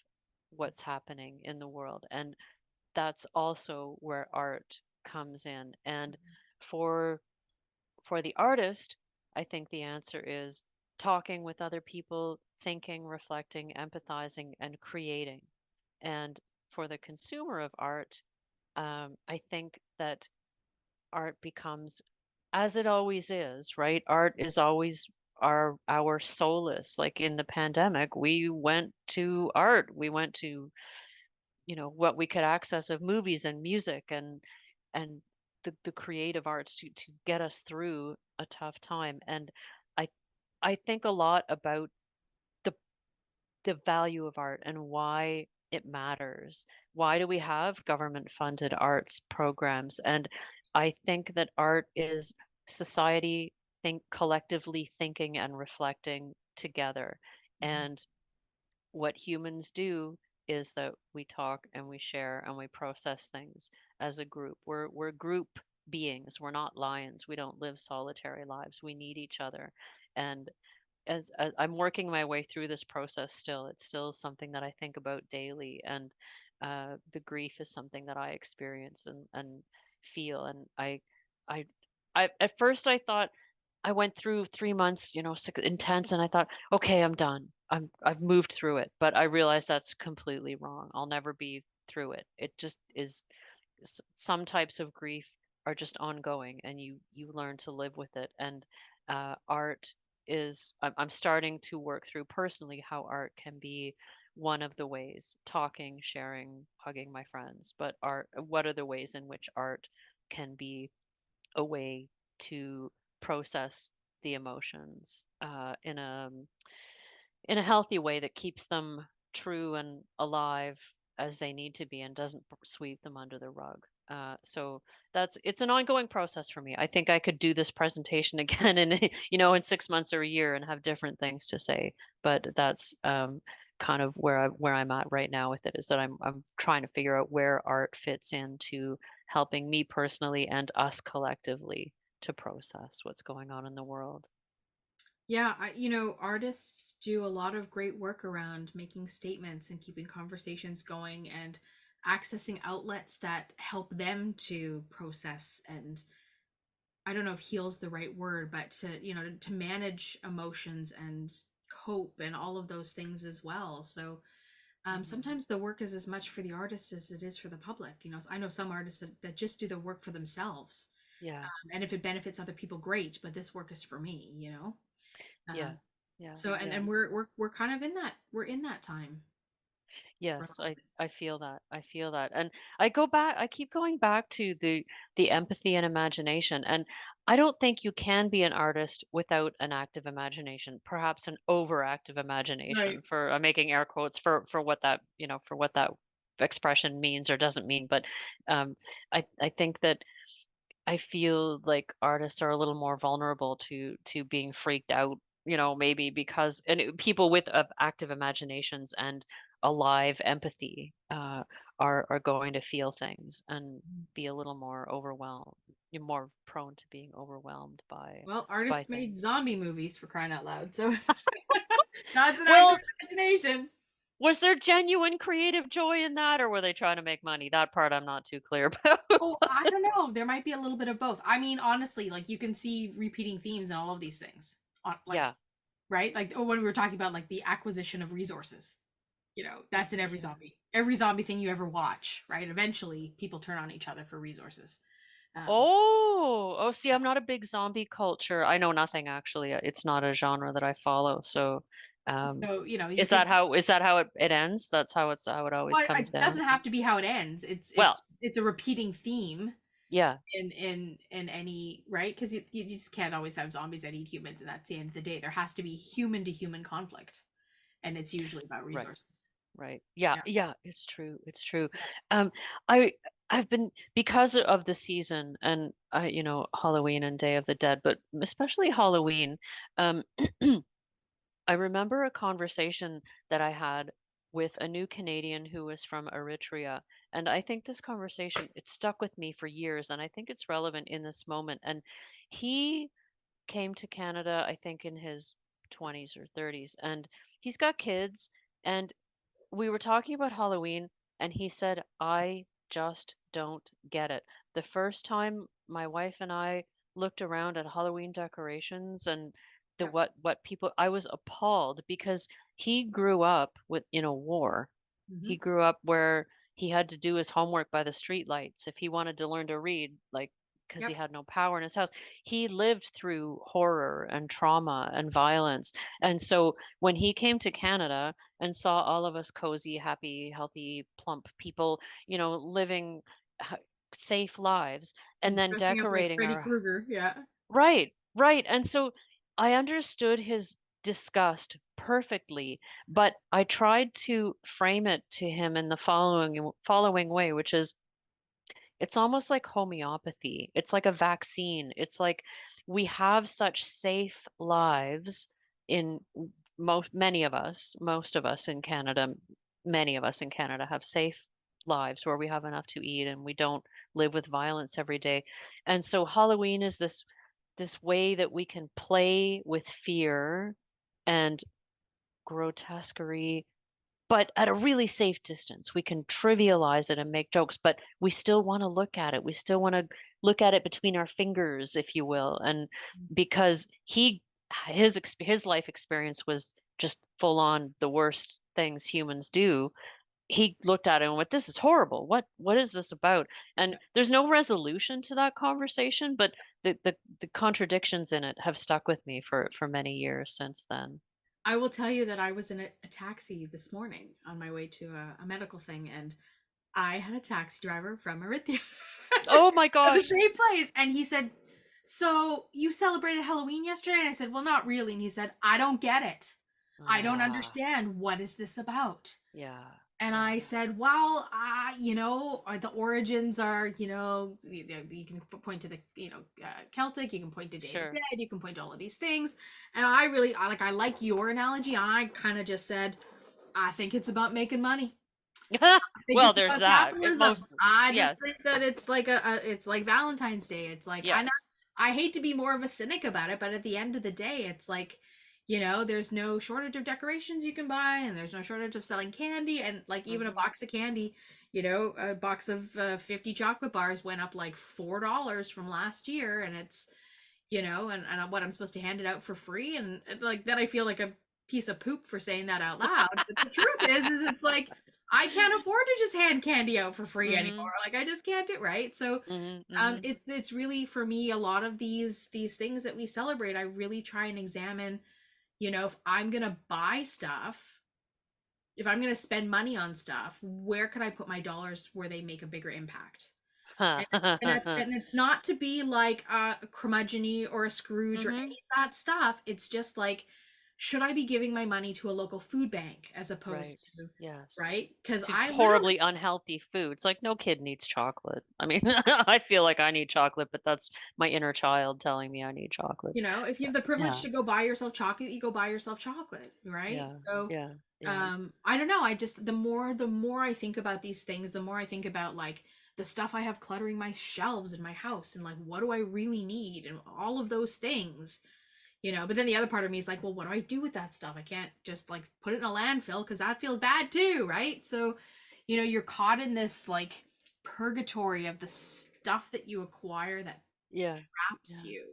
[SPEAKER 3] what's happening in the world? And that's also where art comes in. And for the artist, I think the answer is talking with other people, thinking, reflecting, empathizing, and creating. And for the consumer of art, I think that art becomes, as it always is, right? Art is always our solace. Like in the pandemic, we went to art. We went to, you know, what we could access of movies and music and the creative arts to get us through a tough time. And I think a lot about the value of art and why it matters. Why do we have government funded arts programs? And I think that art is society collectively thinking and reflecting together. And what humans do is that we talk and we share and we process things as a group. We're group beings. We're not lions. We don't live solitary lives. We need each other. And as I'm working my way through this process still, it's still something that I think about daily. And the grief is something that I experience and feel. And I at first I thought I went through 3 months, you know, intense, and I thought, okay, I'm done. I've moved through it. But I realized that's completely wrong. I'll never be through it. It just is. Some types of grief are just ongoing, and you learn to live with it. And art is, I'm starting to work through personally how art can be one of the ways, talking, sharing, hugging my friends, but art, what are the ways in which art can be a way to process the emotions in a healthy way that keeps them true and alive as they need to be and doesn't sweep them under the rug. So it's an ongoing process for me. I think I could do this presentation again in 6 months or a year and have different things to say, but that's kind of where I'm at right now with it, is that I'm trying to figure out where art fits into helping me personally and us collectively to process what's going on in the world.
[SPEAKER 2] Yeah, artists do a lot of great work around making statements and keeping conversations going and accessing outlets that help them to process and, I don't know if heal's the right word, but to manage emotions and cope and all of those things as well. So sometimes the work is as much for the artist as it is for the public. I know some artists that just do the work for themselves.
[SPEAKER 3] Yeah.
[SPEAKER 2] And if it benefits other people, great, but this work is for me.
[SPEAKER 3] Yeah. Yeah.
[SPEAKER 2] So and we're kind of in that time.
[SPEAKER 3] Yes, I feel that. I feel that. And I keep going back to the empathy and imagination. And I don't think you can be an artist without an active imagination, perhaps an overactive imagination,
[SPEAKER 2] Right.
[SPEAKER 3] for I'm making air quotes for what that, for what that expression means or doesn't mean. But I think that I feel like artists are a little more vulnerable to being freaked out, maybe because people with active imaginations and alive empathy are going to feel things and be a little more overwhelmed, more prone to being overwhelmed by
[SPEAKER 2] Well, artists made
[SPEAKER 3] things.
[SPEAKER 2] zombie movies, for crying out loud. So that's an
[SPEAKER 3] Well,
[SPEAKER 2] active imagination.
[SPEAKER 3] was there genuine creative joy in that, or were they trying to make money? That part I'm not too clear about.
[SPEAKER 2] Oh, I don't know. There might be a little bit of both. I mean, honestly, like you can see repeating themes in all of these things.
[SPEAKER 3] Yeah.
[SPEAKER 2] Right? Like when we were talking about like the acquisition of resources. That's in every zombie. Every zombie thing you ever watch, right? Eventually people turn on each other for resources.
[SPEAKER 3] See, I'm not a big zombie culture. I know nothing actually. It's not a genre that I follow. So,
[SPEAKER 2] So, you
[SPEAKER 3] is
[SPEAKER 2] can,
[SPEAKER 3] that how it ends? That's how how it always
[SPEAKER 2] well,
[SPEAKER 3] comes
[SPEAKER 2] it
[SPEAKER 3] down.
[SPEAKER 2] doesn't have to be how it ends.
[SPEAKER 3] Well,
[SPEAKER 2] It's a repeating theme.
[SPEAKER 3] Yeah.
[SPEAKER 2] In any, right? Because you just can't always have zombies that eat humans, and that's the end of the day. There has to be human to human conflict, and it's usually about resources.
[SPEAKER 3] Right. Yeah. It's true. It's true. I I've been, because of the season and Halloween and Day of the Dead, but especially Halloween. I remember a conversation that I had with a new Canadian who was from Eritrea. And I think this conversation, it stuck with me for years, and I think it's relevant in this moment. And he came to Canada, I think in his 20s or 30s, and he's got kids. And we were talking about Halloween, and he said, I just don't get it. The first time my wife and I looked around at Halloween decorations and what people, I was appalled because he grew up in a war. He grew up where he had to do his homework by the streetlights if he wanted to learn to read, like, because he had no power in his house. He lived through horror and trauma and violence. And so when he came to Canada and saw all of us cozy, happy, healthy, plump people, living safe lives and then
[SPEAKER 2] Dressing up like
[SPEAKER 3] decorating
[SPEAKER 2] Freddy
[SPEAKER 3] our
[SPEAKER 2] Krueger, yeah.
[SPEAKER 3] Right, right. And so I understood his disgust perfectly, but I tried to frame it to him in the following way, which is, it's almost like homeopathy. It's like a vaccine. It's like we have such safe lives in most of us in Canada, many of us in Canada have safe lives where we have enough to eat and we don't live with violence every day. And so Halloween is this way that we can play with fear and grotesquerie, but at a really safe distance. We can trivialize it and make jokes, but we still want to look at it. We still want to look at it between our fingers, if you will. And because his life experience was just full on the worst things humans do, he looked at it and went, this is horrible. What is this about? And there's no resolution to that conversation, but the contradictions in it have stuck with me for many years since then.
[SPEAKER 2] I will tell you that I was in a taxi this morning on my way to a medical thing, and I had a taxi driver from Eritrea.
[SPEAKER 3] Oh my gosh.
[SPEAKER 2] The same place. And he said, so you celebrated Halloween yesterday? And I said, well, not really. And he said, I don't get it. I don't understand. What is this about?
[SPEAKER 3] Yeah.
[SPEAKER 2] And I said, well, the origins are, you can point to the, Celtic, you can point to Day of the Dead, you can point to all of these things. And I like your analogy. I kind of just said, I think it's about making money.
[SPEAKER 3] Well, there's that.
[SPEAKER 2] Capitalism. I just
[SPEAKER 3] yes.
[SPEAKER 2] think that it's like it's like Valentine's Day. It's like
[SPEAKER 3] Yes.
[SPEAKER 2] I hate to be more of a cynic about it, but at the end of the day, it's like, you know, there's no shortage of decorations you can buy, and there's no shortage of selling candy, and like even a box of candy, you know, a box of 50 chocolate bars went up like $4 from last year, and it's, you know, and what, I'm supposed to hand it out for free, and like then I feel like a piece of poop for saying that out loud. But the truth is it's like I can't afford to just hand candy out for free anymore. Like I just can't do it, right? So it's really, for me, a lot of these things that we celebrate, I really try and examine, you know, if I'm gonna buy stuff, if I'm gonna spend money on stuff, where can I put my dollars where they make a bigger impact? And it's not to be like a curmudgeon-y or a Scrooge or any of that stuff. It's just like, should I be giving my money to a local food bank as opposed to right? Because I
[SPEAKER 3] horribly unhealthy food. It's like no kid needs chocolate. I mean, I feel like I need chocolate, but that's my inner child telling me I need chocolate.
[SPEAKER 2] You know, if you have the privilege to go buy yourself chocolate, you go buy yourself chocolate, right? So I don't know. I just, the more I think about these things, the more I think about like the stuff I have cluttering my shelves in my house, and like, what do I really need, and all of those things. You know, but then the other part of me is like, well, what do I do with that stuff? I can't just like put it in a landfill, because that feels bad too, right? So, you know, you're caught in this like purgatory of the stuff that you acquire that traps you.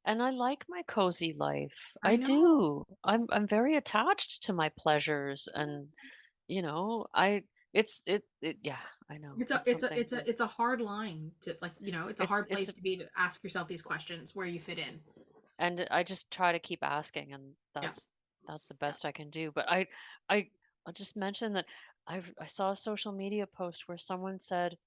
[SPEAKER 3] And I like my cozy life. I do. I'm very attached to my pleasures, and you know, I know.
[SPEAKER 2] It's a hard line to, like, you know, it's a hard place to be, to ask yourself these questions where you fit in.
[SPEAKER 3] And I just try to keep asking, and that's the best I can do. But I'll just mention that I saw a social media post where someone said,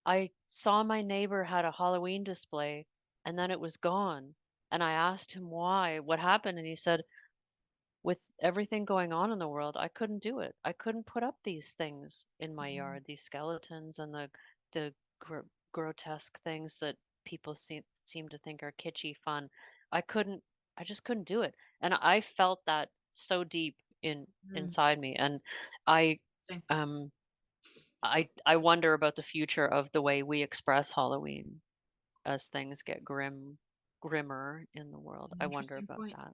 [SPEAKER 3] I saw my neighbor had a Halloween display and then it was gone. And I asked him why, what happened, and he said, with everything going on in the world, I couldn't do it. I couldn't put up these things in my yard, these skeletons and the grotesque things that people seem to think are kitschy fun. I just couldn't do it. And I felt that so deep inside me. And I wonder about the future of the way we express Halloween as things get grimmer in the world. I wonder about that.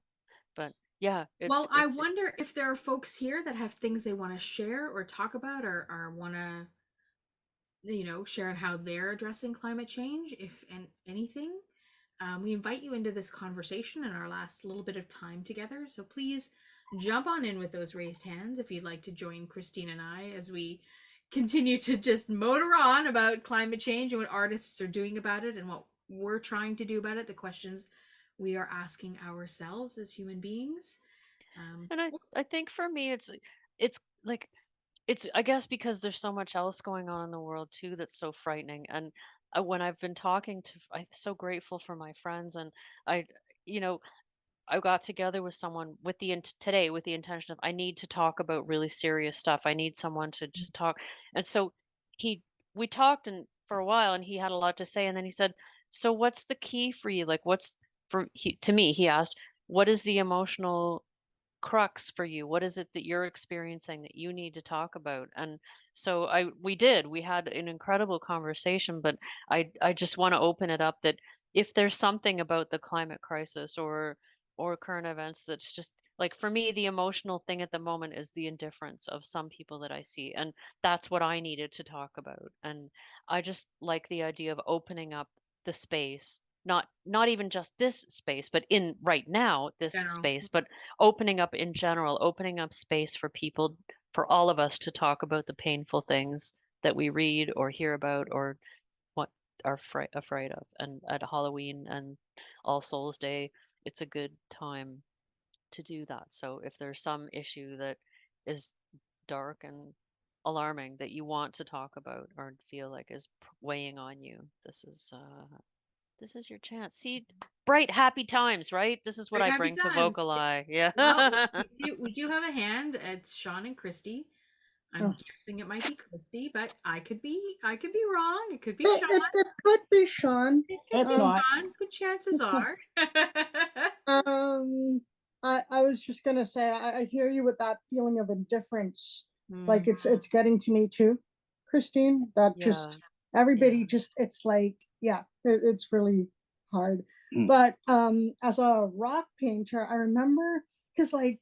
[SPEAKER 3] But yeah,
[SPEAKER 2] I wonder if there are folks here that have things they want to share or talk about, or want to, you know, share on how they're addressing climate change, if anything. We invite you into this conversation in our last little bit of time together. So please jump on in with those raised hands if you'd like to join Christine and I as we continue to just motor on about climate change and what artists are doing about it and what we're trying to do about it, the questions we are asking ourselves as human beings.
[SPEAKER 3] And I think for me, it's like, I guess because there's so much else going on in the world too that's so frightening. And when I've been talking to, I'm so grateful for my friends, and I got together with someone today with the intention of, I need to talk about really serious stuff. I need someone to just talk. And so we talked and for a while, and he had a lot to say. And then he said, so what's the key for you? Like, to me, he asked, what is the emotional crux for you? What is it that you're experiencing that you need to talk about? And so we had an incredible conversation, but I just want to open it up that if there's something about the climate crisis or current events that's just, like, for me, the emotional thing at the moment is the indifference of some people that I see, and that's what I needed to talk about. And I just like the idea of opening up the space, not even just this space, but in right now this space, but opening up in general, opening up space for people, for all of us to talk about the painful things that we read or hear about or what are afraid of. And at Halloween and All Souls Day, it's a good time to do that. So if there's some issue that is dark and alarming that you want to talk about or feel like is weighing on you, this is your chance. See, bright, happy times, right? This is what I bring to VocalEye. Yeah.
[SPEAKER 2] Well, we do have a hand. It's Sean and Christy. I'm guessing it might be Christy, but I could be wrong. It could be Sean.
[SPEAKER 18] It could be Sean.
[SPEAKER 2] It's not. Good chances are.
[SPEAKER 18] I was just gonna say I hear you with that feeling of indifference. Like
[SPEAKER 3] Mm.
[SPEAKER 18] it's getting to me too, Christine. That
[SPEAKER 3] Yeah.
[SPEAKER 18] just everybody just it's like it's really hard. But as a rock painter, I remember because like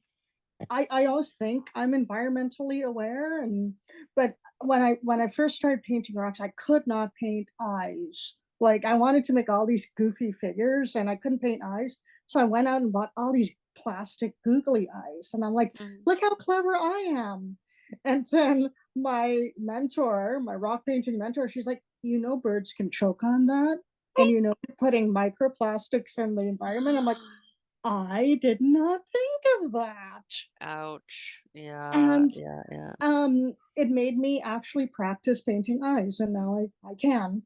[SPEAKER 18] I always think I'm environmentally aware but when I first started painting rocks, I could not paint eyes. Like I wanted to make all these goofy figures and I couldn't paint eyes. So I went out and bought all these plastic googly eyes. And I'm like, look how clever I am. And then my mentor, my rock painting mentor, she's like, birds can choke on that. And you're putting microplastics in the environment. I'm like, I did not think of that.
[SPEAKER 3] Ouch. Yeah.
[SPEAKER 18] And
[SPEAKER 3] Yeah.
[SPEAKER 18] it made me actually practice painting eyes, and now I can.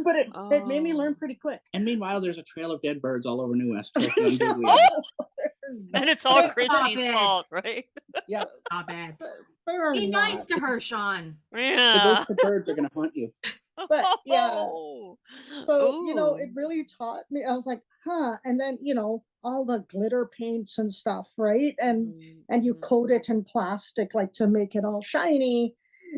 [SPEAKER 18] But it made me learn pretty quick.
[SPEAKER 19] And meanwhile, there's a trail of dead birds all over New West. Choking on googly
[SPEAKER 3] And it's all Christy's fault, right?
[SPEAKER 18] Yeah.
[SPEAKER 2] Stop it.
[SPEAKER 18] They're
[SPEAKER 2] Be
[SPEAKER 18] not.
[SPEAKER 2] nice to her, Sean.
[SPEAKER 19] So those birds are going to haunt you.
[SPEAKER 18] But yeah. So,
[SPEAKER 3] Ooh.
[SPEAKER 18] it really taught me. I was like, huh. And then, all the glitter paints and stuff, right? And you coat it in plastic, like to make it all shiny.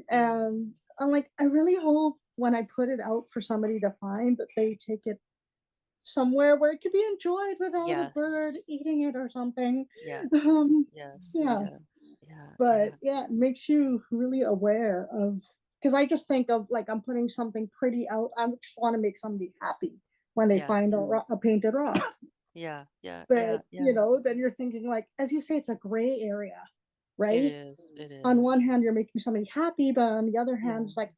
[SPEAKER 18] And I'm like, I really hope when I put it out for somebody to find that they take it somewhere where it could be enjoyed without a bird eating it or something.
[SPEAKER 3] Yes.
[SPEAKER 18] Yeah. But it makes you really aware of, because I just think of like I'm putting something pretty out. I just want to make somebody happy when they find a painted rock.
[SPEAKER 3] Yeah.
[SPEAKER 18] But then you're thinking like, as you say, it's a gray area, right?
[SPEAKER 3] It is.
[SPEAKER 18] On one hand, you're making somebody happy, but on the other hand, it's like,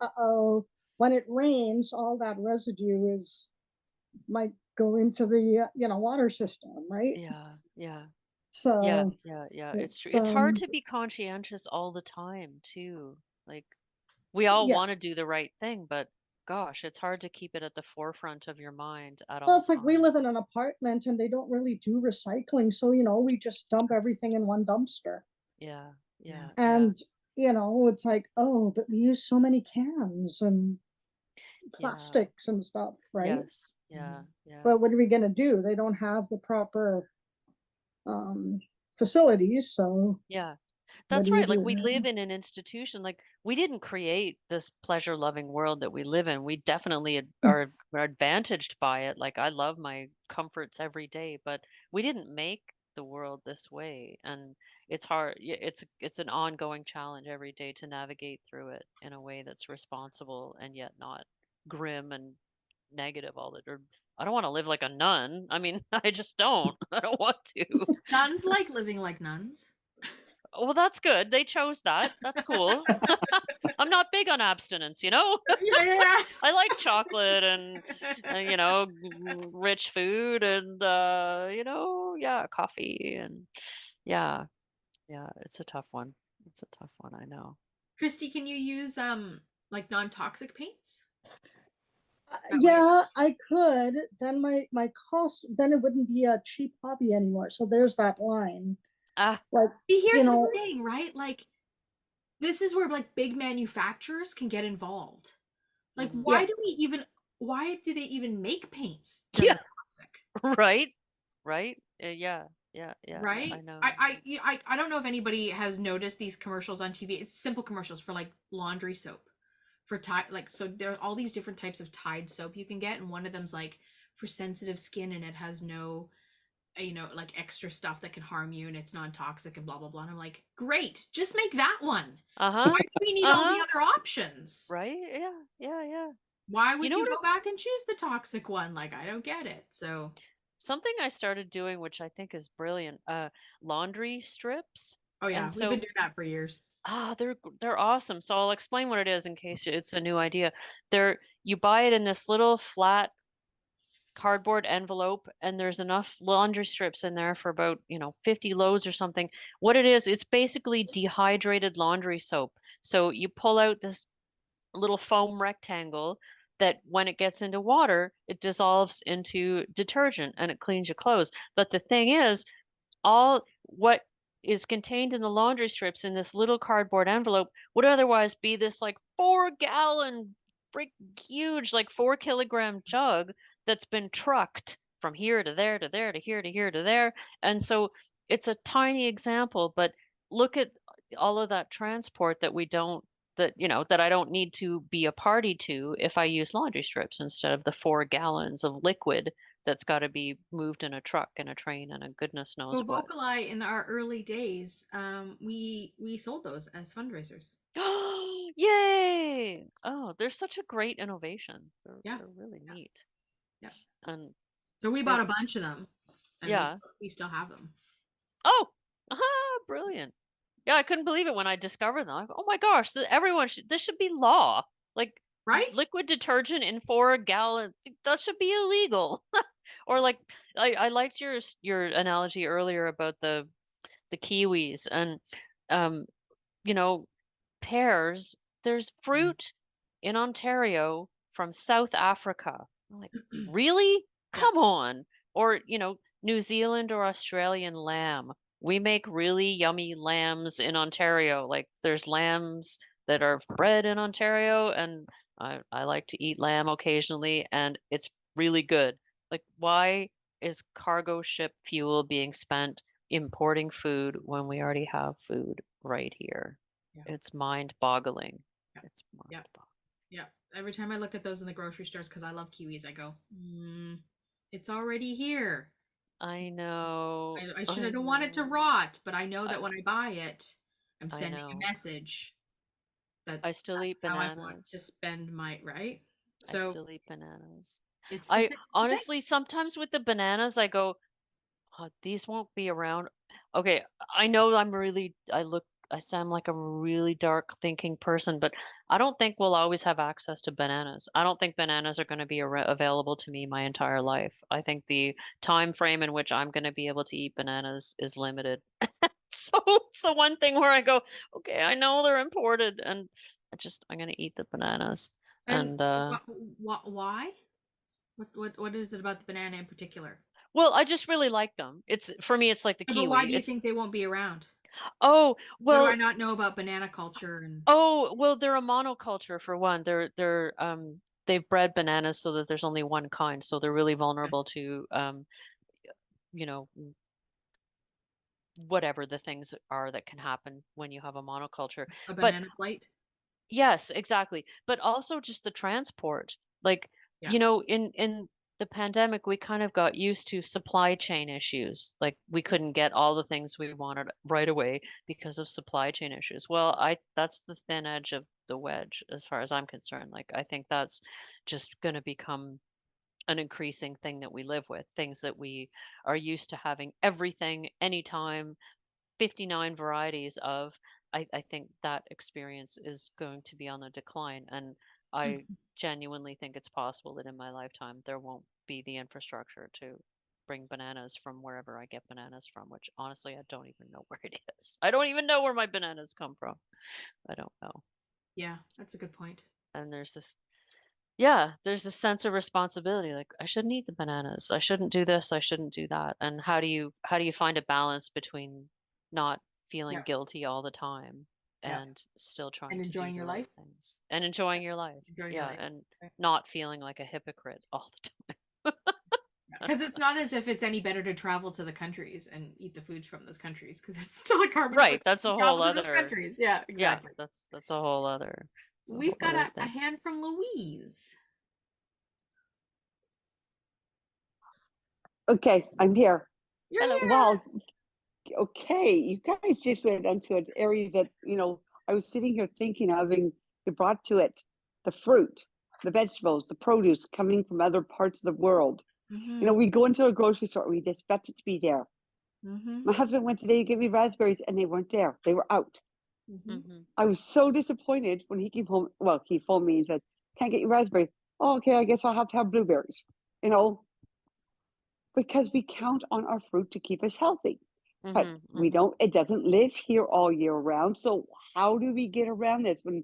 [SPEAKER 18] when it rains, all that residue might go into the water system, right?
[SPEAKER 3] Yeah.
[SPEAKER 18] So
[SPEAKER 3] yeah. It's true. It's hard to be conscientious all the time too. Like we all want to do the right thing, but gosh, it's hard to keep it at the forefront of your mind at all.
[SPEAKER 18] Well, it's like we live in an apartment and they don't really do recycling, so we just dump everything in one dumpster.
[SPEAKER 3] Yeah.
[SPEAKER 18] And it's like, but we use so many cans and plastics and stuff, right?
[SPEAKER 3] Yes. Yeah.
[SPEAKER 18] But what are we gonna do? They don't have the proper facilities, so
[SPEAKER 3] That's right. Like we live in an institution. Like we didn't create this pleasure-loving world that we live in. We definitely are advantaged by it. Like I love my comforts every day, but we didn't make the world this way. And it's hard. It's an ongoing challenge every day to navigate through it in a way that's responsible and yet not grim and negative all the time. I don't want to live like a nun. I mean, I just don't. I don't want to.
[SPEAKER 2] Nuns like living like nuns.
[SPEAKER 3] Well, that's good. They chose that. That's cool. I'm not big on abstinence,
[SPEAKER 2] Yeah.
[SPEAKER 3] I like chocolate and rich food and coffee and yeah. It's a tough one. I know.
[SPEAKER 2] Christy, can you use like non-toxic paints?
[SPEAKER 18] Yeah, I could. Then my cost, then it wouldn't be a cheap hobby anymore. So there's that line. Like,
[SPEAKER 2] here's the thing, right? Like, this is where like big manufacturers can get involved. Like, why do they even make paints that are toxic?
[SPEAKER 3] Right. Yeah.
[SPEAKER 2] Right.
[SPEAKER 3] I know.
[SPEAKER 2] I don't know if anybody has noticed these commercials on TV. It's simple commercials for like laundry soap. For Tide, so there are all these different types of Tide soap you can get, and one of them's like for sensitive skin, and it has no, like extra stuff that can harm you, and it's non-toxic and blah blah blah. And I'm like, great, just make that one. Why do we need all the other options?
[SPEAKER 3] Right? Yeah.
[SPEAKER 2] Why would you go back and choose the toxic one? Like, I don't get it. So
[SPEAKER 3] something I started doing, which I think is brilliant, laundry strips.
[SPEAKER 2] Oh yeah, we've been doing that for years.
[SPEAKER 3] They're awesome. So I'll explain what it is in case it's a new idea. You buy it in this little flat cardboard envelope, and there's enough laundry strips in there for about 50 loads or something. What it is, it's basically dehydrated laundry soap. So you pull out this little foam rectangle that when it gets into water, it dissolves into detergent and it cleans your clothes. But the thing is, all what is contained in the laundry strips in this little cardboard envelope would otherwise be this like 4-gallon huge, like 4-kilogram jug that's been trucked from here to there to there to here to here to there. And so it's a tiny example, but look at all of that transport that we don't that that I don't need to be a party to if I use laundry strips instead of the 4 gallons of liquid that's got to be moved in a truck and a train and a goodness knows
[SPEAKER 2] So
[SPEAKER 3] what.
[SPEAKER 2] VocalEye in our early days, we sold those as fundraisers.
[SPEAKER 3] Yay! Oh, they're such a great innovation.
[SPEAKER 2] Yeah.
[SPEAKER 3] They're really neat.
[SPEAKER 2] Yeah.
[SPEAKER 3] And
[SPEAKER 2] so we bought a bunch of them. And
[SPEAKER 3] yeah.
[SPEAKER 2] we still have them.
[SPEAKER 3] Oh, brilliant. Yeah, I couldn't believe it when I discovered them. Like, oh my gosh, this should be law. Like,
[SPEAKER 2] right?
[SPEAKER 3] Liquid detergent in 4 gallons, that should be illegal. Or like, I liked your analogy earlier about the kiwis and, pears. There's fruit in Ontario from South Africa. I'm like, really? Come on. Or, New Zealand or Australian lamb. We make really yummy lambs in Ontario. Like there's lambs that are bred in Ontario, and I like to eat lamb occasionally, and it's really good. Like, why is cargo ship fuel being spent importing food when we already have food right here?
[SPEAKER 2] Yeah.
[SPEAKER 3] It's mind-boggling.
[SPEAKER 2] Yeah.
[SPEAKER 3] It's mind-boggling.
[SPEAKER 2] Yeah. Every time I look at those in the grocery stores, because I love kiwis, I go, it's already here.
[SPEAKER 3] I know.
[SPEAKER 2] I don't want it to rot, but I know that when I buy it, I'm sending a message that
[SPEAKER 3] I still eat
[SPEAKER 2] how
[SPEAKER 3] bananas.
[SPEAKER 2] I want to spend my right.
[SPEAKER 3] I still eat bananas.
[SPEAKER 2] I
[SPEAKER 3] honestly sometimes with the bananas I go, oh, these won't be around. Okay, I know I sound like a really dark thinking person, but I don't think we'll always have access to bananas. I don't think bananas are going to be available to me my entire life. I think the time frame in which I'm going to be able to eat bananas is limited. So it's the one thing where I go, okay, I know they're imported, and I'm going to eat the bananas. And
[SPEAKER 2] why? What is it about the banana in particular?
[SPEAKER 3] Well, I just really like them. For me, it's like the kiwi.
[SPEAKER 2] But why do you think they won't be around?
[SPEAKER 3] Oh, well,
[SPEAKER 2] what do I not know about banana culture?
[SPEAKER 3] Oh, well, they're a monoculture for one. They've bred bananas so that there's only one kind, so they're really vulnerable to whatever the things are that can happen when you have a monoculture.
[SPEAKER 2] A banana blight?
[SPEAKER 3] Yes, exactly. But also just the transport. Like, in the pandemic, we kind of got used to supply chain issues. Like we couldn't get all the things we wanted right away because of supply chain issues. Well, that's the thin edge of the wedge as far as I'm concerned. Like I think that's just going to become an increasing thing that we live with, things that we are used to having everything, anytime, 59 varieties of. I think that experience is going to be on the decline. And I genuinely think it's possible that in my lifetime there won't be the infrastructure to bring bananas from wherever I get bananas from, which honestly I don't even know where it is. I don't even know where my bananas come from. I don't know.
[SPEAKER 2] Yeah, that's a good point.
[SPEAKER 3] And there's this sense of responsibility. Like I shouldn't eat the bananas. I shouldn't do this. I shouldn't do that. And how do you find a balance between not feeling guilty all the time and still trying to
[SPEAKER 2] enjoying
[SPEAKER 3] do
[SPEAKER 2] your
[SPEAKER 3] the right
[SPEAKER 2] life
[SPEAKER 3] things and enjoying your life? And not feeling like a hypocrite all the time.
[SPEAKER 2] Because it's not as if it's any better to travel to the countries and eat the foods from those countries, because it's still a carbon
[SPEAKER 3] right. That's a whole other
[SPEAKER 2] countries. Yeah, exactly.
[SPEAKER 3] Yeah, that's a whole other.
[SPEAKER 2] We've got a hand from Louise.
[SPEAKER 20] Okay, I'm here.
[SPEAKER 2] You're here.
[SPEAKER 20] Wow. Okay, you guys just went into an area that, I was sitting here thinking of, and you brought to it the fruit, the vegetables, the produce coming from other parts of the world. We go into a grocery store, we expect it to be there. My husband went today to give me raspberries, and they weren't there. They were out. I was so disappointed when he came home. Well, he phoned me and said, "Can't get you raspberries." Oh, okay, I guess I'll have to have blueberries. Because we count on our fruit to keep us healthy. But we don't, it doesn't live here all year round. So how do we get around this when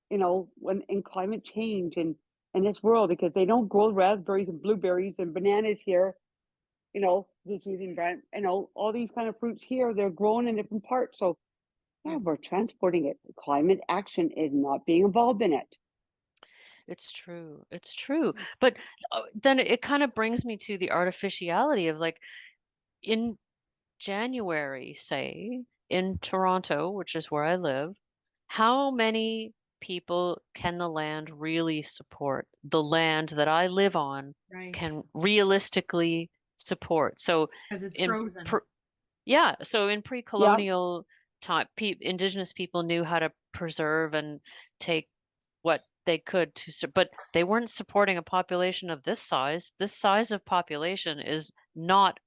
[SPEAKER 20] in climate change and in this world, because they don't grow raspberries and blueberries and bananas here, just using all these kind of fruits here, they're grown in different parts. So we're transporting it. Climate action is not being involved in it.
[SPEAKER 3] It's true. It's true. But then it kind of brings me to the artificiality of like in January, say, in Toronto, which is where I live, how many people can the land really support? The land that I live on
[SPEAKER 2] Right.
[SPEAKER 3] can realistically support. So
[SPEAKER 2] Because it's
[SPEAKER 3] in
[SPEAKER 2] frozen.
[SPEAKER 3] yeah, so in pre-colonial time, indigenous people knew how to preserve and take what they could but they weren't supporting a population of this size. This size of population is not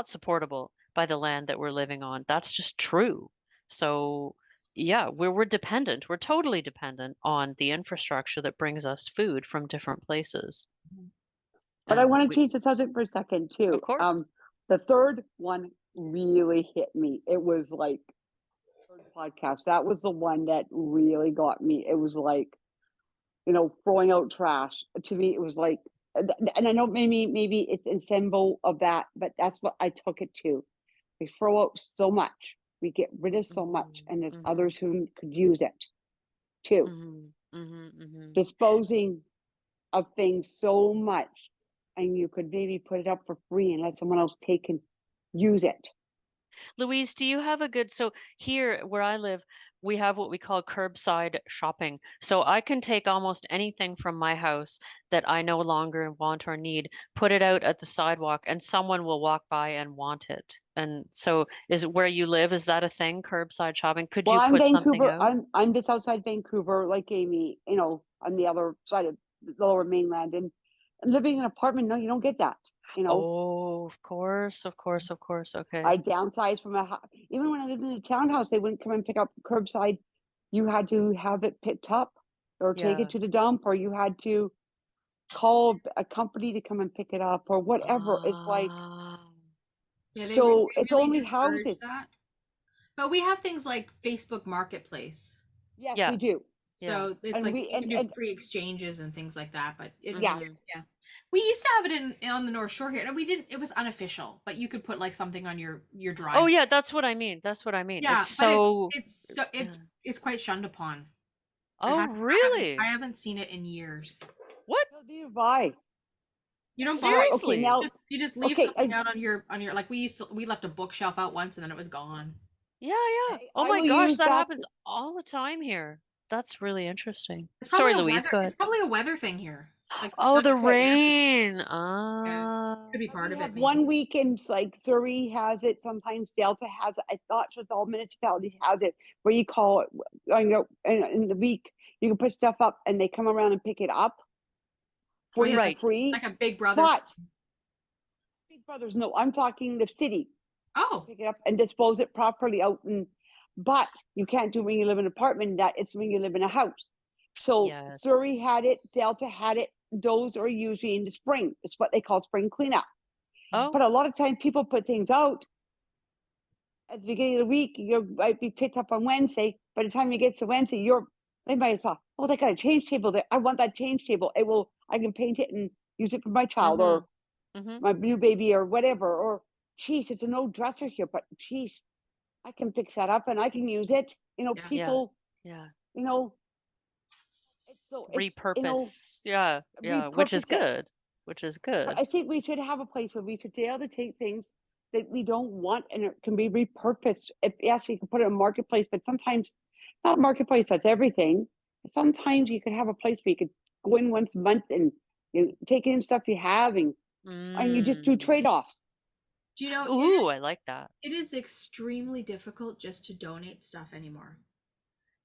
[SPEAKER 3] supportable by the land that we're living on. That's just true. So yeah, we're dependent. We're totally dependent on the infrastructure that brings us food from different places.
[SPEAKER 20] But I want to change the subject for a second too.
[SPEAKER 3] Of course.
[SPEAKER 20] The third one really hit me. It was like third podcast. That was the one that really got me. It was like, throwing out trash. To me, it was like, and I know maybe it's in symbol of that, but that's what I took it to. We throw out so much, we get rid of so much, and there's others who could use it too. Disposing of things so much, and you could maybe put it up for free and let someone else take and use it.
[SPEAKER 3] Louise, do you have so here where I live, we have what we call curbside shopping. So I can take almost anything from my house that I no longer want or need, put it out at the sidewalk, and someone will walk by and want it. And so is it where you live? Is that a thing, curbside shopping? Could you put something out?
[SPEAKER 20] I'm just outside Vancouver, like Amy, on the other side of the lower mainland. And living in an apartment, no, you don't get that.
[SPEAKER 3] Oh, of course. Okay.
[SPEAKER 20] I downsized from even when I lived in a townhouse, they wouldn't come and pick up curbside. You had to have it picked up or take it to the dump, or you had to call a company to come and pick it up or whatever. It's like,
[SPEAKER 2] yeah, they
[SPEAKER 20] so
[SPEAKER 2] they
[SPEAKER 20] it's
[SPEAKER 2] really
[SPEAKER 20] only
[SPEAKER 2] discourage
[SPEAKER 20] houses.
[SPEAKER 2] that. But we have things like Facebook Marketplace.
[SPEAKER 20] Yes, we do.
[SPEAKER 2] So it's
[SPEAKER 20] And
[SPEAKER 2] like
[SPEAKER 20] we-
[SPEAKER 2] you can do
[SPEAKER 20] and-
[SPEAKER 2] free exchanges and things like that. But it's
[SPEAKER 20] Yeah.
[SPEAKER 2] yeah. We used to have it on the North Shore here. No, we didn't. It was unofficial, but you could put like something on your drive.
[SPEAKER 3] Oh yeah, that's what I mean.
[SPEAKER 2] Yeah,
[SPEAKER 3] It's so
[SPEAKER 2] it's quite shunned upon.
[SPEAKER 3] Oh really?
[SPEAKER 2] I haven't seen it in years.
[SPEAKER 3] What?
[SPEAKER 20] do you buy?
[SPEAKER 2] You don't
[SPEAKER 3] Seriously?
[SPEAKER 2] buy.
[SPEAKER 20] now-
[SPEAKER 2] You just leave
[SPEAKER 20] okay,
[SPEAKER 2] something out on your like we left a bookshelf out once and then it was gone.
[SPEAKER 3] Yeah. Oh
[SPEAKER 20] I
[SPEAKER 3] my
[SPEAKER 20] will
[SPEAKER 3] gosh,
[SPEAKER 20] use
[SPEAKER 3] that
[SPEAKER 20] that
[SPEAKER 3] happens all the time here. That's really interesting.
[SPEAKER 2] It's probably
[SPEAKER 3] Sorry,
[SPEAKER 2] a
[SPEAKER 3] Louise, go ahead.
[SPEAKER 2] It's probably a weather thing here. Like,
[SPEAKER 3] Oh, the
[SPEAKER 2] that's what-
[SPEAKER 3] rain.
[SPEAKER 2] could be part of it.
[SPEAKER 20] One weekend, like Surrey has it, sometimes Delta has it. I thought just all municipalities has it, where you call it, in the week, you can put stuff up and they come around and pick it up for you for free.
[SPEAKER 2] Like a Big Brother.
[SPEAKER 20] But Big Brothers, no, I'm talking the city.
[SPEAKER 2] Oh.
[SPEAKER 20] Pick it up and dispose it properly out. But you can't do it when you live in an apartment, it's when you live in a house. So Surrey had it, Delta had it. Those are usually in the spring. It's what they call spring cleanup.
[SPEAKER 3] Oh.
[SPEAKER 20] But a lot of times people put things out at the beginning of the week. You might be picked up on Wednesday. By the time you get to Wednesday, they might have thought, oh, they got a change table there. I want that change table. I can paint it and use it for my child or my new baby or whatever. Or, geez, it's an old dresser here, but geez, I can fix that up and I can use it. People,
[SPEAKER 3] repurpose. Yeah, which is good.
[SPEAKER 20] I think we should have a place where we should be able to take things that we don't want and it can be repurposed. Yes, you can put it in a marketplace, but sometimes not a marketplace, that's everything. Sometimes you could have a place where you could go in once a month and take in stuff you have and you just do trade-offs.
[SPEAKER 2] Do you know?
[SPEAKER 3] Ooh, I like that.
[SPEAKER 2] It is extremely difficult just to donate stuff anymore.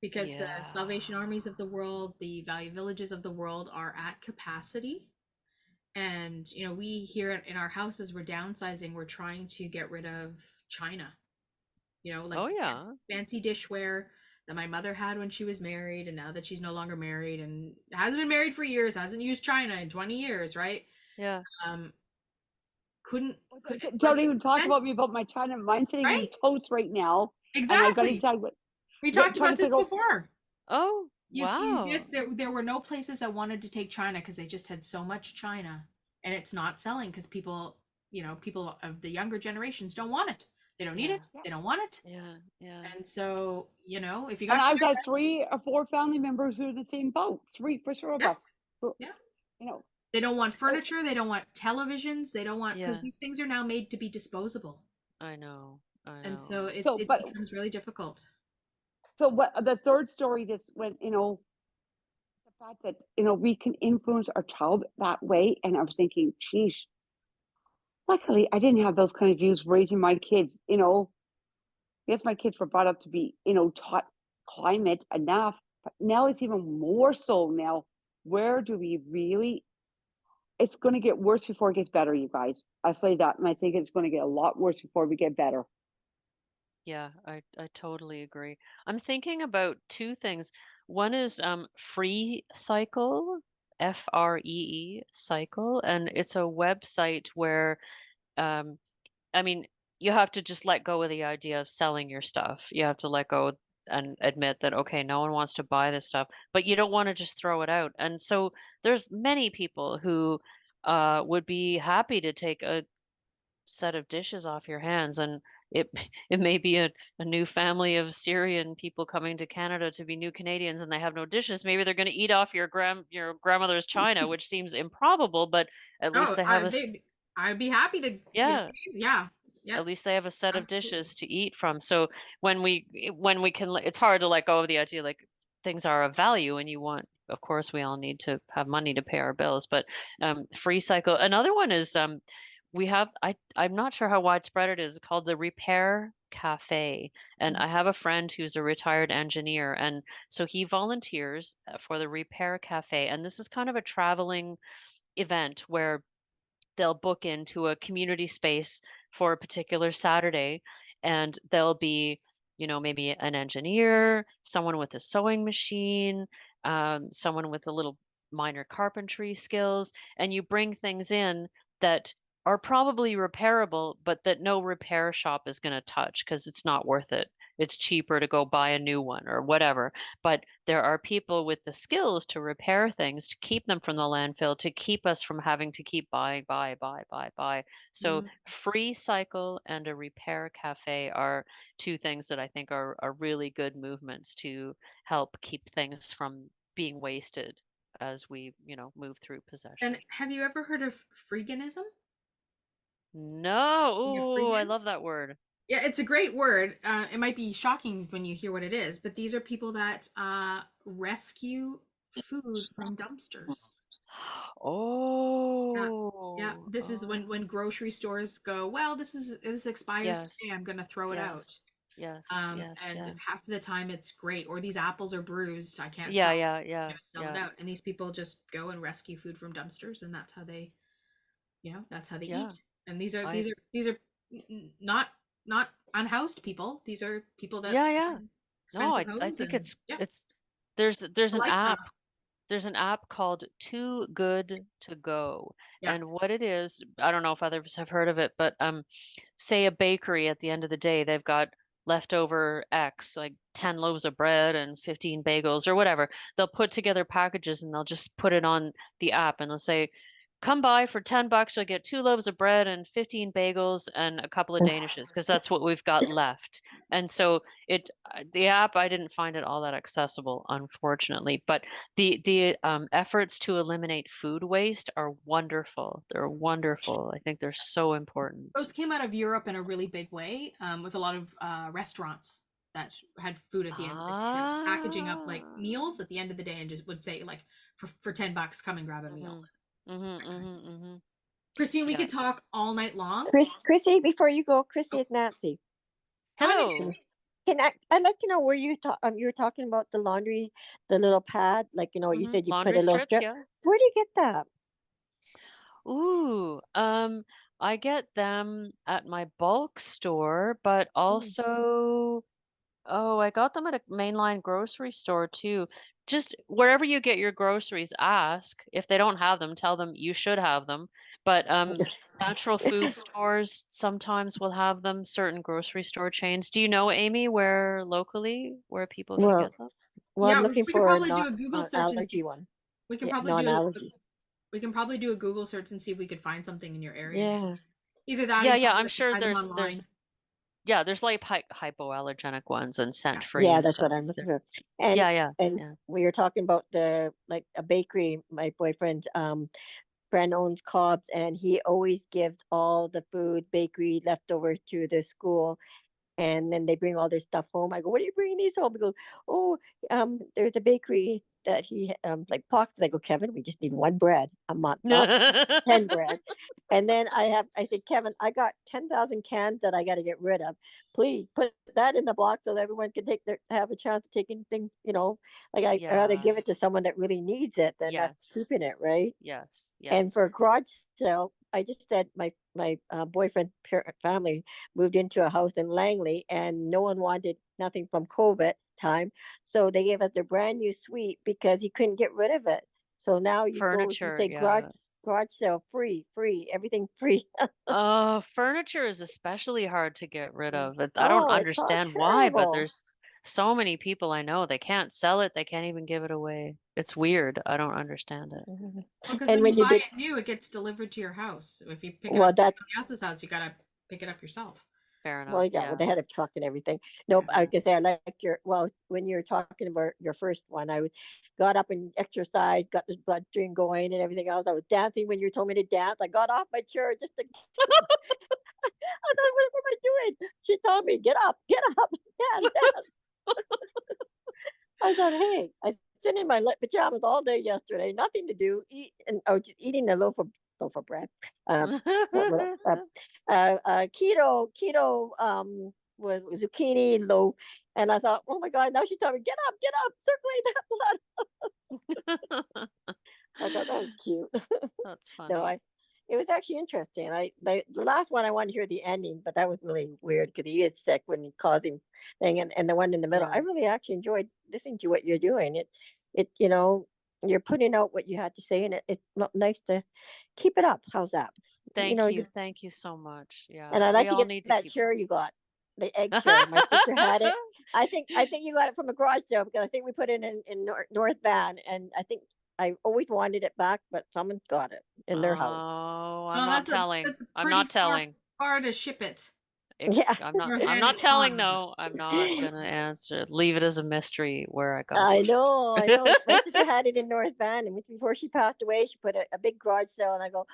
[SPEAKER 2] Because the Salvation Armies of the world, the Value Villages of the world are at capacity. And, we here in our houses, we're downsizing. We're trying to get rid of China. Fancy dishware that my mother had when she was married. And now that she's no longer married and hasn't been married for years, hasn't used China in 20 years, right?
[SPEAKER 3] Yeah.
[SPEAKER 20] Don't even talk about me about my China. Mine's sitting in toast right now.
[SPEAKER 2] Exactly. We talked about this before.
[SPEAKER 3] Oh, wow.
[SPEAKER 2] There were no places that wanted to take China because they just had so much China, and it's not selling because people of the younger generations don't want it. They don't need it. They don't want it.
[SPEAKER 3] Yeah.
[SPEAKER 2] And so, if you
[SPEAKER 20] And
[SPEAKER 2] got
[SPEAKER 20] I've got 3 or 4 family members who are the same boat. 3 for sure of us.
[SPEAKER 2] Yeah. They don't want furniture. They don't want televisions. They don't want, because these things are now made to be disposable.
[SPEAKER 3] I know.
[SPEAKER 2] And so it
[SPEAKER 20] So, but
[SPEAKER 2] becomes really difficult.
[SPEAKER 20] so what the third story just went, the fact that, we can influence our child that way. And I was thinking, geez, luckily I didn't have those kind of views raising my kids, Yes, my kids were brought up to be, taught climate enough, but now it's even more so now. Where do we really? It's going to get worse before it gets better, you guys. I say that, and I think it's going to get a lot worse before we get better.
[SPEAKER 3] Yeah, I totally agree. I'm thinking about two things. One is Free Cycle, FREE Cycle, and it's a website where I mean, you have to just let go of the idea of selling your stuff. You have to let go and admit that, okay, no one wants to buy this stuff, but you don't want to just throw it out. And so there's many people who would be happy to take a set of dishes off your hands, and it it may be a new family of Syrian people coming to Canada to be new Canadians, and they have no dishes. Maybe they're going to eat off your grandmother's china, which seems improbable, but at least
[SPEAKER 2] Oh,
[SPEAKER 3] they have
[SPEAKER 2] I'd be happy to.
[SPEAKER 3] yeah.
[SPEAKER 2] Yeah.
[SPEAKER 3] At least they have a set of dishes to eat from. So when we can, it's hard to let go of the idea like things are of value, and you want, of course, we all need to have money to pay our bills. But Free Cycle. Another one is we have I'm not sure how widespread it is, called the Repair Cafe. And I have a friend who's a retired engineer, and so he volunteers for the Repair Cafe. And this is kind of a traveling event where they'll book into a community space for a particular Saturday, and there'll be, maybe an engineer, someone with a sewing machine, someone with a little minor carpentry skills, and you bring things in that are probably repairable, but that no repair shop is going to touch because it's not worth it. It's cheaper to go buy a new one or whatever. But there are people with the skills to repair things, to keep them from the landfill, to keep us from having to keep buying, buy. So Free Cycle and a Repair Cafe are two things that I think are really good movements to help keep things from being wasted as we, move through possession.
[SPEAKER 2] And have you ever heard of freeganism?
[SPEAKER 3] No. Ooh, I love that word.
[SPEAKER 2] Yeah, it's a great word. It might be shocking when you hear what it is, but these are people that rescue food from dumpsters.
[SPEAKER 3] Oh.
[SPEAKER 2] Yeah. This is when grocery stores go, well, this expires today, I'm gonna throw it out.
[SPEAKER 3] Yes.
[SPEAKER 2] And half the time it's great. Or these apples are bruised, I can't
[SPEAKER 3] sell
[SPEAKER 2] it out. And these people just go and rescue food from dumpsters, and that's how they, that's how they eat. And these are not unhoused people. These are people that
[SPEAKER 3] no, I think it's there's an app. There's an app called Too Good to Go. And what it is, I don't know if others have heard of it, but say a bakery at the end of the day, they've got leftover X, like 10 loaves of bread and 15 bagels or whatever. They'll put together packages and they'll just put it on the app, and they'll say, come by for $10, you'll get 2 loaves of bread and 15 bagels and a couple of danishes, because that's what we've got left. And so the app, I didn't find it all that accessible, unfortunately, but the efforts to eliminate food waste are wonderful. They're wonderful. I think they're so important.
[SPEAKER 2] Those came out of Europe in a really big way, with a lot of restaurants that had food at the end, packaging up like meals at the end of the day, and just would say like for $10, come and grab a meal. Christine, we could talk all night long.
[SPEAKER 21] Chrissy, before you go, Chrissy, it's Nancy.
[SPEAKER 3] Hello.
[SPEAKER 21] I'd like to know where you were talking about the laundry, the little pad, like you said you
[SPEAKER 3] laundry
[SPEAKER 21] put a little
[SPEAKER 3] strips,
[SPEAKER 21] strip. Where do you get that?
[SPEAKER 3] Ooh, I get them at my bulk store, but also, I got them at a mainline grocery store too. Just wherever you get your groceries, ask. If they don't have them, tell them you should have them. But natural food stores sometimes will have them, certain grocery store chains. Do you know, Amy, where people can get them?
[SPEAKER 21] Well, I'm looking for
[SPEAKER 2] do a Google search
[SPEAKER 21] allergy one.
[SPEAKER 2] We can probably do a Google search and see if we could find something in your area.
[SPEAKER 21] Yeah.
[SPEAKER 2] Either that.
[SPEAKER 3] Yeah. I'm sure there's there's like hypoallergenic ones and scent free.
[SPEAKER 21] Yeah, that's what I'm looking for. And
[SPEAKER 3] yeah.
[SPEAKER 21] we were talking about a bakery. My boyfriend friend owns Cobb's, and he always gives all the food, bakery leftovers to the school. And then they bring all their stuff home. I go, what are you bringing these home? He goes, oh, there's a bakery that he like boxes. I go, Kevin, we just need one bread a month, not 10 bread. And then I said, Kevin, I got 10,000 cans that I got to get rid of. Please put that in the box so that everyone can have a chance to take anything, like I rather give it to someone that really needs it than us keeping it, right?
[SPEAKER 3] Yes.
[SPEAKER 21] And for a garage sale, I just said my boyfriend's family moved into a house in Langley, and no one wanted nothing from COVID time, so they gave us their brand new suite because he couldn't get rid of it. So now you
[SPEAKER 3] Furniture,
[SPEAKER 21] go, you say garage sale free, everything free.
[SPEAKER 3] Furniture is especially hard to get rid of. I don't understand why, but there's so many people I know, they can't sell it, they can't even give it away. It's weird. I don't understand it.
[SPEAKER 2] Well, because when you buy it new, it gets delivered to your house. If you pick it up at somebody else's house, you gotta pick it up yourself.
[SPEAKER 3] Fair enough.
[SPEAKER 21] Well, well, they had a truck and everything. Nope, I could say I like when you were talking about your first one, I got up and exercised, got this bloodstream going and everything else. I was dancing when you told me to dance. I got off my chair just to I thought, what am I doing? She told me, get up, dance. I thought, hey, I sitting in my pajamas all day yesterday, nothing to do, I was just eating a loaf of bread. Keto was zucchini loaf, and I thought, oh my God, now she told me, get up, circulate that blood. I thought that was cute.
[SPEAKER 3] That's funny.
[SPEAKER 21] No, it was actually interesting. The last one I wanted to hear the ending, but that was really weird because he is sick when he caused him thing, and the one in the middle. I really actually enjoyed listening to what you're doing. It you're putting out what you had to say, and it's nice to keep it up. How's that?
[SPEAKER 3] Thank you so much. Yeah,
[SPEAKER 21] and I like to get that chair you got, the egg chair. My sister had it. I think you got it from a garage sale because I think we put it in North Van, and I think I always wanted it back, but someone got it in their house.
[SPEAKER 3] Oh, I'm not telling. I'm not telling.
[SPEAKER 2] Far to ship it.
[SPEAKER 3] I'm not telling though. I'm not gonna answer. Leave it as a mystery where I got it.
[SPEAKER 21] I know. My sister had it in North Van, and before she passed away, she put a big garage sale, and I go,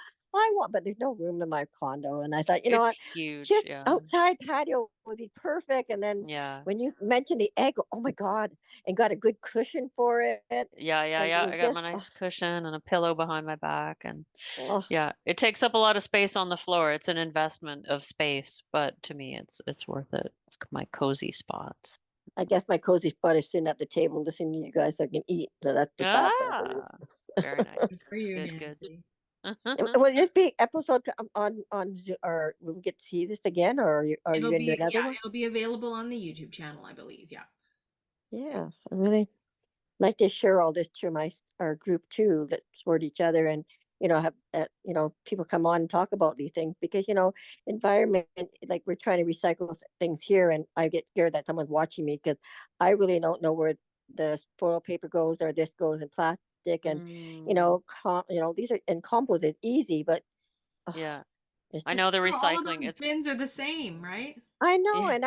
[SPEAKER 21] but there's no room in my condo. And I thought, you know what?
[SPEAKER 3] Huge,
[SPEAKER 21] just outside patio would be perfect. And then when you mentioned the egg, oh my God, and got a good cushion for it.
[SPEAKER 3] Yeah. I got my nice cushion and a pillow behind my back, and it takes up a lot of space on the floor. It's an investment of space, but to me, it's worth it. It's my cozy spot.
[SPEAKER 21] I guess my cozy spot is sitting at the table listening to you guys so I can eat. So that's the
[SPEAKER 3] very nice.
[SPEAKER 2] For you,
[SPEAKER 3] good.
[SPEAKER 21] Will this be episode on Zoom, or will we get to see this again, or are you going to do another one?
[SPEAKER 2] It'll be available on the YouTube channel, I believe.
[SPEAKER 21] Yeah, I really like to share all this to our group too, that support each other, and have people come on and talk about these things, because environment, like we're trying to recycle things here, and I get scared that someone's watching me because I really don't know where the foil paper goes or this goes in plastic. And these are, and compost is easy, but
[SPEAKER 3] I know the recycling.
[SPEAKER 2] All those bins are the same, right?
[SPEAKER 21] I know, and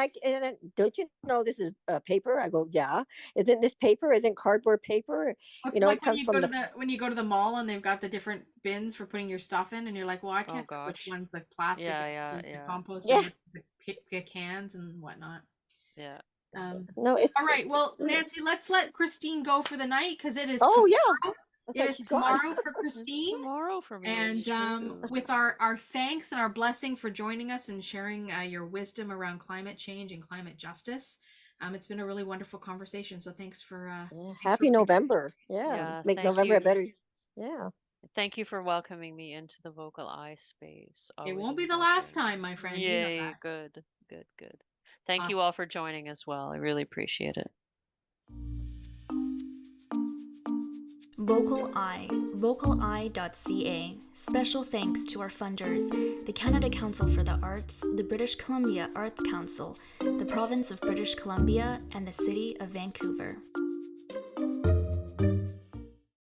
[SPEAKER 21] don't you know this is paper? I go, yeah. Isn't this paper? Isn't cardboard paper?
[SPEAKER 2] It's like when you go to the mall and they've got the different bins for putting your stuff in, and you're like, well, I can't tell which one's the plastic, the compost, the cans and whatnot.
[SPEAKER 21] No,
[SPEAKER 2] all right. Well, Nancy, let's let Christine go for the night because it is. It is tomorrow for Christine.
[SPEAKER 3] Tomorrow for me.
[SPEAKER 2] And with our thanks and our blessing for joining us and sharing your wisdom around climate change and climate justice. It's been a really wonderful conversation. So thanks for
[SPEAKER 21] happy November. Let's make November a better.
[SPEAKER 3] Thank you for welcoming me into the VocalEye space.
[SPEAKER 2] It won't be the last time, my friend.
[SPEAKER 3] Yay, good. Thank you all for joining as well. I really appreciate it.
[SPEAKER 1] VocalEye, vocaleye.ca. Special thanks to our funders, the Canada Council for the Arts, the British Columbia Arts Council, the Province of British Columbia, and the City of Vancouver.